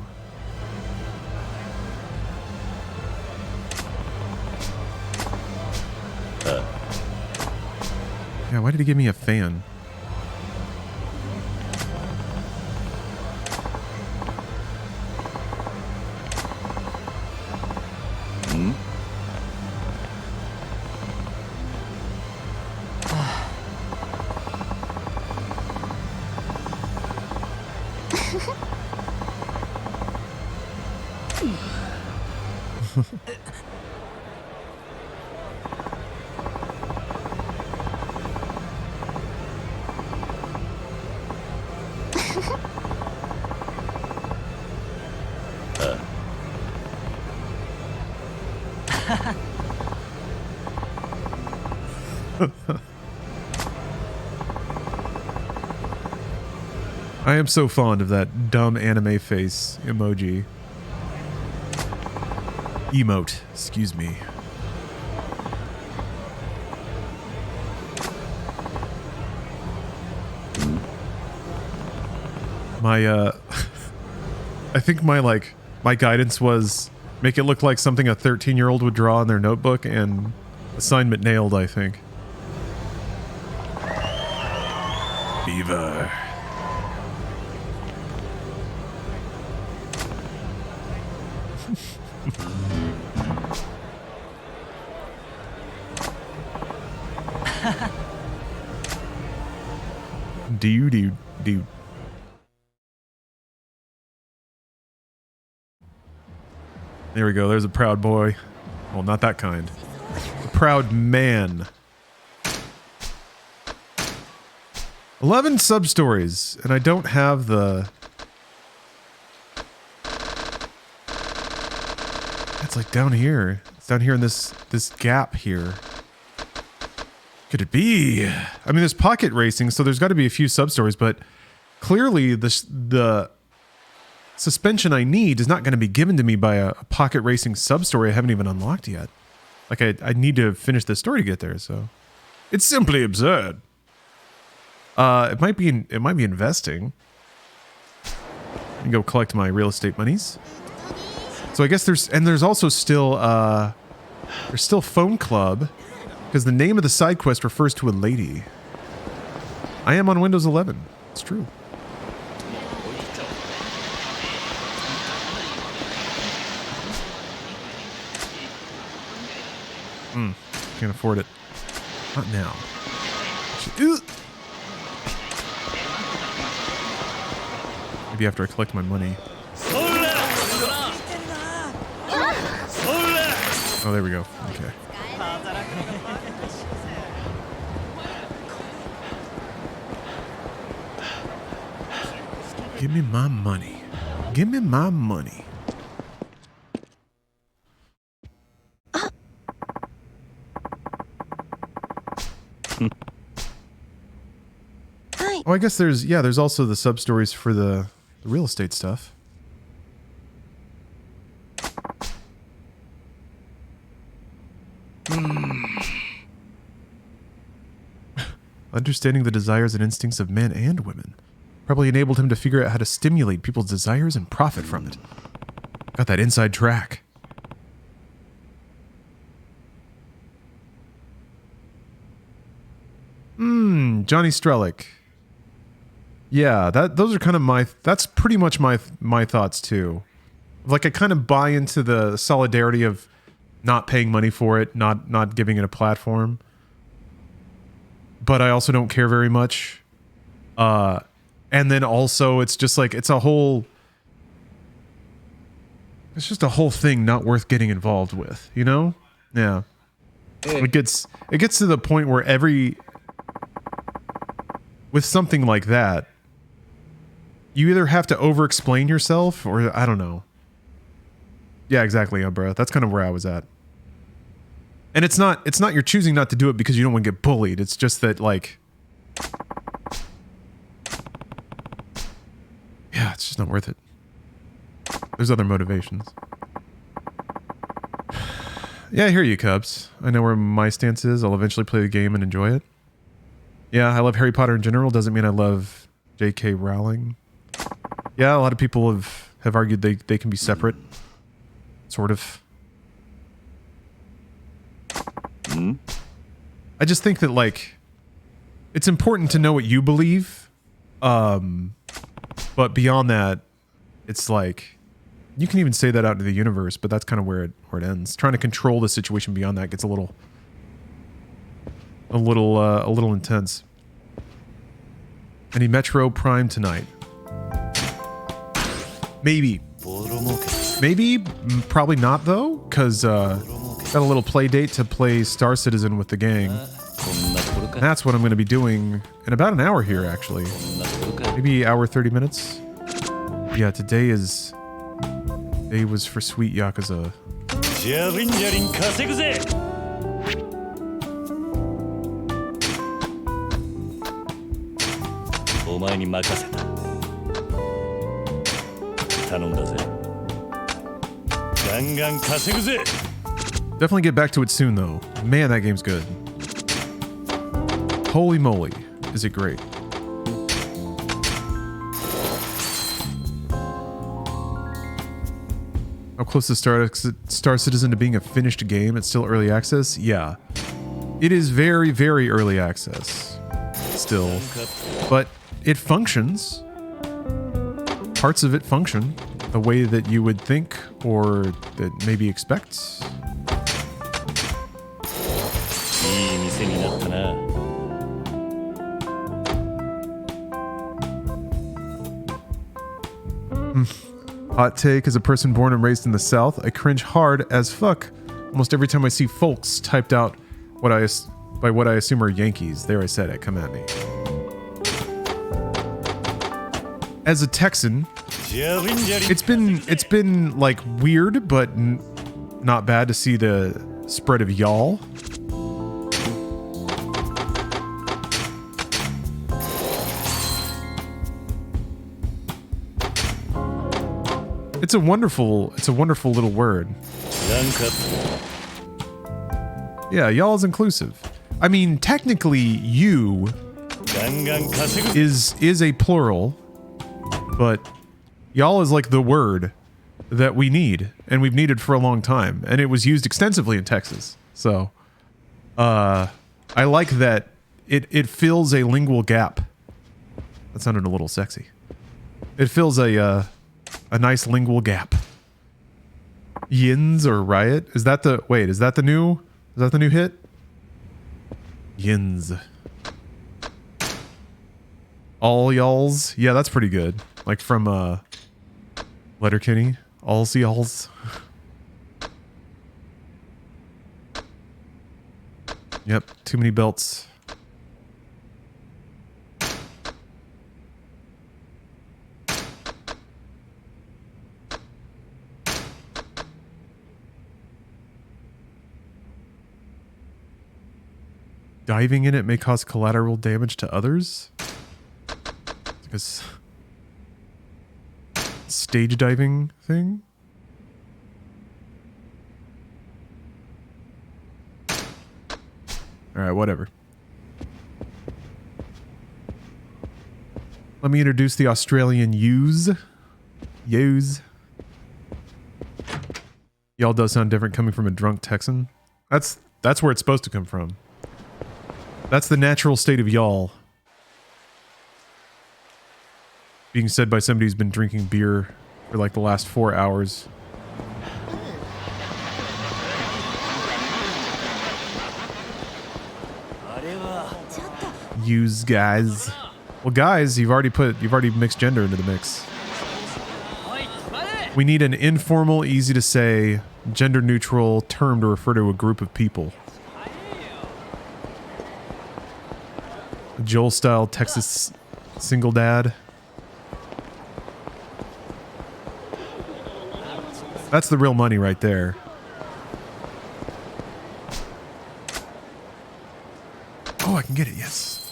Yeah, why did he give me a fan? I am so fond of that dumb anime face emoji. Emote, excuse me. My, I think my guidance was make it look like something a 13-year-old would draw in their notebook, and assignment nailed, I think. Beaver. Do. There we go. There's a proud boy. Well, not that kind. A proud man. 11 sub-stories, and I don't have the... It's like down here. It's down here in this gap here. Could it be? I mean, there's pocket racing, so there's got to be a few sub-stories, but clearly the suspension I need is not going to be given to me by a pocket racing sub-story I haven't even unlocked yet. Like, I need to finish this story to get there, so... It's simply absurd. It might be investing. I can go collect my real estate monies. So I guess there's also still, there's still Phone Club, because the name of the side quest refers to a lady. I am on Windows 11. It's true. Can't afford it. Not now. Maybe after I collect my money. Oh, there we go. Okay. Give me my money. Give me my money. Oh, I guess there's also the sub-stories for the real estate stuff. Understanding the desires and instincts of men and women probably enabled him to figure out how to stimulate people's desires and profit from it. Got that inside track. Johnny Strelick. Yeah, those are kind of that's pretty much my thoughts too. Like, I kind of buy into the solidarity of not paying money for it, not giving it a platform. but I also don't care very much. And then also it's just like it's just a whole thing not worth getting involved with, you know? Yeah. It gets to the point where with something like that, you either have to over-explain yourself or I don't know. Yeah, exactly, bro. That's kind of where I was at. And it's not you're choosing not to do it because you don't want to get bullied. It's just that, like... Yeah, it's just not worth it. There's other motivations. Yeah, I hear you, Cubs. I know where my stance is. I'll eventually play the game and enjoy it. Yeah, I love Harry Potter in general. Doesn't mean I love J.K. Rowling. Yeah, a lot of people have argued they can be separate. Sort of. I just think that, like, it's important to know what you believe. But beyond that, it's like, you can even say that out into the universe, but that's kind of where it ends. Trying to control the situation beyond that gets a little intense. Any Metro Prime tonight? Maybe, probably not though, because got a little play date to play Star Citizen with the gang. That's what I'm going to be doing in about an hour here, actually. Maybe hour 30 minutes. Yeah, today was for Sweet Yakuza. Definitely get back to it soon, though. Man, that game's good. Holy moly, is it great. How close is Star Citizen to being a finished game? It's still early access? Yeah. It is very, very early access. Still. But it functions. Parts of it function the way that you would think or that maybe expect. Hot take, as a person born and raised in the South, I cringe hard as fuck almost every time I see folks typed out by what I assume are Yankees. There, I said it. Come at me. As a Texan, it's been like weird, but not bad to see the spread of y'all. It's a wonderful little word. Yeah, y'all is inclusive. I mean, technically, you is a plural, but y'all is like the word that we need, and we've needed for a long time, and it was used extensively in Texas. So, I like that it fills a lingual gap. That sounded a little sexy. It fills a nice lingual gap. Yins or riot? Is that the new hit? Yins. All y'alls? Yeah, that's pretty good. Like from Letterkenny. All's y'alls. Yep, too many belts. Diving in it may cause collateral damage to others? Because stage diving thing? Alright, whatever. Let me introduce the Australian Yous. Y'all does sound different coming from a drunk Texan. That's where it's supposed to come from. That's the natural state of y'all. Being said by somebody who's been drinking beer for like the last 4 hours. use guys. Well, guys, you've already mixed gender into the mix. We need an informal, easy to say, gender neutral term to refer to a group of people. Joel style Texas single dad. That's the real money right there. Oh, I can get it, yes.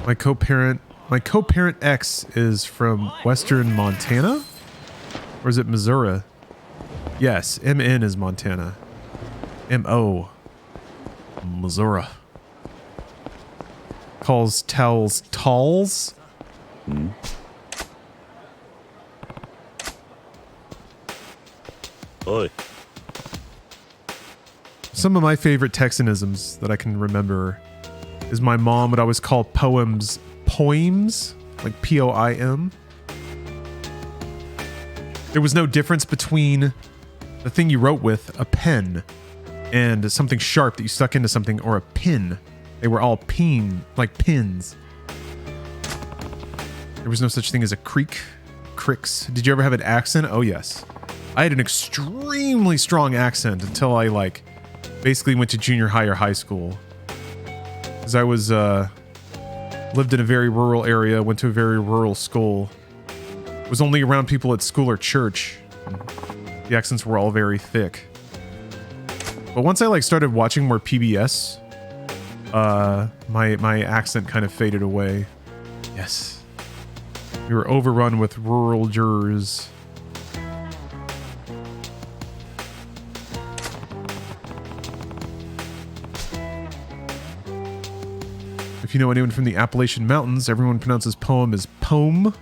My co-parent X is from Western Montana? Or is it Missouri? Yes, MN is Montana. MO. Missouri. Calls towels talls? Hmm. Oi. Some of my favorite Texanisms that I can remember is my mom would always call poems, like P-O-I-M. There was no difference between the thing you wrote with, a pen, and something sharp that you stuck into something, or a pin. They were all like pins. There was no such thing as a cricks. Did you ever have an accent? Oh, yes. I had an extremely strong accent until I, like, basically went to junior high or high school. Because I was, lived in a very rural area, went to a very rural school. Was only around people at school or church. The accents were all very thick. But once I, like, started watching more PBS, my accent kind of faded away. Yes. We were overrun with rural jurors. If you know anyone from the Appalachian Mountains, everyone pronounces poem as pome.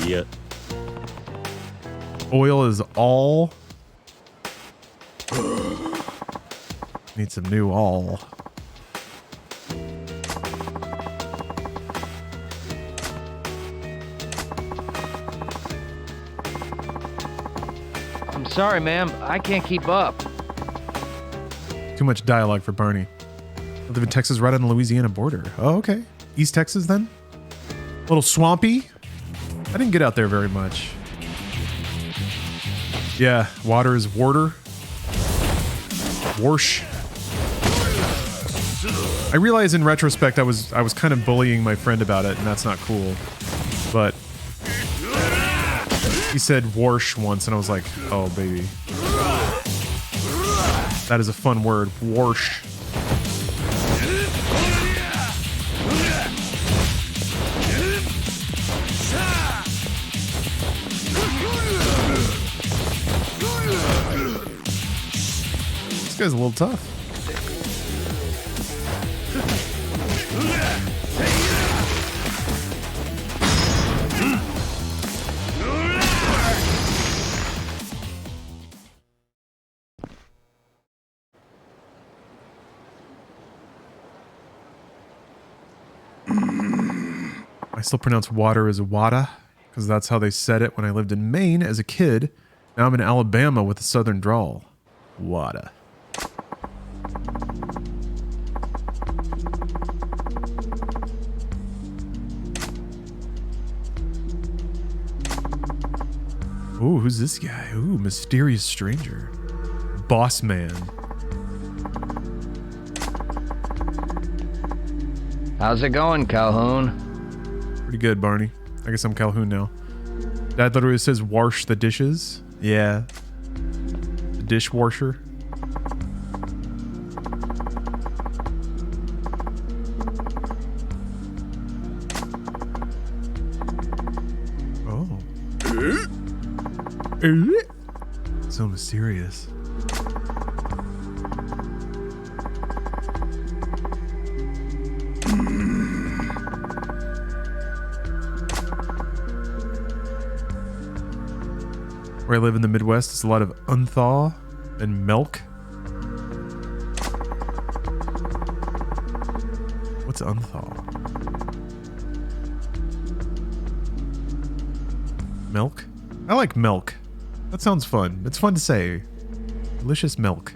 Yeah. Oil is all. Need some new all. I'm sorry, ma'am. I can't keep up. Too much dialogue for Barney. I live in Texas right on the Louisiana border. Oh, okay. East Texas then? A little swampy? I didn't get out there very much. Yeah, water is water. Warsh. I realize in retrospect I was kind of bullying my friend about it, and that's not cool. But he said warsh once, and I was like, oh baby. That is a fun word. Warsh. This guy's a little tough. I still pronounce water as wada because that's how they said it when I lived in Maine as a kid. Now I'm in Alabama with a southern drawl. Wada. Ooh, who's this guy? Ooh, mysterious stranger. Boss man. How's it going, Calhoun? Pretty good, Barney. I guess I'm Calhoun now. Dad literally says wash the dishes. Yeah. The dishwasher. Oh. So mysterious. Where I live in the Midwest, it's a lot of unthaw and milk. What's unthaw? Milk? I like milk. That sounds fun. It's fun to say. Delicious milk.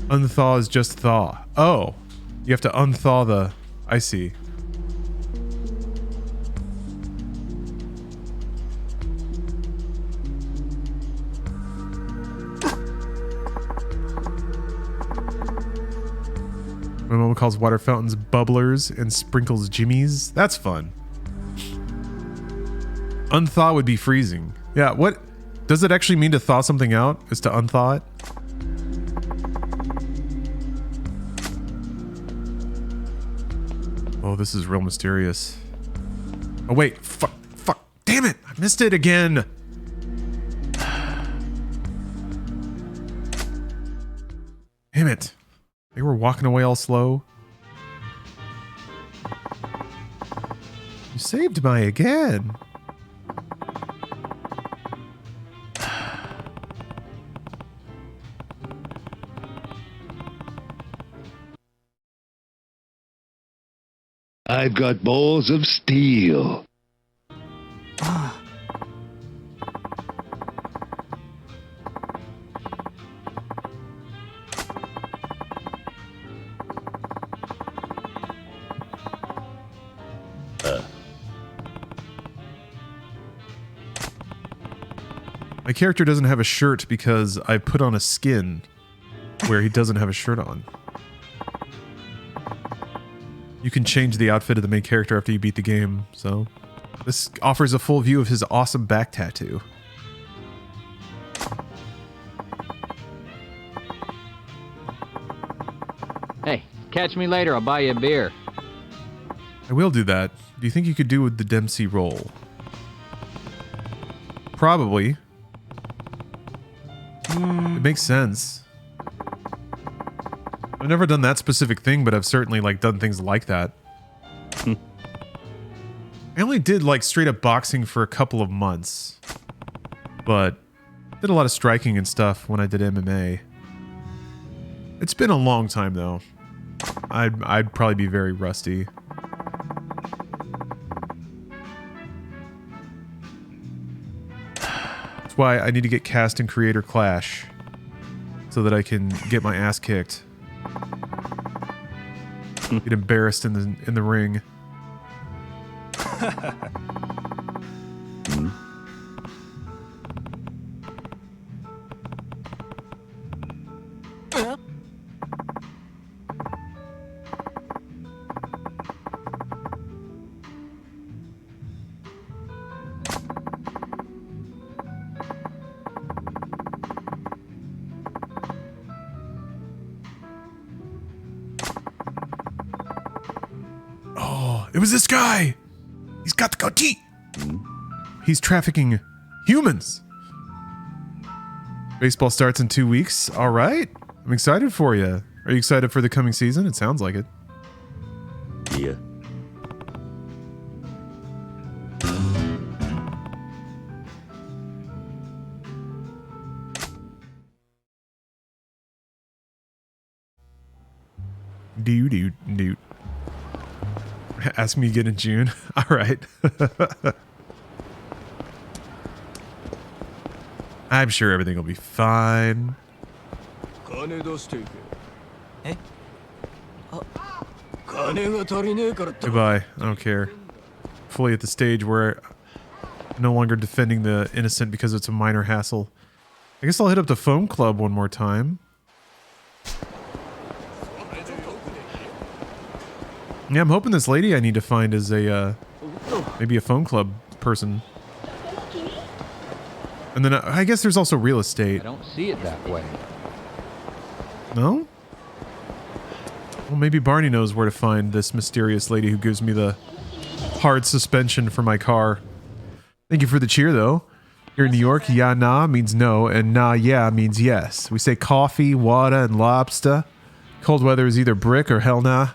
Unthaw is just thaw. Oh, you have to unthaw the... I see. My mom calls water fountains bubblers and sprinkles jimmies. That's fun. Unthaw would be freezing. Yeah, what... Does it actually mean to thaw something out? Is to unthaw it? Oh, this is real mysterious. Oh, wait. Fuck. Fuck. Damn it. I missed it again. Damn it. They were walking away all slow. You saved my again. I've got balls of steel. My character doesn't have a shirt because I put on a skin where he doesn't have a shirt on. You can change the outfit of the main character after you beat the game, so this offers a full view of his awesome back tattoo. Hey, catch me later. I'll buy you a beer. I will do that. Do you think you could do with the Dempsey roll? Probably. It makes sense. I've never done that specific thing, but I've certainly like done things like that. I only did like straight up boxing for a couple of months, but did a lot of striking and stuff when I did MMA. It's been a long time though. I'd probably be very rusty. That's why I need to get cast in Creator Clash so that I can get my ass kicked. Get embarrassed in the ring. It was this guy! He's got the goatee! He's trafficking humans! Baseball starts in 2 weeks. Alright. I'm excited for you. Are you excited for the coming season? It sounds like it. Yeah. Dude. Ask me again in June. All right. I'm sure everything will be fine. Goodbye. I don't care. Fully at the stage where I'm no longer defending the innocent because it's a minor hassle. I guess I'll hit up the phone club one more time. Yeah, I'm hoping this lady I need to find is a, maybe a phone club person. And then I guess there's also real estate. I don't see it that way. No? Well, maybe Barney knows where to find this mysterious lady who gives me the hard suspension for my car. Thank you for the cheer, though. Here in New York, yeah, nah means no, and nah, yeah means yes. We say coffee, water, and lobster. Cold weather is either brick or hell nah.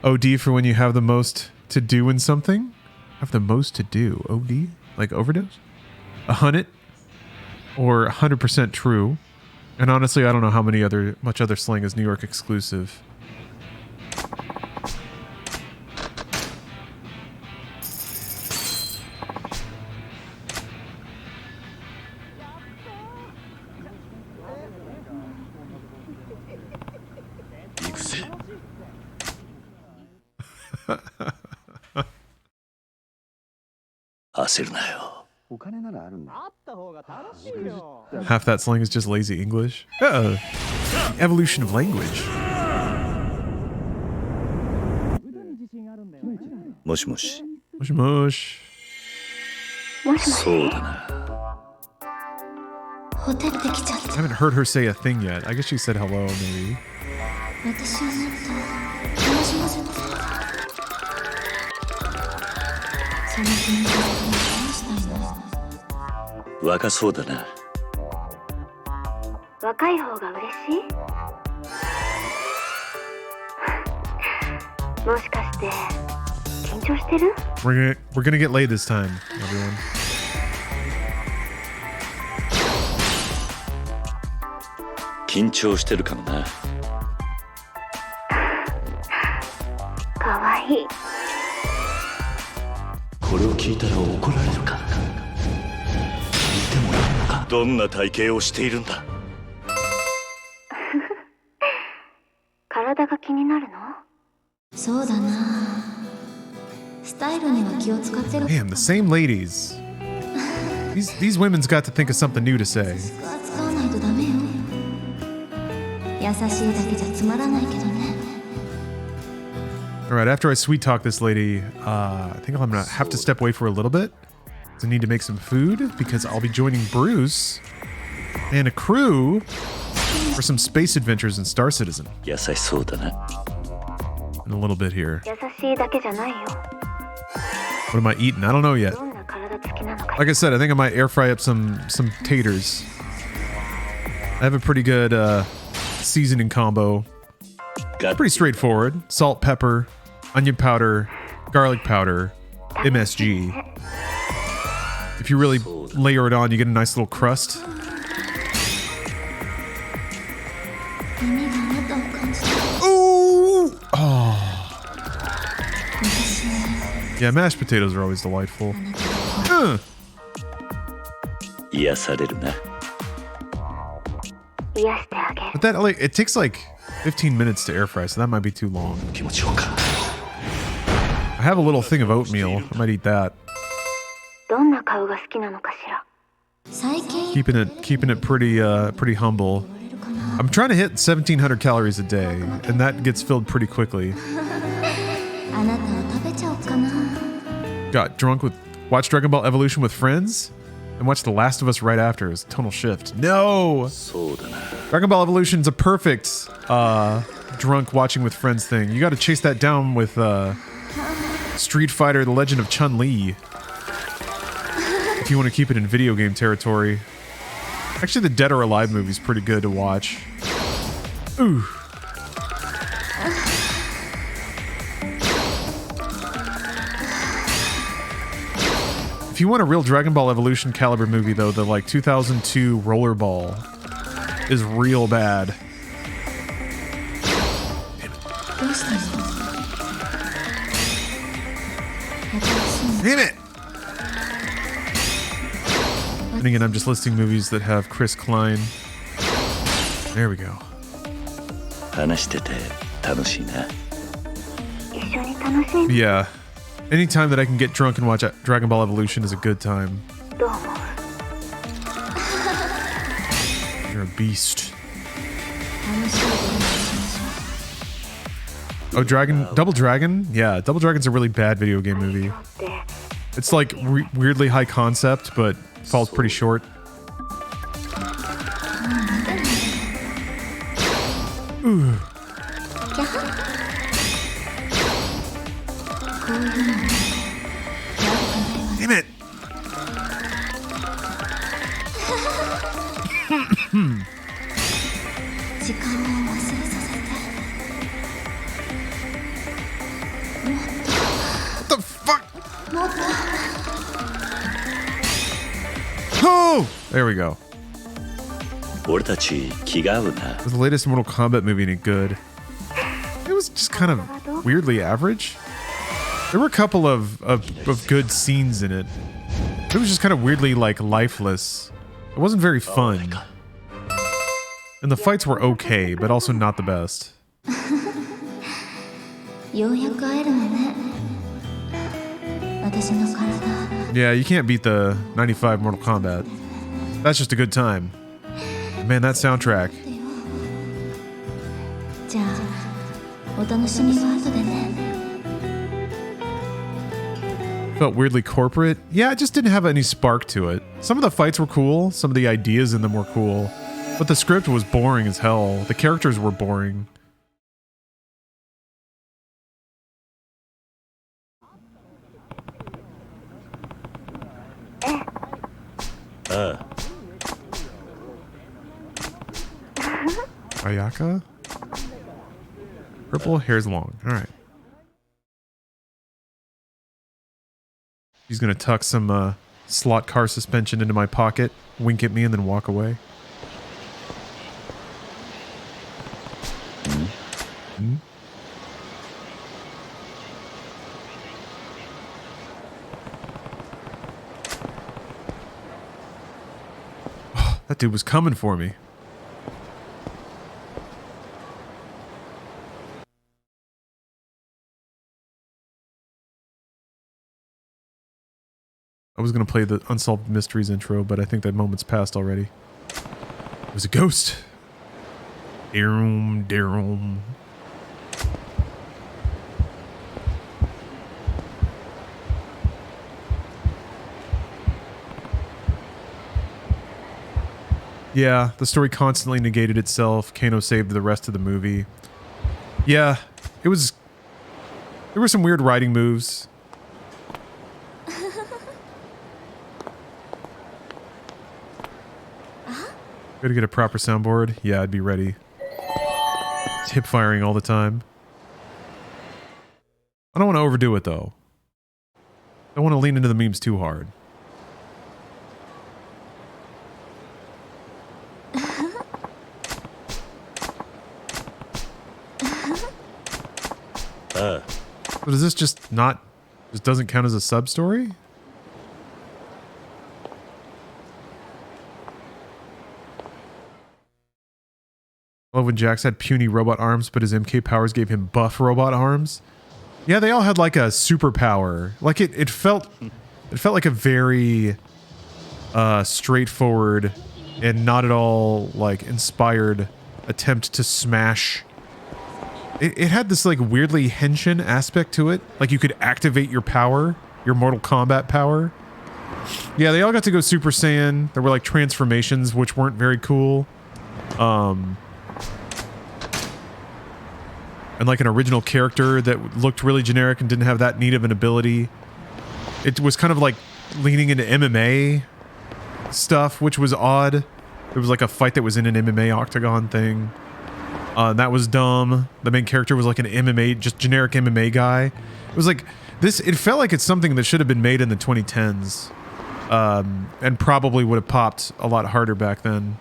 OD for when you have the most to do in something. Have the most to do. OD? Like overdose? 100? Or 100% true. And honestly, I don't know how much other slang is New York exclusive. 焦るなよ。 Half that slang is just lazy English. The evolution of language. もしもし。 Mush mush. そうだな。 ホテルで来ちゃっ I haven't heard her say a thing yet. I guess she said hello, maybe. た。私はもっと楽しませて。その気持ちを話したいな。 若そうだな。 若い方が嬉しいもしかして緊張してる We're gonna get laid this time, everyone. 緊張してるかもな。 かわいい これを聞いたら怒られるか。見てもいいのか。どんな体型をしているんだ。 体が気になるの そうだな。スタイルには気を使ってる。 Damn, the same ladies. These women's got to think of something new to say. 扱わないとダメよ。優しいだけじゃつまらないけどね。 All right, after I sweet talk this lady, I think I'm gonna have to step away for a little bit. I need to make some food because I'll be joining Bruce and a crew for some space adventures in Star Citizen 優しそうだな。 in a little bit here. 優しいだけじゃないよ What am I eating? I don't know yet. どんな体つきなのか Like I said, I think I might air fry up some taters. I have a pretty good seasoning combo. Pretty straightforward. Salt, pepper, onion powder, garlic powder, MSG. If you really layer it on, you get a nice little crust. 耳があなたを感じた。 Ooh! Oh. Yeah, mashed potatoes are always delightful. 癒されるな。 癒してあげる But that, like, it takes like 15 minutes to air fry, so that might be too long. 気持ちようか。 I have a little thing of oatmeal. I might eat that. どんな顔が好きなのかしら 最近 Keeping it pretty humble. I'm trying to hit 1,700 calories a day, and that gets filled pretty quickly. あなたを食べちゃおうかな。 Got drunk with watched Dragon Ball Evolution with friends, and watched The Last of Us right after. It was a tonal shift. No, そうだな。 Dragon Ball Evolution is a perfect drunk watching with friends thing. You got to chase that down with Street Fighter: The Legend of Chun-Li. If you want to keep it in video game territory. Actually, the Dead or Alive movie is pretty good to watch. Ooh. If you want a real Dragon Ball Evolution caliber movie, though, the like 2002 Rollerball is real bad. Damn it! And again, I'm just listing movies that have Chris Klein. There we go. 話してて楽しいな。 一緒に楽しんで Yeah. Anytime that I can get drunk and watch Dragon Ball Evolution is a good time. どう思う You're a beast. Oh, Double Dragon? Yeah, Double Dragon's a really bad video game movie. It's like weirdly high concept, but falls pretty short. Ooh. Damn it! What the fuck? Oh! There we go. 俺たち気が合うな。 Was the latest Mortal Kombat movie any good? It was just kind of weirdly average. There were a couple of good scenes in it. It was just kind of weirdly like lifeless. It wasn't very fun. And the fights were okay, but also not the best. ようやく会えるのね。私の体 Yeah, you can't beat the 95 Mortal Kombat. That's just a good time. Man, that soundtrack. じゃあお楽しみは後でね Felt weirdly corporate. Yeah, it just didn't have any spark to it. Some of the fights were cool, some of the ideas in them were cool, but the script was boring as hell. The characters were boring. Ayaka? Purple, hair's long. Alright. He's gonna tuck some slot car suspension into my pocket, wink at me, and then walk away. Hmm? Oh, that dude was coming for me. I was going to play the Unsolved Mysteries intro, but I think that moment's passed already. It was a ghost. Darum, darum. Yeah, the story constantly negated itself. Kano saved the rest of the movie. Yeah, it was... There were some weird writing moves. Gotta get a proper soundboard. Yeah, I'd be ready. It's hip firing all the time. I don't want to overdo it though. I don't want to lean into the memes too hard. So does this just not... Just doesn't count as a sub-story? I love when Jax had puny robot arms, but his MK powers gave him buff robot arms. Yeah, they all had like a superpower. Like it felt like a very straightforward and not at all like inspired attempt to smash. It had this like weirdly henshin aspect to it. Like you could activate your power, your Mortal Kombat power. Yeah, they all got to go Super Saiyan. There were like transformations which weren't very cool. And like an original character that looked really generic and didn't have that neat of an ability. It was kind of like leaning into MMA stuff, which was odd. There was like a fight that was in an MMA octagon thing. That was dumb. The main character was like an MMA, just generic MMA guy. It was like this, it felt like it's something that should have been made in the 2010s. And probably would have popped a lot harder back then.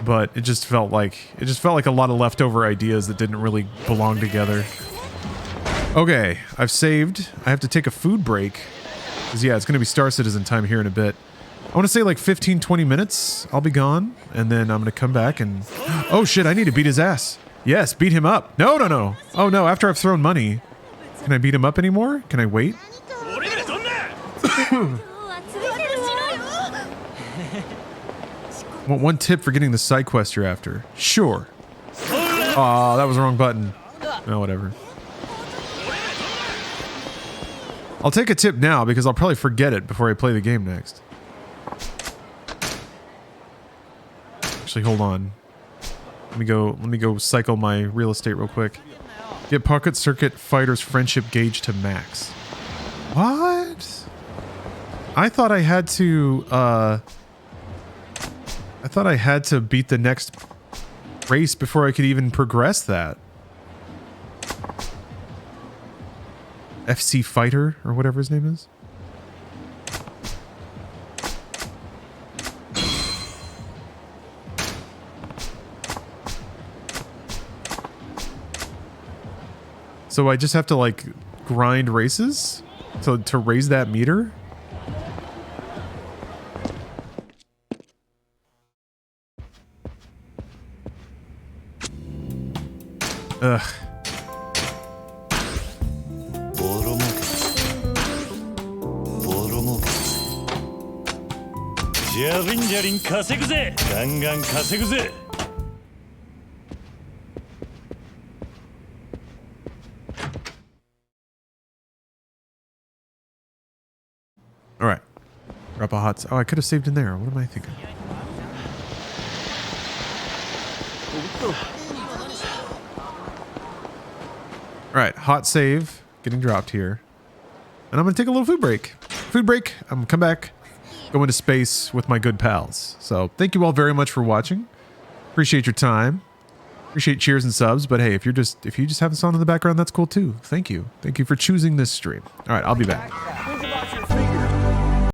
But it just felt like a lot of leftover ideas that didn't really belong together. Okay, I've saved. I have to take a food break. Because yeah, it's going to be Star Citizen time here in a bit. I want to say like 15-20 minutes. I'll be gone. And then I'm going to come back and... Oh shit, I need to beat his ass. Yes, beat him up. No, no, no. Oh no, after I've thrown money. Can I beat him up anymore? Can I wait? Want one tip for getting the side quest you're after? Sure. Aw, that was the wrong button. Oh, whatever. I'll take a tip now because I'll probably forget it before I play the game next. Actually, hold on. Let me go cycle my real estate real quick. Get Pocket Circuit Fighter's friendship gauge to max. What? I thought I had to beat the next race before I could even progress that. FC Fighter, or whatever his name is. So I just have to like grind races to raise that meter? Ugh. やるんじゃりん稼ぐぜガンガン稼ぐぜ All right. Drop a hot... Oh, I could have saved in there. What am I thinking? All right. Hot save. Getting dropped here. And I'm going to take a little food break. Food break. I'm going to come back. Go into space with my good pals. So thank you all very much for watching. Appreciate your time. Appreciate cheers and subs. But hey, if you just have this on in the background, that's cool too. Thank you. Thank you for choosing this stream. All right. I'll be back.